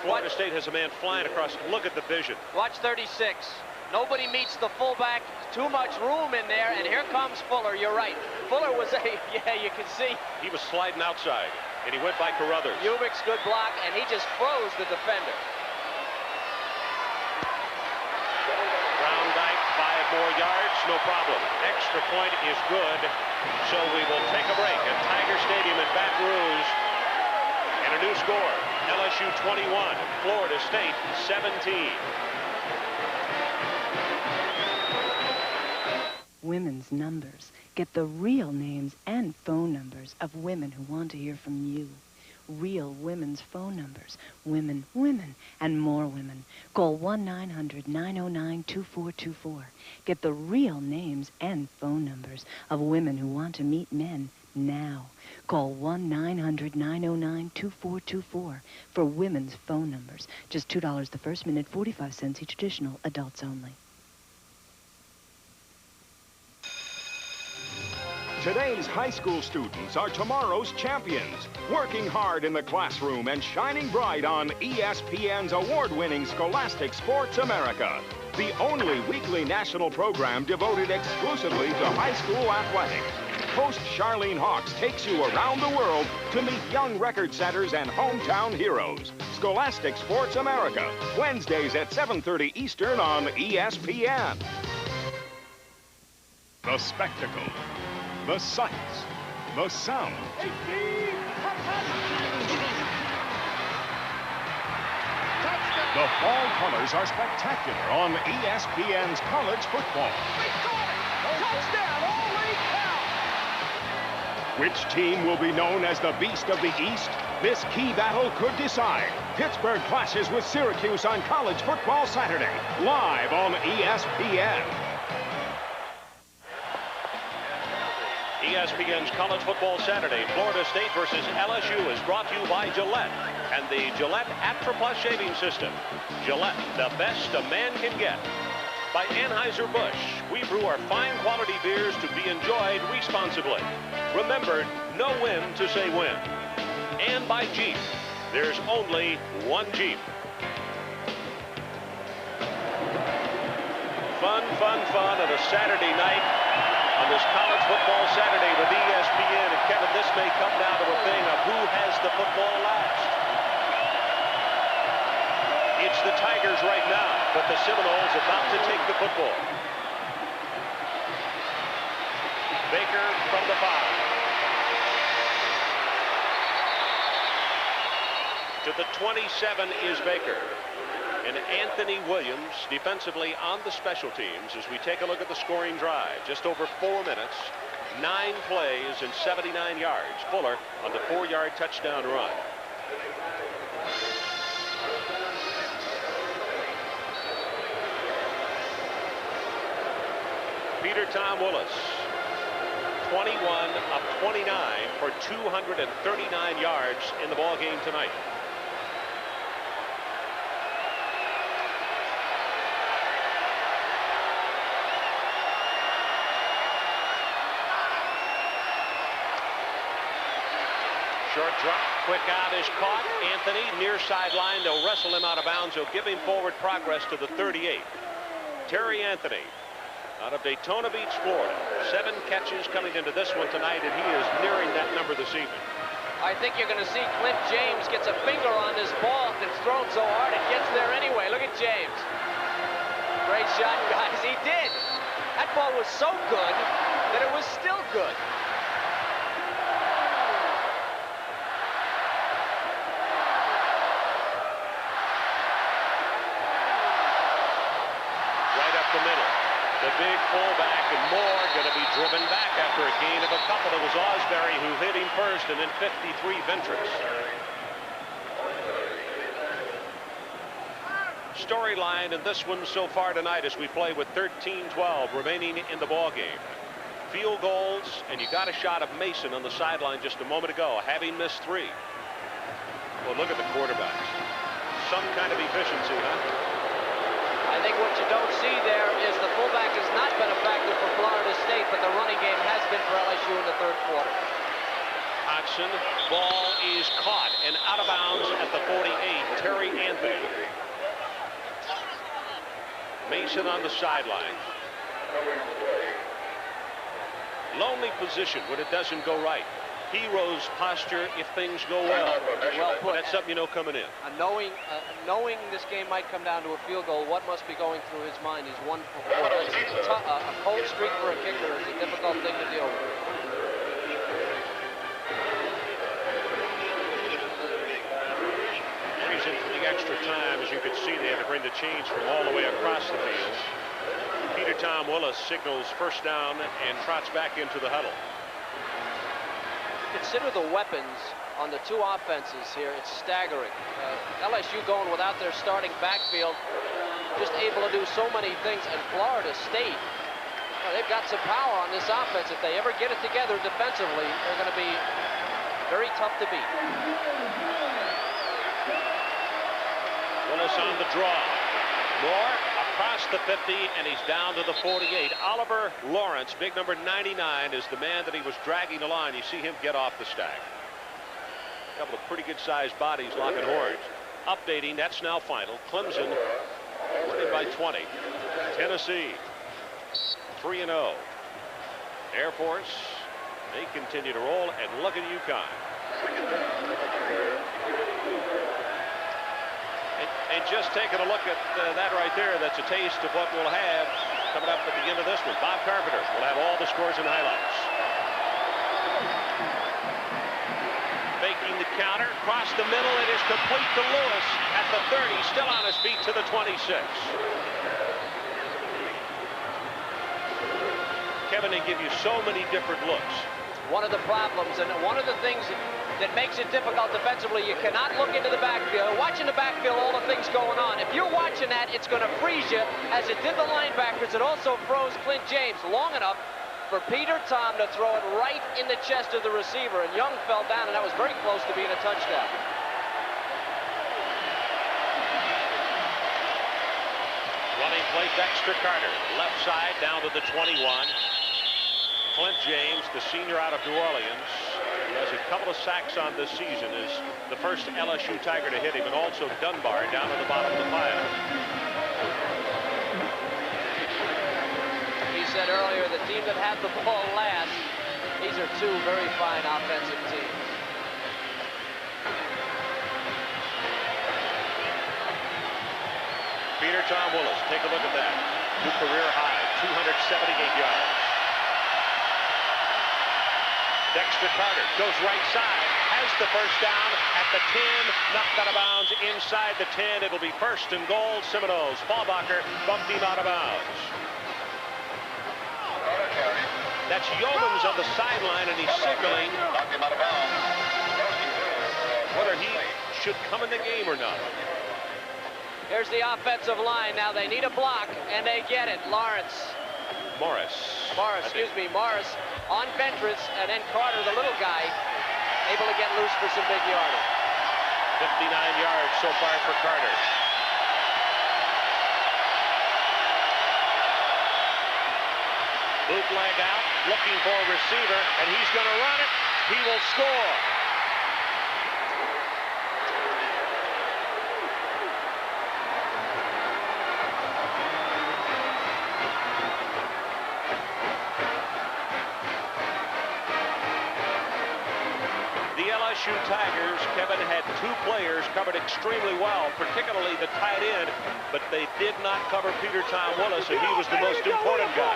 Florida State has a man flying across. Look at the vision. Watch 36. Nobody meets the fullback. Too much room in there, and here comes Fuller. You're right. Fuller was yeah, you can see. He was sliding outside, and he went by Carruthers. Ubik's good block, and he just froze the defender. More yards, no problem. Extra point is good. So we will take a break at Tiger Stadium in Baton Rouge. And a new score. LSU 21, Florida State 17. Women's numbers. Get the real names and phone numbers of women who want to hear from you. Real women's phone numbers. Women, women, and more women. Call 1-900-909-2424. Get the real names and phone numbers of women who want to meet men now. Call 1-900-909-2424 for women's phone numbers. Just $2 the first minute, 45 cents each additional, adults only. Today's high school students are tomorrow's champions, working hard in the classroom and shining bright on ESPN's award-winning Scholastic Sports America, the only weekly national program devoted exclusively to high school athletics. Host Charlene Hawks takes you around the world to meet young record setters and hometown heroes. Scholastic Sports America, Wednesdays at 7:30 Eastern on ESPN. The spectacle. The sights, the sound. The fall colors are spectacular on ESPN's college football. Touchdown, holy cow! Which team will be known as the Beast of the East? This key battle could decide. Pittsburgh clashes with Syracuse on College Football Saturday, live on ESPN. ESPN's College Football Saturday, Florida State versus LSU is brought to you by Gillette and the Gillette Atra-Plus shaving system. Gillette, the best a man can get. By Anheuser-Busch, we brew our fine quality beers to be enjoyed responsibly. Remember, know when to say when. And by Jeep, there's only one Jeep. Fun, fun, fun on a Saturday night. On this College Football Saturday with ESPN. And Kevin, this may come down to a thing of who has the football last. It's the Tigers right now, but the Seminoles about to take the football. Baker from the 5. To the 27 is Baker. And Anthony Williams defensively on the special teams as we take a look at the scoring drive. Just over 4 minutes, 9 plays and 79 yards. Fuller on the 4-yard touchdown run. Peter Tom Willis, 21 of 29 for 239 yards in the ball game tonight. Short drop, quick out is caught. Anthony near sideline. They'll wrestle him out of bounds. They'll give him forward progress to the 38. Terry Anthony out of Daytona Beach, Florida. 7 catches coming into this one tonight, and he is nearing that number this evening. I think you're going to see Clint James gets a finger on this ball that's thrown so hard it gets there anyway. Look at James. Great shot, guys. He did. That ball was so good that it was still good. The middle. The big fullback and Moore going to be driven back after a gain of a couple. It was Osbury who hit him first, and then 53 Ventrix. Storyline in this one so far tonight as we play with 13-12 remaining in the ball game. Field goals, and you got a shot of Mason on the sideline just a moment ago, having missed 3. Well, look at the quarterbacks. Some kind of efficiency, huh? I think what you don't see there is the fullback has not been a factor for Florida State, but the running game has been for LSU in the 3rd quarter. Hodgson, ball is caught and out of bounds at the 48. Terry Anthony. Mason on the sideline. Lonely position when it doesn't go right. Hero's posture if things go well. Well put. That's something you know coming in. Knowing this game might come down to a field goal, what must be going through his mind? He's 1 for 4. A cold streak for a kicker is a difficult thing to deal with. Reason for the extra time, as you can see, they had to bring the chains from all the way across the field. Peter Tom Willis signals first down and trots back into the huddle. Consider the weapons on the 2 offenses here. It's staggering. LSU going without their starting backfield, just able to do so many things. And Florida State, well, they've got some power on this offense. If they ever get it together defensively, they're going to be very tough to beat. Willis on the draw. Moore across the 50, and he's down to the 48. Oliver Lawrence, big number 99, is the man that he was dragging along. You see him get off the stack. A couple of pretty good-sized bodies locking horns. Updating, that's now final. Clemson winning by 20. Tennessee 3-0. Air Force, they continue to roll, and look at UConn. And just taking a look at that right there, that's a taste of what we'll have coming up at the end of this one. Bob Carpenter will have all the scores and highlights. Faking the counter, across the middle, it is complete to Lewis at the 30, still on his feet to the 26. Kevin, they give you so many different looks. One of the problems, and one of the things that makes it difficult defensively, you cannot look into the backfield. Watching the backfield, all the things going on. If you're watching that, it's going to freeze you, as it did the linebackers. It also froze Clint James long enough for Peter Tom to throw it right in the chest of the receiver, and Young fell down, and that was very close to being a touchdown. Running play, Dexter Carter, left side down to the 21. Clint James, the senior out of New Orleans, he has a couple of sacks on this season, is the first LSU Tiger to hit him, and also Dunbar down at the bottom of the pile. He said earlier, the team that had the ball last, these are 2 very fine offensive teams. Peter Tom Willis, take a look at that. New career high, 278 yards. Dexter Carter goes right side, has the first down at the 10, knocked out of bounds inside the 10. It'll be 1st and goal. Seminoles. Fallbacher bumped him out of bounds. That's Yeomans on the sideline, and he's signaling whether he should come in the game or not. Here's the offensive line. Now they need a block, and they get it. Morris, excuse me, Morris on Ventress, and then Carter, the little guy, able to get loose for some big yardage. 59 yards so far for Carter. Bootleg out, looking for a receiver, and he's going to run it. He will score. LSU Tigers, Kevin, had two players covered extremely well, particularly the tight end, but they did not cover Peter Tom Willis, and he was the most important guy.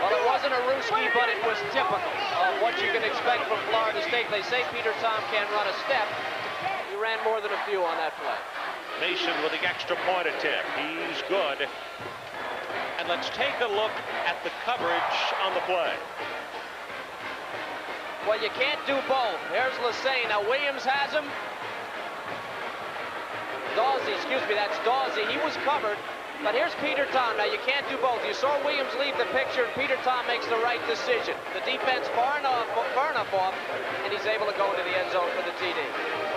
Well, it wasn't a Ruski, but it was typical of what you can expect from Florida State. They say Peter Tom can't run a step. He ran more than a few on that play. Mason with the extra point attempt. He's good. And let's take a look at the coverage on the play. Well, you can't do both. Here's Lassane. Now, Williams has him. Dawsey, excuse me, that's Dawsey. He was covered. But here's Peter Tom. Now, you can't do both. You saw Williams leave the picture, and Peter Tom makes the right decision. The defense far enough off, and he's able to go into the end zone for the TD.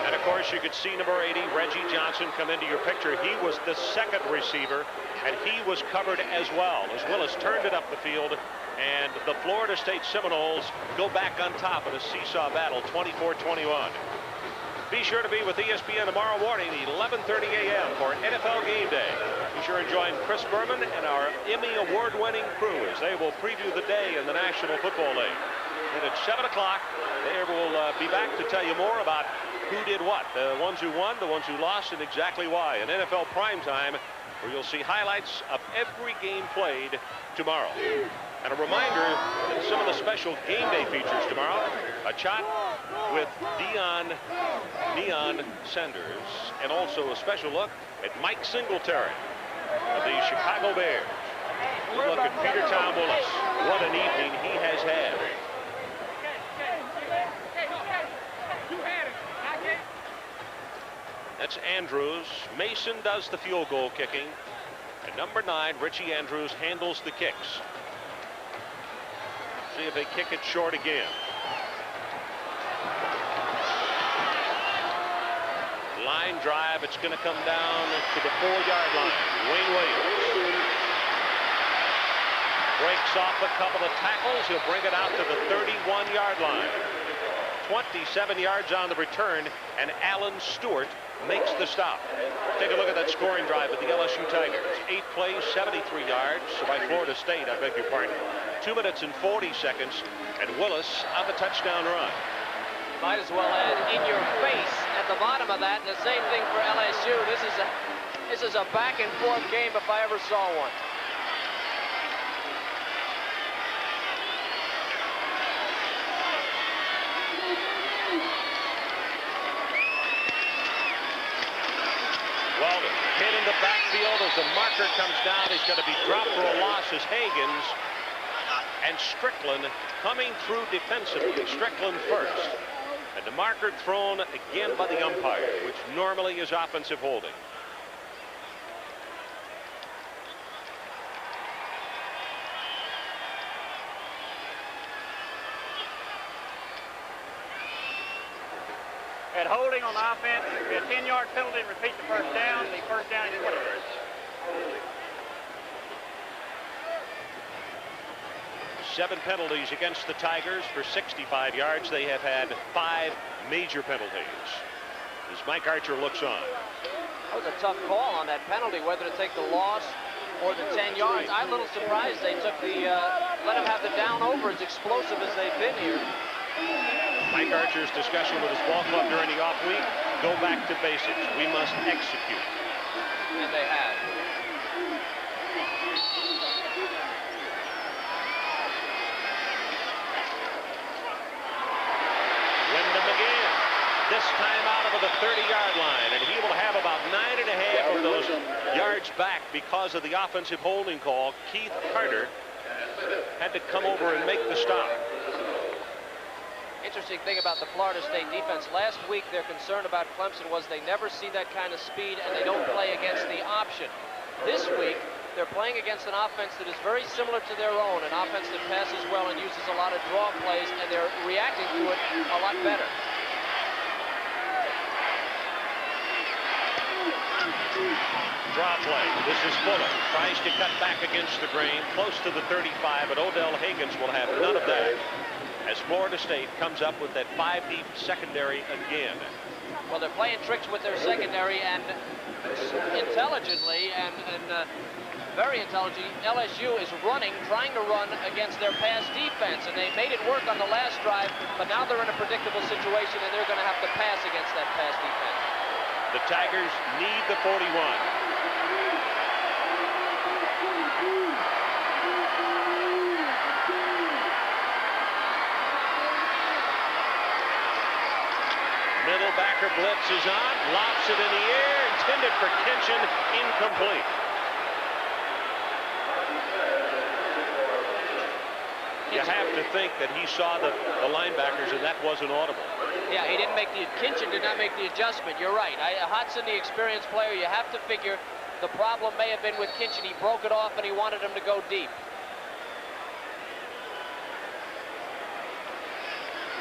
And, of course, you could see number 80, Reggie Johnson, come into your picture. He was the second receiver, and he was covered as well, as Willis turned it up the field. And the Florida State Seminoles go back on top in a seesaw battle, 24-21. Be sure to be with ESPN tomorrow morning, 11:30 a.m. for NFL Game Day. Be sure to join Chris Berman and our Emmy Award-winning crew as they will preview the day in the National Football League. And at 7 o'clock, they will be back to tell you more about who did what, the ones who won, the ones who lost, and exactly why. An NFL primetime where you'll see highlights of every game played tomorrow. And a reminder that some of the special game day features tomorrow, a chat with Deion Sanders, and also a special look at Mike Singletary of the Chicago Bears. Good look at Peter Tom Willis. What an evening he has had. That's Andrews. Mason does the field goal kicking. And number 9, Richie Andrews, handles the kicks. See if they kick it short again. Line drive. It's going to come down to the 4-yard line. Wayne Williams breaks off a couple of tackles. He'll bring it out to the 31-yard line. 27 yards on the return, and Alan Stewart makes the stop. Take a look at that scoring drive with the LSU Tigers. 8 plays, 73 yards by Florida State, I beg your pardon. 2 minutes and 40 seconds, and Willis on the touchdown run. Might as well add in your face at the bottom of that, and the same thing for LSU. This is a back and forth game if I ever saw one. Well, hit in the backfield as the marker comes down. He's going to be dropped for a loss as Hagens and Strickland coming through defensively. Strickland first. And the marker thrown again by the umpire, which normally is offensive holding. At holding on the offense, it'll be a 10-yard penalty and repeat the first down. The first down is 20 yards. Seven penalties against the Tigers for 65 yards. They have had 5 major penalties. As Mike Archer looks on. That was a tough call on that penalty, whether to take the loss or the 10 yards. I'm a little surprised they took the, let him have the down over as explosive as they've been here. Mike Archer's discussion with his ball club during the off week, go back to basics. We must execute. And they have. Wyndham again. This time out of the 30-yard line, and he will have about 9.5 of those yards back because of the offensive holding call. Keith Carter had to come over and make the stop. Interesting thing about the Florida State defense, last week their concern about Clemson was they never see that kind of speed and they don't play against the option. This week, they're playing against an offense that is very similar to their own, an offense that passes well and uses a lot of draw plays, and they're reacting to it a lot better. Draw play. This is Fuller. Tries to cut back against the grain, close to the 35, but Odell Hagens will have none of that as Florida State comes up with that 5-deep secondary again. Well, they're playing tricks with their secondary and intelligently, and very intelligent. LSU is running, trying to run against their pass defense, and they made it work on the last drive, but now they're in a predictable situation, and they're going to have to pass against that pass defense. The Tigers need the 41. Middle backer blitz is on, lofts it in the air, intended for Kinchin, incomplete. You have to think that he saw the linebackers and that wasn't audible. Yeah, he didn't make Kinchin did not make the adjustment. You're right. Hudson, the experienced player, you have to figure the problem may have been with Kinchin. He broke it off and he wanted him to go deep.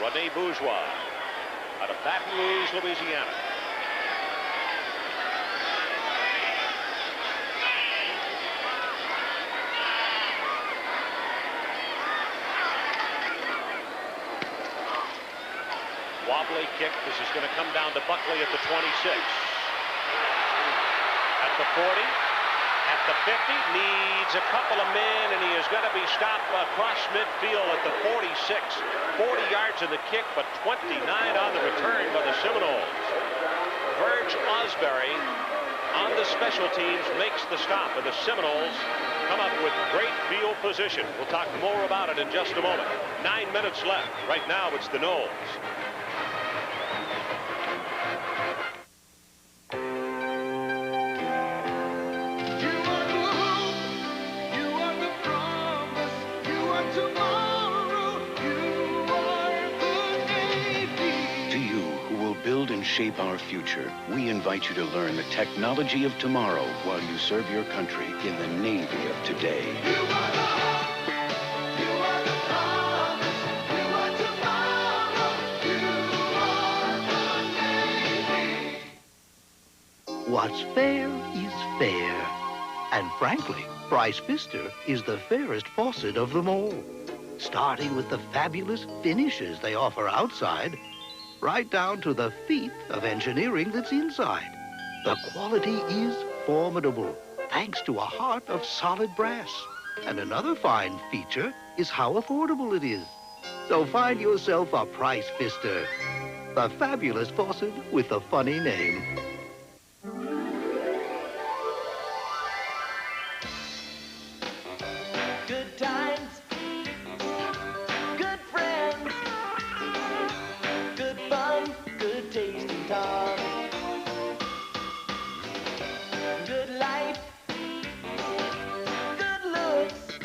Rene Bourgeois out of Baton Rouge, Louisiana. Wobbly kick. This is going to come down to Buckley at the 26. At the 40. At the 50. Needs a couple of men, and he is going to be stopped across midfield at the 46. 40 yards in the kick, but 29 on the return by the Seminoles. Verge Osbury on the special teams makes the stop, and the Seminoles come up with great field position. We'll talk more about it in just a moment. 9 minutes left. Right now, it's the Noles. Shape our future, we invite you to learn the technology of tomorrow while you serve your country in the Navy of today. What's fair is fair. And frankly, Price Pfister is the fairest faucet of them all. Starting with the fabulous finishes they offer outside, right down to the feat of engineering that's inside. The quality is formidable, thanks to a heart of solid brass. And another fine feature is how affordable it is. So find yourself a Price Pfister, the fabulous faucet with a funny name. Good times, good friends, good fun, good tasting times, good life, good looks,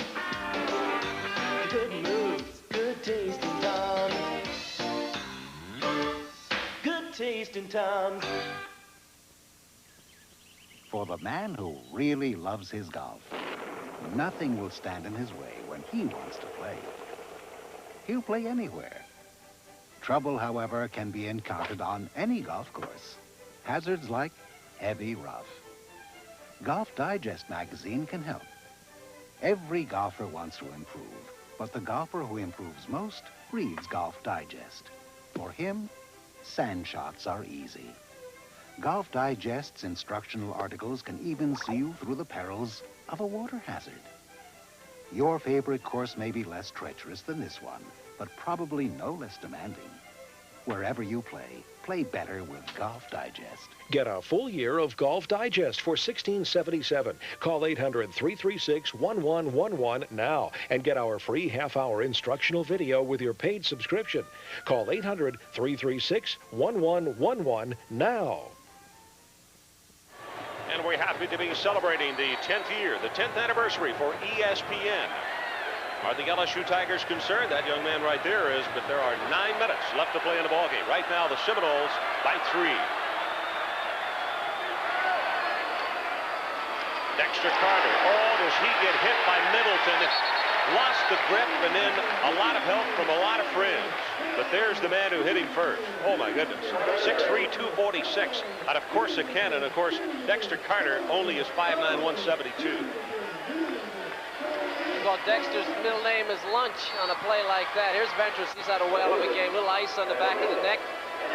good moves, good tasting times, good tasting times. For the man who really loves his golf, nothing will stand in his way when he wants to play. He'll play anywhere. Trouble, however, can be encountered on any golf course. Hazards like heavy rough. Golf Digest magazine can help. Every golfer wants to improve, but the golfer who improves most reads Golf Digest. For him, sand shots are easy. Golf Digest's instructional articles can even see you through the perils of a water hazard. Your favorite course may be less treacherous than this one, but probably no less demanding. Wherever you play, play better with Golf Digest. Get a full year of Golf Digest for $16.77. Call 800-336-1111 now and get our free half-hour instructional video with your paid subscription. Call 800-336-1111 now. And we're happy to be celebrating the 10th year, the 10th anniversary for ESPN. Are the LSU Tigers concerned? That young man right there is, but there are 9 minutes left to play in the ballgame. Right now, the Seminoles by 3. Dexter Carter. Oh, does he get hit by Middleton? Lost the grip, and then a lot of help from a lot of friends. But there's the man who hit him first. Oh, my goodness. 6'3", 246 out of Corsicana. Of course, Dexter Carter only is 5'9", 172. Well, Dexter's middle name is Lunch on a play like that. Here's Ventress. He's had a whale of a game. Little ice on the back of the neck.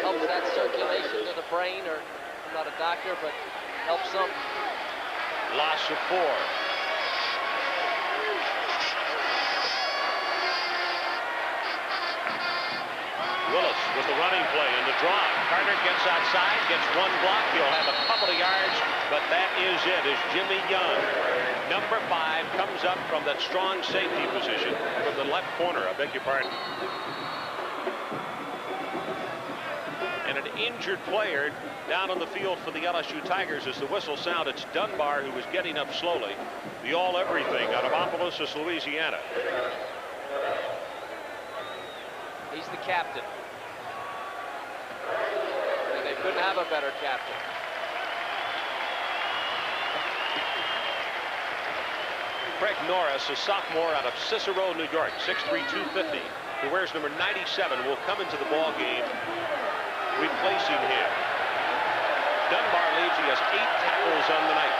Helps that circulation to the brain. Or I'm not a doctor, but helps some. Loss of 4. with the running play and the draw. Carter gets outside, gets one block. He'll have a couple of yards, but that is it as Jimmy Young, number 5, comes up from that strong safety position from the left corner. I beg your pardon. And an injured player down on the field for the LSU Tigers as the whistle sounds. It's Dunbar who was getting up slowly. The all-everything out of Opelousas, Louisiana. He's the captain. And they couldn't have a better captain. Craig Norris, a sophomore out of Cicero, New York, 6'3", 250, who wears number 97, will come into the ball game replacing him. Dunbar leads. He has 8 tackles on the night.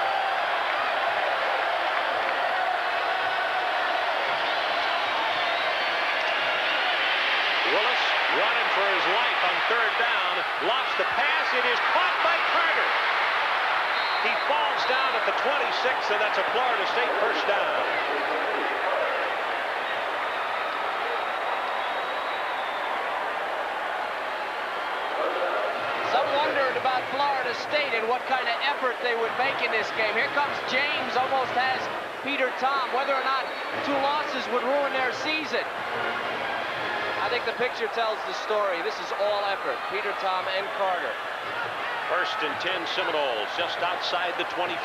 Willis running for his life on 3rd down. Lofts the pass. It is caught by Carter. He falls down at the 26, and that's a Florida State first down. Some wondered about Florida State and what kind of effort they would make in this game. Here comes James, almost has Peter Tom. Whether or not 2 losses would ruin their season, I think the picture tells the story. This is all effort. Peter Tom and Carter. 1st and 10 Seminoles, just outside the 25.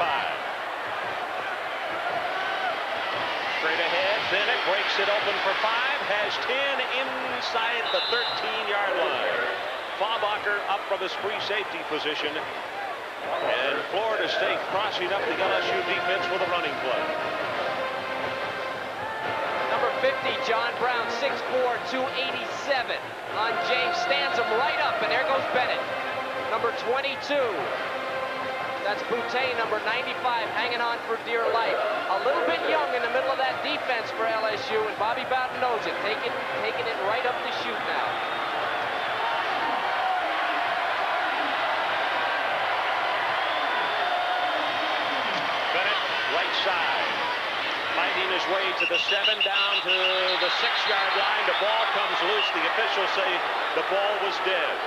Straight ahead, Bennett breaks it open for 5, has 10 inside the 13-yard line. Faubacher up from his free safety position, and Florida State crossing up the LSU defense with a running play. Number 50, John Brown, 6'4", 287 on James, stands him right up, and there goes Bennett. Number 22, that's Boutte, number 95, hanging on for dear life. A little bit young in the middle of that defense for LSU, and Bobby Bowden knows it, taking it right up to shoot now. Bennett, right side, fighting his way to the 7, down to the 6-yard line. The ball comes loose. The officials say the ball was dead.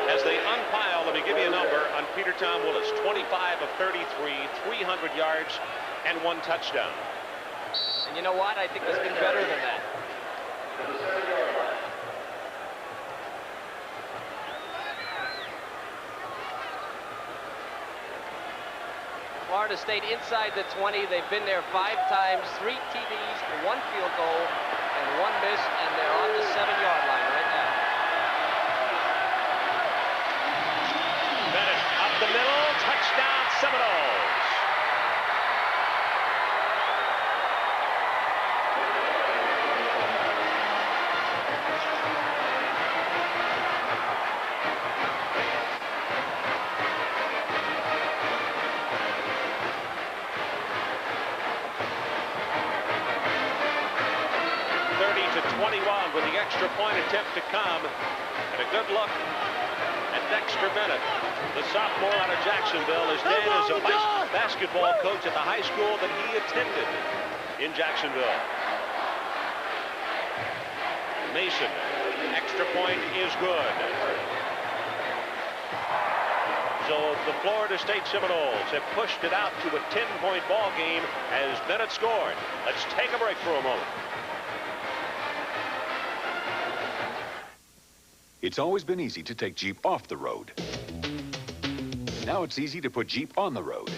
As they unpile, let me give you a number on Peter Tom Willis. 25 of 33, 300 yards, and 1 touchdown. And you know what? I think it's been better than that. Florida State inside the 20. They've been there 5 times, 3 TDs, 1 field goal, and 1 miss, and they're on the 7-yard line right now. Bennett up the middle, touchdown Seminoles. With the extra point attempt to come, and a good look at Dexter Bennett, the sophomore out of Jacksonville. His dad is a basketball coach at the high school that he attended in Jacksonville. Mason, extra point is good. So the Florida State Seminoles have pushed it out to a 10-point ball game as Bennett scored. Let's take a break for a moment. It's always been easy to take Jeep off the road. Now it's easy to put Jeep on the road.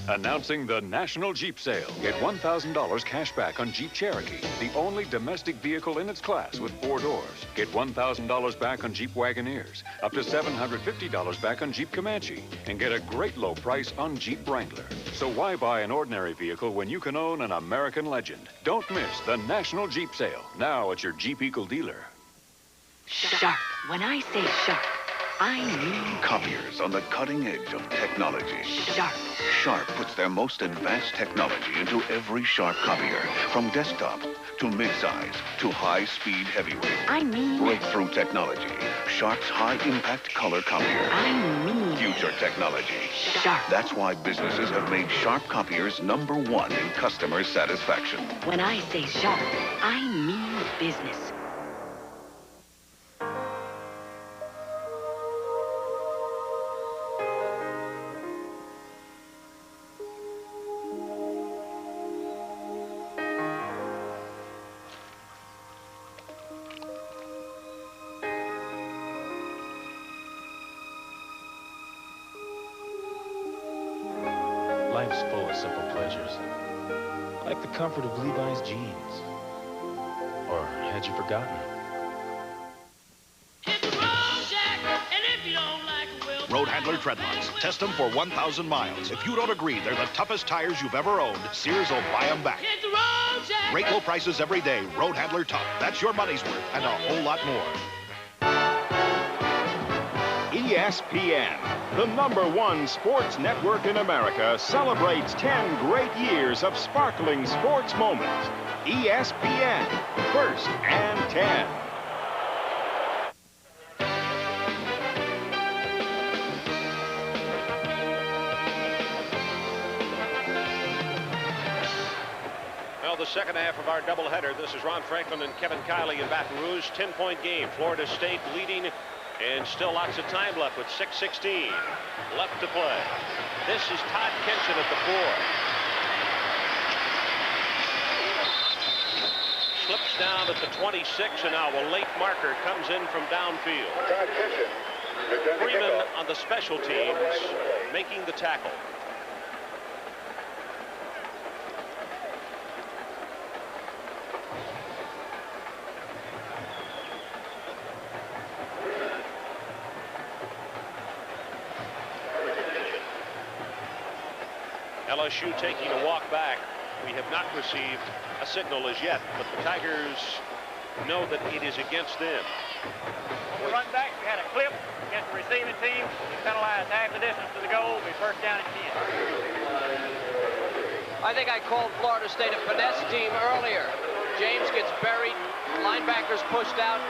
Announcing the National Jeep Sale. Get $1,000 cash back on Jeep Cherokee, the only domestic vehicle in its class with 4 doors. Get $1,000 back on Jeep Wagoneers, up to $750 back on Jeep Comanche, and get a great low price on Jeep Wrangler. So why buy an ordinary vehicle when you can own an American legend? Don't miss the National Jeep Sale, now at your Jeep Eagle dealer. Sharp. When I say sharp, I mean Copiers on the cutting edge of technology. sharp. Sharp puts their most advanced technology into every Sharp copier, from desktop to midsize to high-speed heavyweight. I mean Breakthrough technology. Sharp's high-impact color copier. I mean Future technology. Sharp. That's why businesses have made Sharp copiers #1 in customer satisfaction. When I say sharp, I mean business. Life's full of simple pleasures, like the comfort of Levi's jeans. Or had you forgotten? Road Handler treadlocks. Test them for 1,000 miles. If you don't agree they're the toughest tires you've ever owned, Sears will buy them back. Great low prices every day. Road Handler Tough. That's your money's worth and a whole lot more. ESPN, the #1 sports network in America, celebrates 10 great years of sparkling sports moments. ESPN, first and 10. Well, the second half of our doubleheader. This is Ron Franklin and Kevin Kiley in Baton Rouge. 10-point game. Florida State leading, and still lots of time left with 6:16 left to play. This is Todd Kenshin at the 4. Slips down at the 26, and now a late marker comes in from downfield. Freeman on the special teams making the tackle. LSU taking a walk back. We have not received a signal as yet, but the Tigers know that it is against them. The run back, we had a clip against the receiving team. He penalized half the distance to the goal. We first down at 10. I think I called Florida State a finesse team earlier. James gets buried, linebackers pushed out,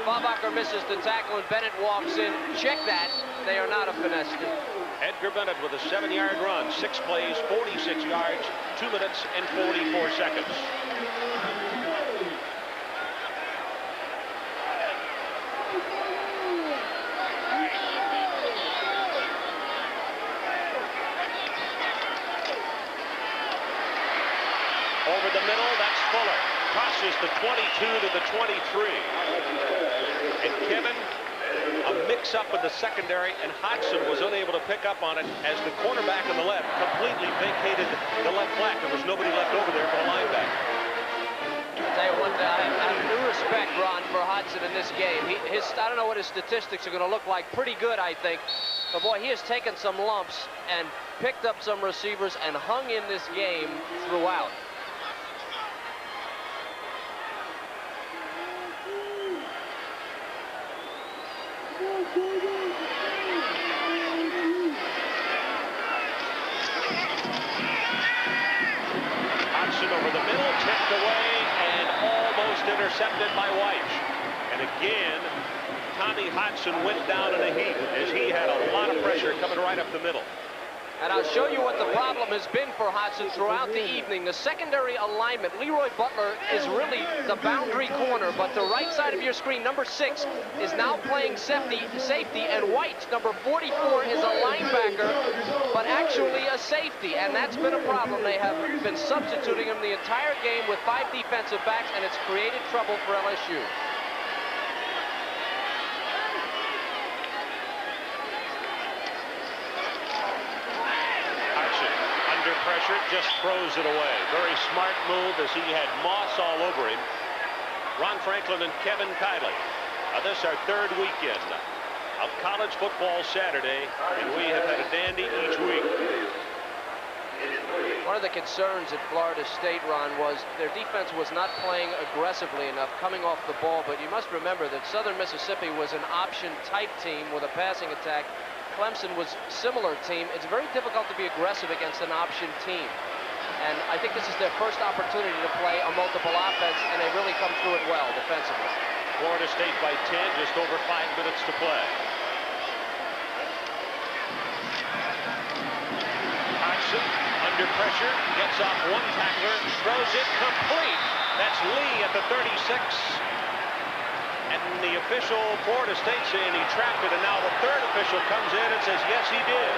Babacker misses the tackle, and Bennett walks in. Check that. They are not a finesse team. Edgar Bennett with a 7-yard run, 6 plays, 46 yards, 2 minutes and 44 seconds. Over the middle, that's Fuller. Crosses the 22 to the 23. And Kevin, a mix-up in the secondary, and Hodgson was unable to pick up on it as the cornerback on the left completely vacated the left flat. There was nobody left over there for the linebacker. I'll tell you what, I have new respect, Ron, for Hodgson in this game. I don't know what his statistics are going to look like. Pretty good, I think. But, boy, he has taken some lumps and picked up some receivers and hung in this game throughout. Over the middle, tipped away, and almost intercepted by White. And again, Tommy Hodgson went down in a heap as he had a lot of pressure coming right up the middle. And I'll show you what the problem has been for Hodgson throughout the evening. The secondary alignment, Leroy Butler is really the boundary corner, but the right side of your screen, number 6, is now playing safety, and White, number 44, is a linebacker, but actually a safety, and that's been a problem. They have been substituting him the entire game with 5 defensive backs, and it's created trouble for LSU. Pressure, just throws it away. Very smart move as he had moss all over him. Ron Franklin and Kevin Kiley. This is our 3rd weekend of college football Saturday, and we have had a dandy each week. One of the concerns at Florida State, Ron, was their defense was not playing aggressively enough coming off the ball, but you must remember that Southern Mississippi was an option-type team with a passing attack. Clemson was a similar team. It's very difficult to be aggressive against an option team. And I think this is their first opportunity to play a multiple offense, and they really come through it well defensively. Florida State by 10, just over 5 minutes to play. Hodgson under pressure, gets off one tackler, throws it complete. That's Lee at the 36. And the official, Florida State, saying he trapped it, and now the 3rd official comes in and says, yes, he did.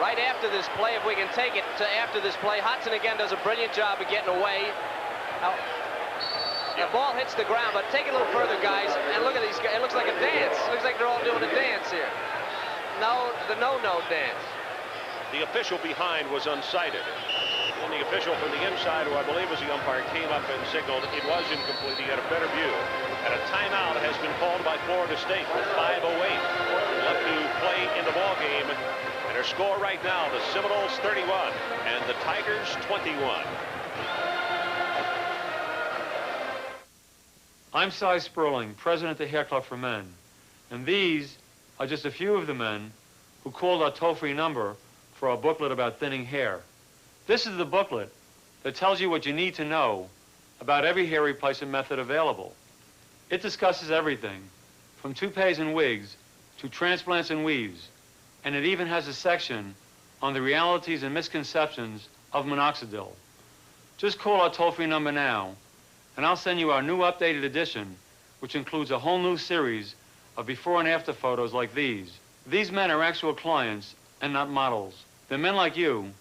Right after this play, if we can take it to after this play, Hodgson again does a brilliant job of getting away. Now, The ball hits the ground, but take it a little further, guys, and look at these guys. It looks like a dance. It looks like they're all doing a dance here. No, the no-no dance. The official behind was unsighted. And the official from the inside, who I believe was the umpire, came up and signaled it was incomplete. He had a better view. And a timeout has been called by Florida State with 5:08 left to play in the ball game. And their score right now, the Seminoles 31 and the Tigers 21. I'm Cy Sperling, president of the Hair Club for Men. And these are just a few of the men who called our toll-free number for our booklet about thinning hair. This is the booklet that tells you what you need to know about every hair replacement method available. It discusses everything from toupees and wigs to transplants and weaves, and it even has a section on the realities and misconceptions of minoxidil. Just call our toll-free number now, and I'll send you our new updated edition, which includes a whole new series of before and after photos like these. These men are actual clients and not models. They're men like you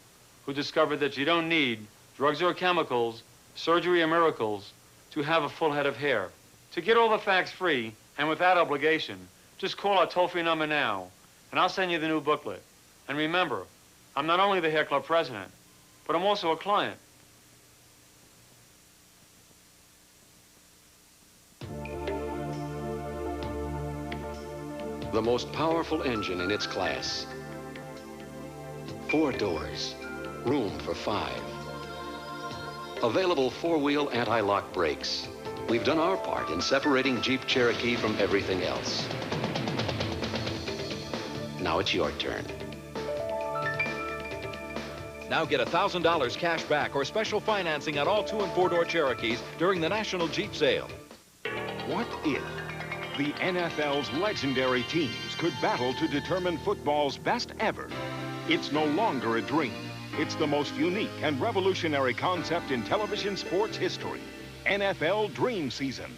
who discovered that you don't need drugs or chemicals, surgery or miracles to have a full head of hair. To get all the facts free and without obligation, just call our toll-free number now, and I'll send you the new booklet. And remember, I'm not only the Hair Club president, but I'm also a client. The most powerful engine in its class. 4 doors, room for 5. Available 4-wheel anti-lock brakes. We've done our part in separating Jeep Cherokee from everything else. Now it's your turn. Now get $1,000 cash back or special financing on all 2- and 4-door Cherokees during the National Jeep Sale. What if the NFL's legendary teams could battle to determine football's best ever? It's no longer a dream. It's the most unique and revolutionary concept in television sports history. NFL Dream Season.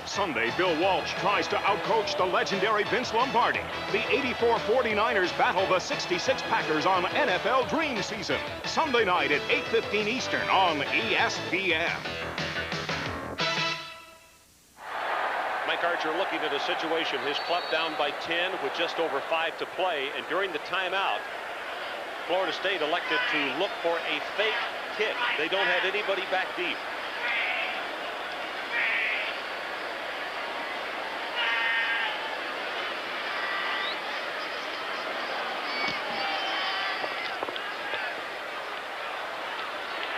Sunday, Bill Walsh tries to outcoach the legendary Vince Lombardi. The 84 49ers battle the 66 Packers on NFL Dream Season. Sunday night at 8:15 Eastern on ESPN. Mike Archer looking at a situation. His club down by 10 with just over 5 to play. And during the timeout, Florida State elected to look for a fake kick. They don't have anybody back deep.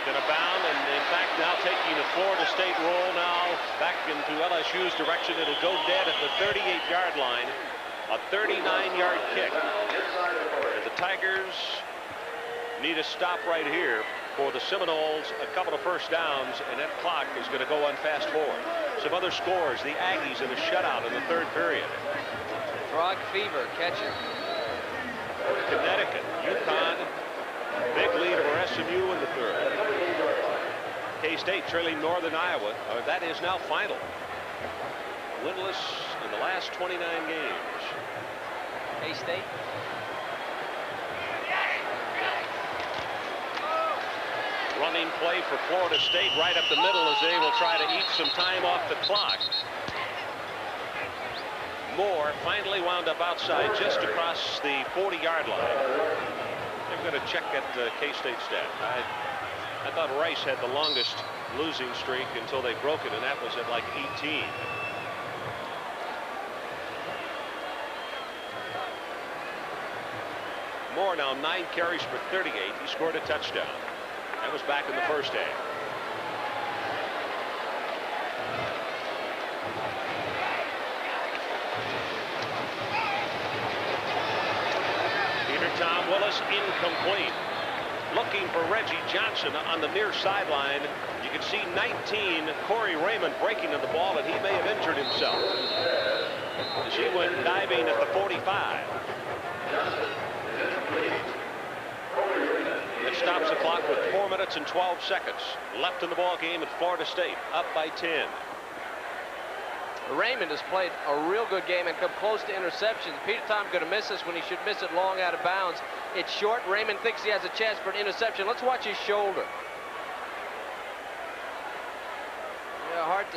Going to bound, and in fact now taking the Florida State roll now back into LSU's direction. It'll go dead at the 38-yard line. A 39-yard kick. And the Tigers need a stop right here for the Seminoles. A couple of first downs, and that clock is going to go on fast forward. Some other scores. The Aggies in a shutout in the 3rd period. Frog fever catching. Connecticut, UConn, big lead over SMU in the 3rd. K-State trailing Northern Iowa. That is now final. Winless in the last 29 games. K-State. Running play for Florida State right up the middle as they will try to eat some time off the clock. Moore finally wound up outside just across the 40-yard line. They're going to check at the K-State stat. I thought Rice had the longest losing streak until they broke it, and that was at like 18. Moore now 9 carries for 38. He scored a touchdown. That was back in the first half. Peter Tom Willis incomplete. Looking for Reggie Johnson on the near sideline. You can see 19, Corey Raymond breaking on the ball, and he may have injured himself as he went diving at the 45. It stops the clock with 4 minutes and 12 seconds left in the ball game at Florida State, up by 10. Raymond has played a real good game and come close to interceptions. Peter Tom's going to miss this when he should miss it long out of bounds. It's short. Raymond thinks he has a chance for an interception. Let's watch his shoulder. hard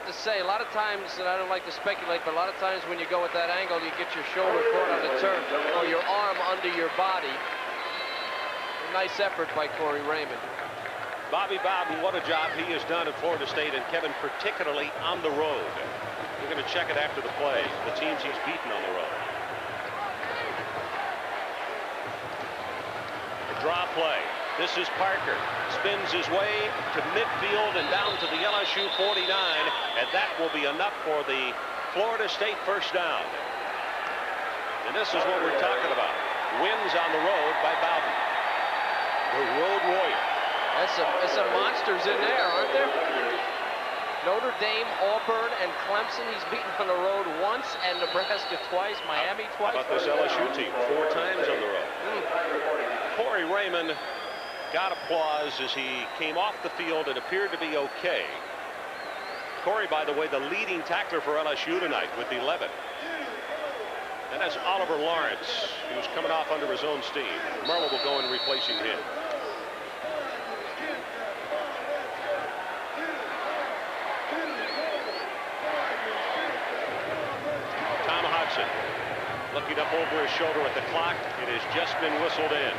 to say. A lot of times, and I don't like to speculate, but a lot of times when you go with that angle, you get your shoulder caught on the turf or your arm under your body. A nice effort by Corey Raymond. Bobby Bowden, what a job he has done at Florida State, and Kevin, particularly on the road. We're going to check it after the play, the teams he's beaten on the road. A draw play. This is Parker. Spins his way to midfield and down to the LSU 49, and that will be enough for the Florida State first down. And this is what we're talking about. Wins on the road by Bowden. The road warrior. There's some monsters in there, aren't there? Notre Dame, Auburn, and Clemson. He's beaten on the road once, and Nebraska twice, Miami twice. How about this LSU team? 4 times on the road. Corey Raymond got applause as he came off the field and appeared to be okay. Corey, by the way, the leading tackler for LSU tonight with 11. And that's Oliver Lawrence, who's coming off under his own steam. Merle will go in replacing him. Looking up over his shoulder at the clock. It has just been whistled in.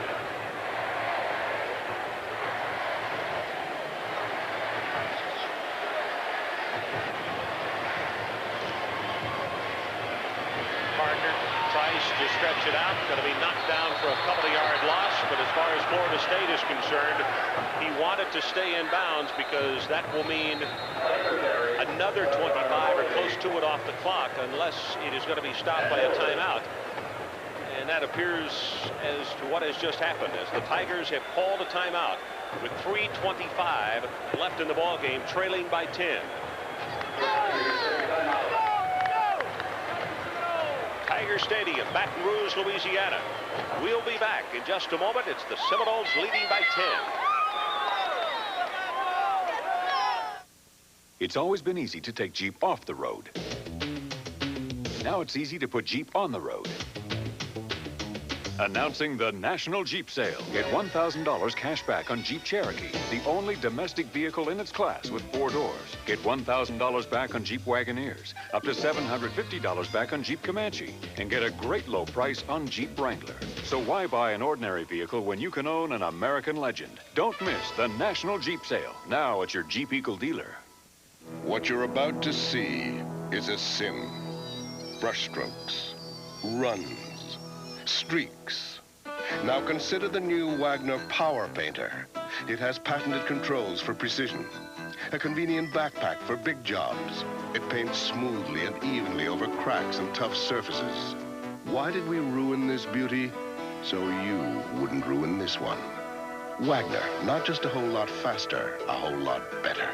Parker tries to stretch it out. Going to be knocked down for a couple-of-yard loss. But as far as Florida State is concerned, he wanted to stay in bounds because that will mean another 25 or close to it off the clock unless it is going to be stopped by a timeout. And that appears as to what has just happened as the Tigers have called a timeout with 3:25 left in the ball game, trailing by 10. Tiger Stadium, Baton Rouge, Louisiana. We'll be back in just a moment. It's the Seminoles leading by 10. It's always been easy to take Jeep off the road. Now it's easy to put Jeep on the road. Announcing the National Jeep Sale. Get $1,000 cash back on Jeep Cherokee, the only domestic vehicle in its class with 4 doors. Get $1,000 back on Jeep Wagoneers, up to $750 back on Jeep Comanche, and get a great low price on Jeep Wrangler. So why buy an ordinary vehicle when you can own an American legend? Don't miss the National Jeep Sale, now at your Jeep Eagle dealer. What you're about to see is a sim. Brushstrokes, runs, streaks. Now consider the new Wagner Power Painter. It has patented controls for precision, a convenient backpack for big jobs. It paints smoothly and evenly over cracks and tough surfaces. Why did we ruin this beauty? So you wouldn't ruin this one. Wagner, not just a whole lot faster, a whole lot better.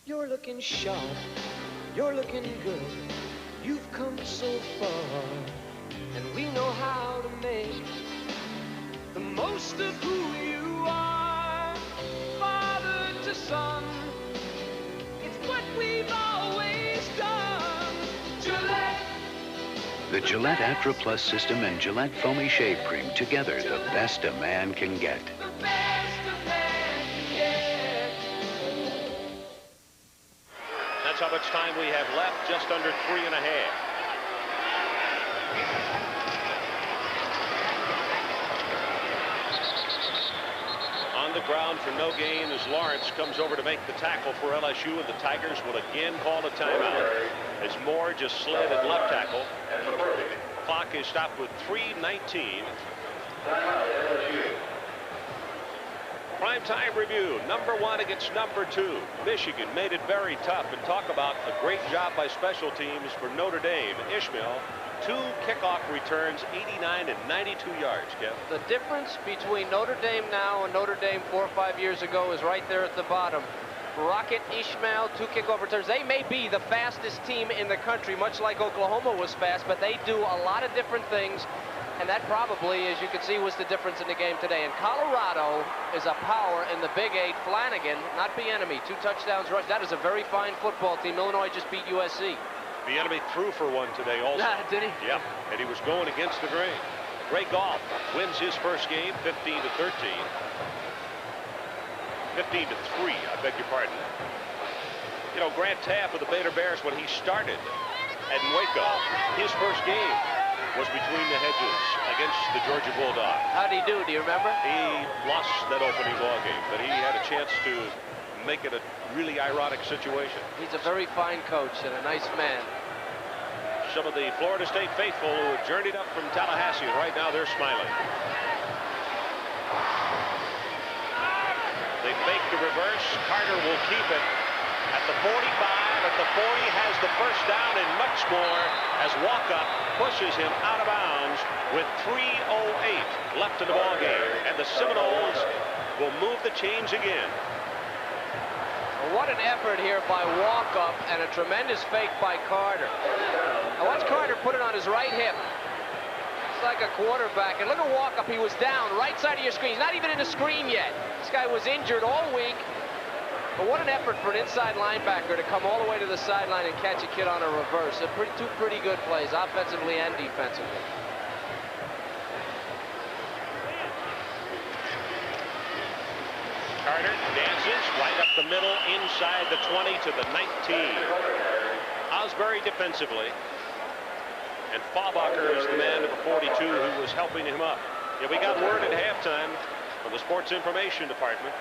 You're looking sharp, you're looking good. You've come so far, and we know how to make the most of who you are. Father to son, it's what we've always done. Gillette. The Gillette Atra Plus system and Gillette Foamy Shave Cream, together the best a man can get. That's how much time we have left, just under 3.5. On the ground for no gain as Lawrence comes over to make the tackle for LSU, and the Tigers will again call a timeout as Moore just slid at left tackle. Clock is stopped with 3:19. Primetime review, number 1 against number 2. Michigan made it very tough, and talk about a great job by special teams for Notre Dame. Ishmael, 2 kickoff returns, 89 and 92 yards, Kev. The difference between Notre Dame now and Notre Dame 4 or 5 years ago is right there at the bottom. Rocket, Ishmael, 2 kickoff returns. They may be the fastest team in the country, much like Oklahoma was fast, but they do a lot of different things. And that probably, as you can see, was the difference in the game today. And Colorado is a power in the Big 8. Flanagan, not Bieniemy, 2 touchdowns rush. That is a very fine football team. Illinois just beat USC. Bieniemy threw for 1 today also. Did he? Yep, and he was going against the grain. Ray Goff wins his first game, 15-13. 15-3, I beg your pardon. You know, Grant Taft of the Bader Bears, when he started at Waco, his first game was between the hedges against the Georgia Bulldogs. How'd he do? Do you remember? He lost that opening ball game, but he had a chance to make it a really ironic situation. He's a very fine coach and a nice man. Some of the Florida State faithful who have journeyed up from Tallahassee, and right now they're smiling. They fake the reverse. Carter will keep it at the 45, at the 40, has the first down and much more as Walkup pushes him out of bounds with 3:08 left in the ball game, and the Seminoles will move the chains again. What an effort here by Walkup and a tremendous fake by Carter. Now watch Carter put it on his right hip. It's like a quarterback. And look at Walkup. He was down right side of your screen. He's not even in the screen yet. This guy was injured all week. But what an effort for an inside linebacker to come all the way to the sideline and catch a kid on a reverse. Two pretty good plays, offensively and defensively. Carter dances right up the middle, inside the 20 to the 19. Osbury defensively. And Faubacher is the man number 42 who was helping him up. Yeah, we got word at halftime from the Sports Information Department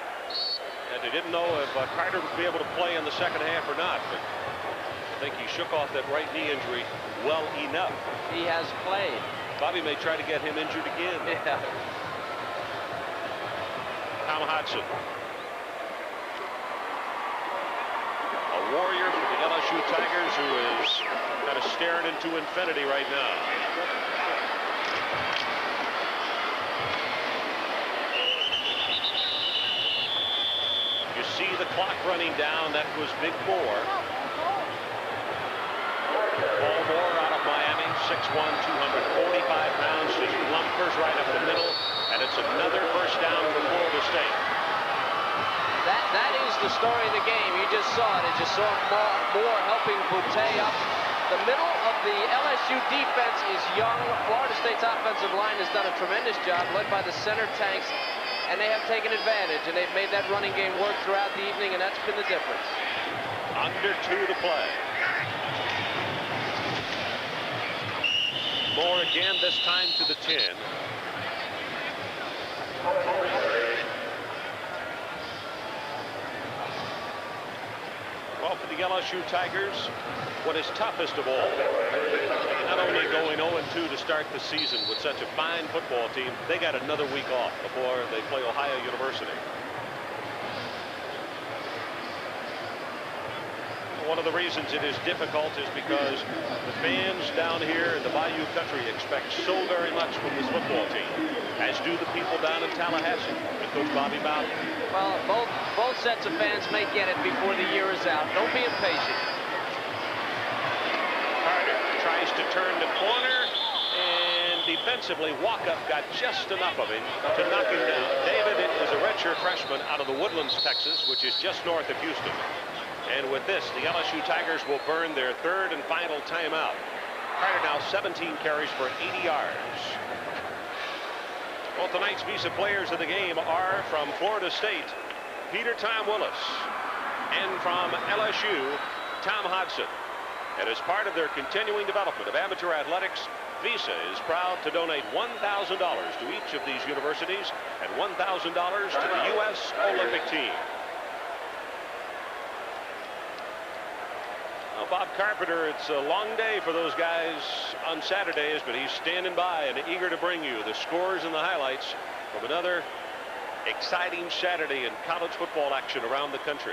that they didn't know if Carter would be able to play in the second half or not, but I think he shook off that right knee injury well enough. He has played. Bobby may try to get him injured again. Yeah. Tom Hodson. A warrior for the LSU Tigers who is kind of staring into infinity right now. You see the clock running down. That was Big Moore. Paul Moore out of Miami, 6'1", 245 pounds, just lumpers right up the middle, and it's another first down for Florida State. That is the story of the game. You just saw it. You just saw Moore helping Boutte up. The middle of the LSU defense is young. Florida State's offensive line has done a tremendous job, led by the center tanks, and they have taken advantage, and they've made that running game work throughout the evening, and that's been the difference. Under 2 to play. Moore again, this time to the 10. Well, for the LSU Tigers, what is toughest of all, not only going 0-2 to start the season with such a fine football team, they got another week off before they play Ohio University. One of the reasons it is difficult is because the fans down here in the Bayou Country expect so very much from this football team, as do the people down in Tallahassee with Coach Bobby Bowden. Well, both sets of fans may get it before the year is out. Don't be impatient. Carter tries to turn the corner, and defensively, Walkup got just enough of him to knock him down. David is a redshirt freshman out of the Woodlands, Texas, which is just north of Houston. And with this, the LSU Tigers will burn their third and final timeout. Carter now 17 carries for 80 yards. Well, tonight's Visa players of the game are from Florida State, Peter Tom Willis, and from LSU, Tom Hodson. And as part of their continuing development of amateur athletics, Visa is proud to donate $1,000 to each of these universities and $1,000 to the U.S. Olympic team. Now, Bob Carpenter, it's a long day for those guys on Saturdays, but he's standing by and eager to bring you the scores and the highlights from another exciting Saturday in college football action around the country.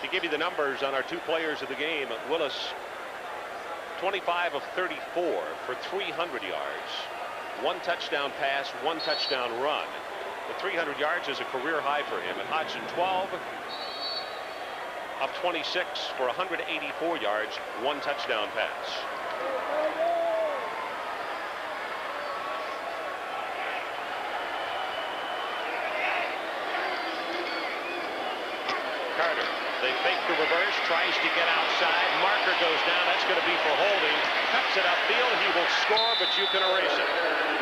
To give you the numbers on our two players of the game, Willis, 25 of 34 for 300 yards. 1 touchdown pass, 1 touchdown run. The 300 yards is a career high for him. And Hodgson, 12 of 26 for 184 yards, 1 touchdown pass. Carter, they fake the reverse, tries to get outside. Marker goes down. That's going to be for holding. Cuts it upfield. He will score, but you can erase it.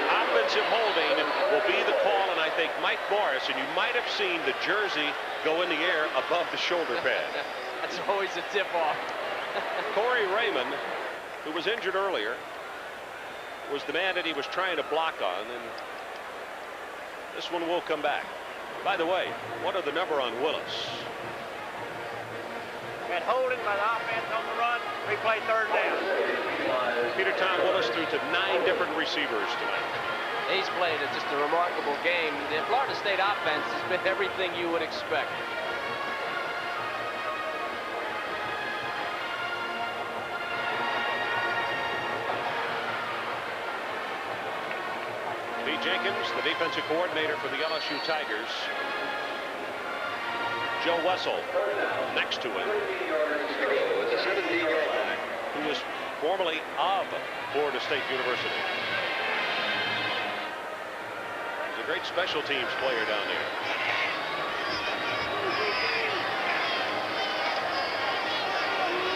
Offensive holding will be the call, and I think Mike Morris, and you might have seen the jersey go in the air above the shoulder pad. That's always a tip-off. Corey Raymond, who was injured earlier, was the man that he was trying to block on, and this one will come back. By the way, what are the number on Willis? And holding by the offense on the run, replay third down. Peter Tom Willis threw to 9 different receivers tonight. He's played just a remarkable game. The Florida State offense has been everything you would expect. Pete Jenkins, the defensive coordinator for the LSU Tigers. Joe Wessel next to him, who was formerly of Florida State University. He's a great special teams player down there.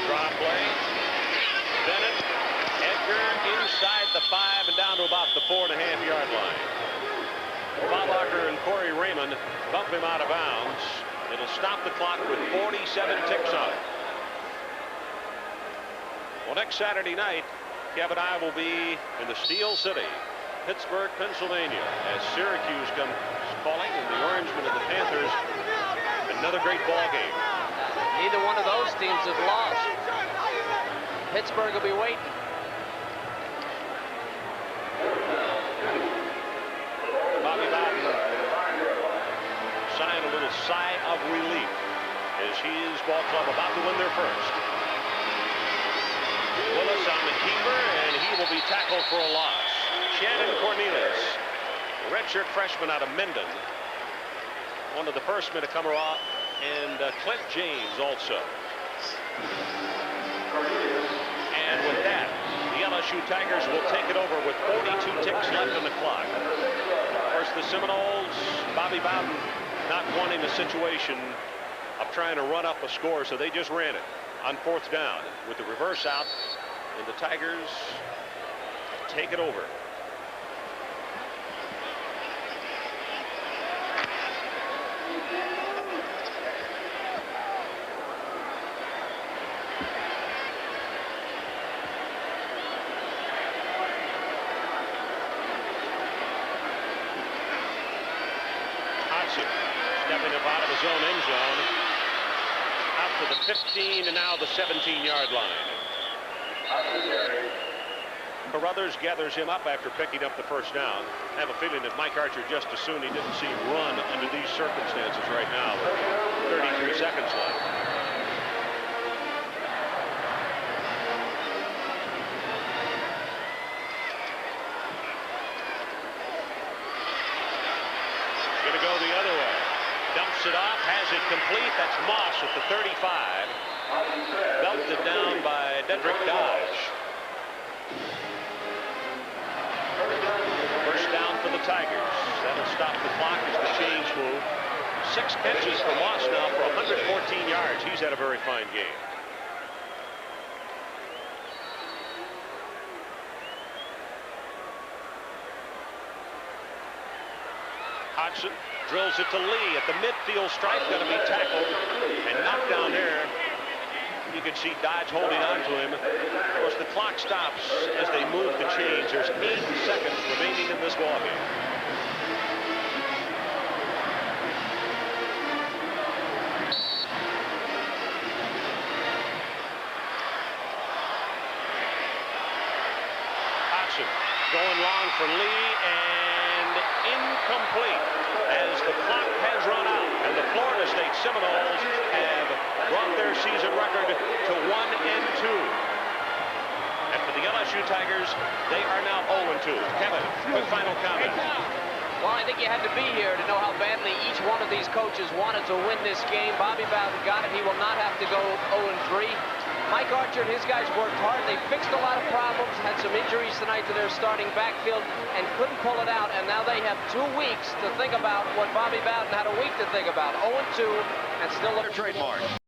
Drop play. Bennett, Edgar inside the 5 and down to about the 4.5-yard line. Bob Locker and Corey Raymond bump him out of bounds. It'll stop the clock with 47 ticks on it. Well, next Saturday night, Kevin and I will be in the Steel City, Pittsburgh, Pennsylvania, as Syracuse comes calling, and the Orangemen and the Panthers. Another great ball game. Neither one of those teams have lost. Pittsburgh will be waiting. Bobby Bowden signed a little sigh of relief as his ball club about to win their first. Willis on the keeper, and he will be tackled for a loss. Shannon Cornelius, the redshirt freshman out of Mendon, one of the first men to come around, and Clint James also. And with that, the LSU Tigers will take it over with 42 ticks left on the clock. Of course, the Seminoles, Bobby Bowden, not wanting a situation of trying to run up a score, so they just ran it on 4th down with the reverse out, and the Tigers take it over. Stepping up out of his own end zone, out to the 15 and now the 17-yard line. Carruthers gathers him up after picking up the first down. I have a feeling that Mike Archer just as soon he didn't see him run under these circumstances right now with 33 seconds left. Gonna go the other way. Dumps it off, has it complete. That's Moss at the 35. Belted down by Dedrick Dodge. First down for the Tigers. That'll stop the clock as the change move. 6 catches for Moss now for 114 yards. He's had a very fine game. Hodgson drills it to Lee at the midfield stripe, going to be tackled and knocked down there. You can see Dodge holding on to him. Of course, the clock stops as they move the chains. There's 8 seconds remaining in this ball game. Hodgson going long for Lee, and incomplete as the clock has run out, and the Florida State Seminoles have brought their season record to 1-2. And for the LSU Tigers, they are now 0-2. Kevin, quick final comment. Well, I think you had to be here to know how badly each one of these coaches wanted to win this game. Bobby Bowden got it. He will not have to go 0-3. Mike Archer and his guys worked hard. They fixed a lot of problems, had some injuries tonight to their starting backfield, and couldn't pull it out. And now they have 2 weeks to think about what Bobby Bowden had a week to think about. 0-2 and still look trademark.